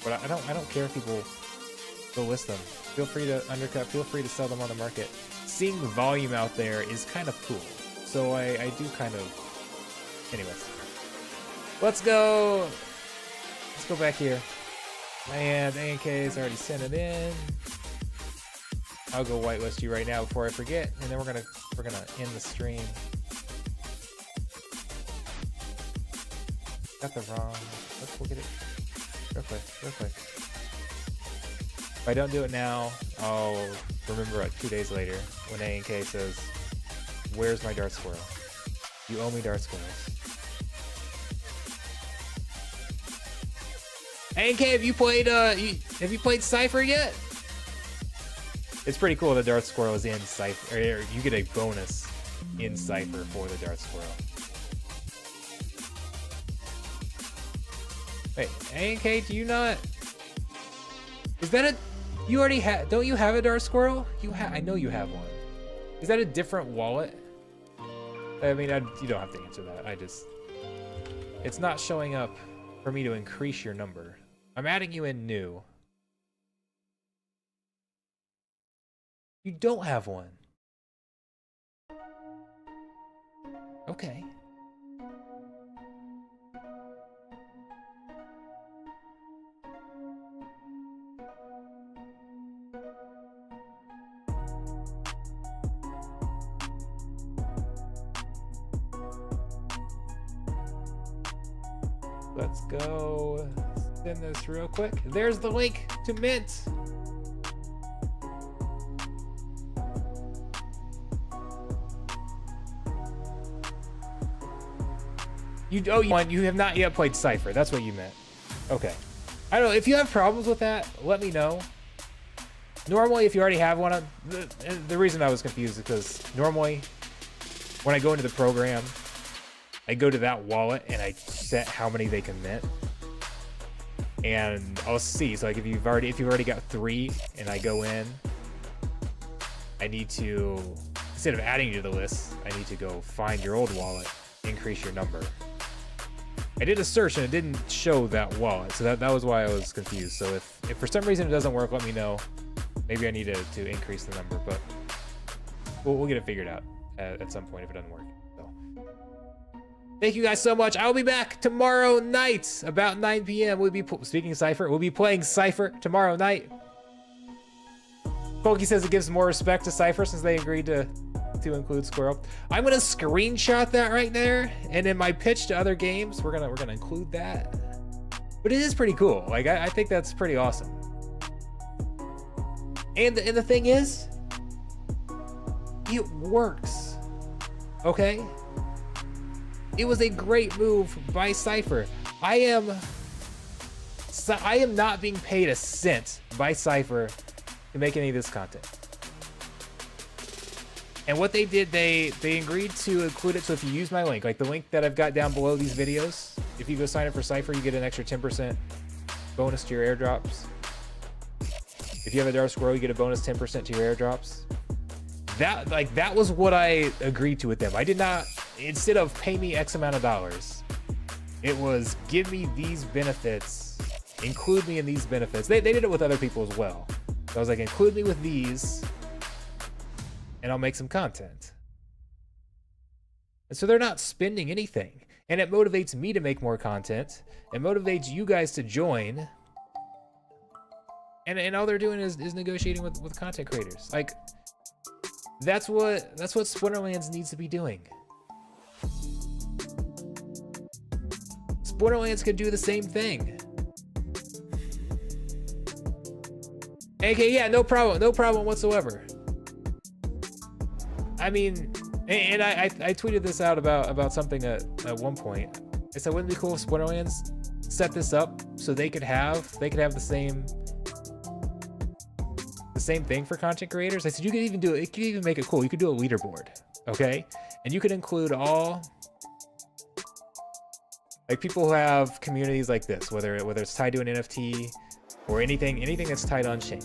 But I don't care if people go list them. Feel free to undercut, feel free to sell them on the market. Seeing the volume out there is kind of cool. So I do kind of, anyways. Let's go back here. And ANK's already sent it in. I'll go whitelist you right now before I forget, and then we're gonna end the stream. Got the wrong. Let's look at it real quick. If I don't do it now, I'll remember it 2 days later when ANK says, "Where's my Darth Squirrel? You owe me Darth Squirrels." ANK, have you played Cypher yet? It's pretty cool that Darth Squirrel is in Cypher. Or you get a bonus in Cypher for the Darth Squirrel. Wait, ANK, do you not? Is that a? You already have? Don't you have a Darth Squirrel? I know you have one. Is that a different wallet? I mean, you don't have to answer that. It's not showing up for me to increase your number. I'm adding you in new. You don't have one. Okay. Let's go send this real quick. There's the link to Mint. You have not yet played Cypher. That's what you meant. Okay. I don't know. If you have problems with that, let me know. Normally, if you already have one, the reason I was confused is because normally when I go into the program, I go to that wallet and I set how many they can mint, and I'll see. So like if you've already got 3, and I go in, I need to, instead of adding you to the list, I need to go find your old wallet, increase your number. I did a search and it didn't show that wallet, so that was why I was confused. So if for some reason it doesn't work, let me know. Maybe I need to increase the number, but we'll get it figured out at some point if it doesn't work. So thank you guys so much. I will be back tomorrow night about 9 p.m. We'll be speaking of Cypher. We'll be playing Cypher tomorrow night. Pokey says it gives more respect to Cypher since they agreed to include Squirrel. I'm gonna screenshot that right there, and in my pitch to other games, we're gonna include that. But it is pretty cool. Like I think that's pretty awesome. And the thing is, it works. Okay. It was a great move by Cypher. I am not being paid a cent by Cypher to make any of this content. And what they did, they agreed to include it. So if you use my link, like the link that I've got down below these videos, if you go sign up for Cypher, you get an extra 10% bonus to your airdrops. If you have a Darth Squirrel, you get a bonus 10% to your airdrops. That was what I agreed to with them. I did not, instead of pay me X amount of dollars, it was give me these benefits include me in these benefits. They did it with other people as well. So I was like, include me with these, and I'll make some content. And so they're not spending anything. And it motivates me to make more content. It motivates you guys to join. And all they're doing is negotiating with content creators. Like, that's what Splinterlands needs to be doing. Splinterlands could do the same thing. Okay, yeah, no problem whatsoever. I mean, and I tweeted this out about something at one point. I said, wouldn't it be cool if Splinterlands set this up so they could have the same thing for content creators? I said, you could even do it. It could even make it cool. You could do a leaderboard, okay? And you could include all, like, people who have communities like this, whether it's tied to an NFT or anything that's tied on chain.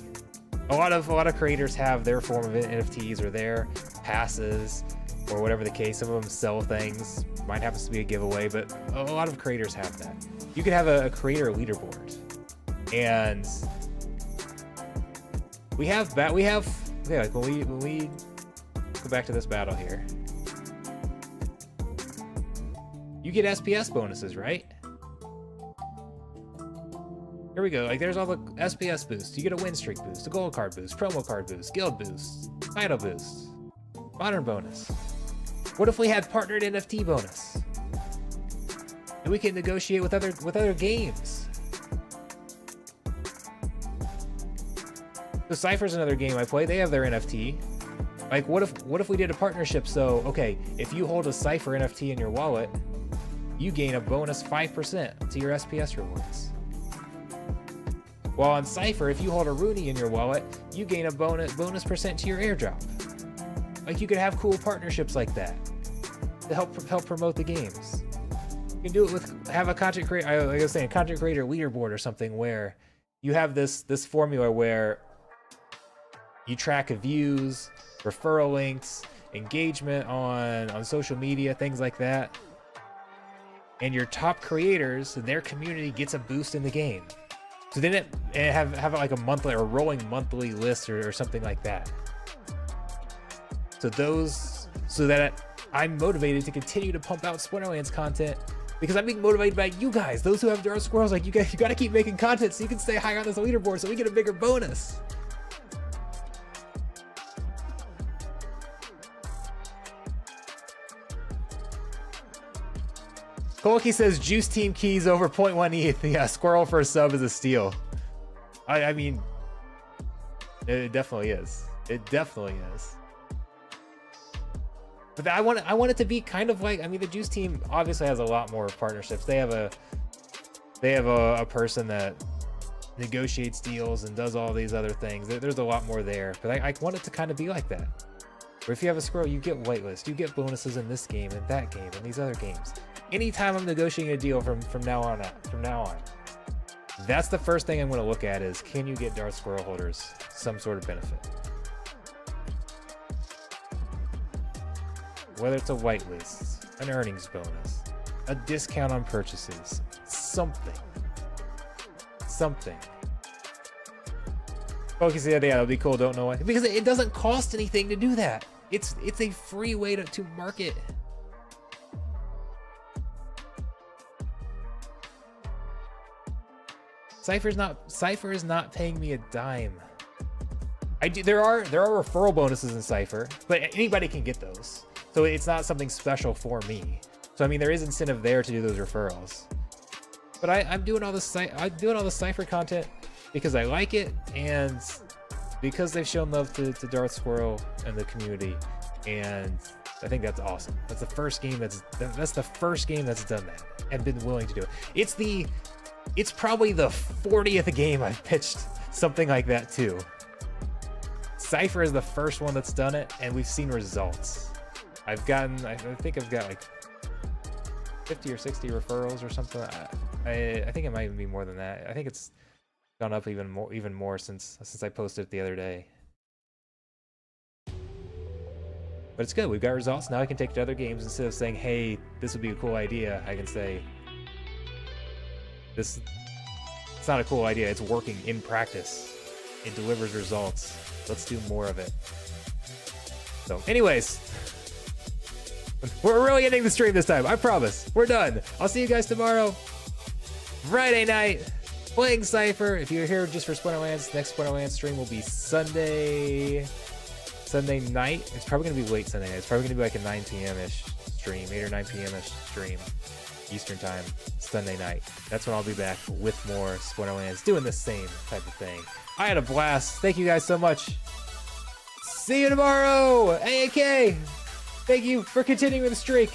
A lot of creators have their form of NFTs or their passes or whatever the case. Some of them sell things. Mine happens to be a giveaway, but a lot of creators have that. You could have a creator leaderboard, and we have that. Okay, like when we go back to this battle here, you get SPS bonuses, right? Here we go. Like, there's all the SPS boosts. You get a win streak boost, a gold card boost, promo card boost, guild boost, title boost, modern bonus. What if we had partnered NFT bonus? And we can negotiate with other games. So Cypher's another game I play. They have their NFT. Like, what if we did a partnership? So, okay, if you hold a Cypher NFT in your wallet, you gain a bonus 5% to your SPS rewards. While on Cypher, if you hold a Rooney in your wallet, you gain a bonus percent to your airdrop. Like, you could have cool partnerships like that to help promote the games. You can do it have a content creator, like I was saying, content creator leaderboard or something, where you have this formula where you track views, referral links, engagement on social media, things like that. And your top creators, their community gets a boost in the game. So then it have like a monthly or rolling monthly list or something like that. So that I'm motivated to continue to pump out Splinterlands content, because I'm being motivated by you guys, those who have Darth Squirrels. Like, you got to keep making content so you can stay high on this leaderboard so we get a bigger bonus. Kolki says Juice Team keys over 0.1 ETH. Yeah, Squirrel for a sub is a steal. I mean, it definitely is. It definitely is. But I want it to be kind of like, I mean, the Juice Team obviously has a lot more partnerships. They have a person that negotiates deals and does all these other things. There's a lot more there. But I want it to kind of be like that. Where if you have a Squirrel, you get whitelist, you get bonuses in this game and that game and these other games. Anytime I'm negotiating a deal from now on, that's the first thing I'm going to look at is, can you get Darth Squirrel holders some sort of benefit? Whether it's a whitelist, an earnings bonus, a discount on purchases, something. Focus the other, yeah, that'll be cool. Don't know why. Because it doesn't cost anything to do that. It's a free way to market. Cypher is not paying me a dime. There are referral bonuses in Cypher, but anybody can get those. So it's not something special for me. So I mean, there is incentive there to do those referrals. But I'm doing all the Cypher content because I like it, and because they've shown love to Darth Squirrel and the community, and I think that's awesome. That's the first game that's done that and been willing to do it. It's probably the 40th game I've pitched something like that too. Cypher is the first one that's done it, and we've seen results. I think I've got like 50 or 60 referrals or something. I think it might even be more than that. I think it's gone up even more since I posted it the other day. But it's good. We've got results. Now I can take it to other games. Instead of saying, hey, this would be a cool idea, I can say, this It's not a cool idea. It's working in practice. It delivers results. Let's do more of it. So, anyways, we're really ending the stream this time. I promise. We're done. I'll see you guys tomorrow. Friday night, playing Cypher. If you're here just for Splinterlands, next Splinterlands stream will be Sunday night. It's probably going to be late Sunday night. It's probably going to be like a 9 p.m.-ish stream, 8 or 9 p.m.-ish stream, Eastern time, Sunday night. That's when I'll be back with more Splinterlands, doing the same type of thing. I had a blast. Thank you guys so much. See you tomorrow, AAK. Thank you for continuing the streak.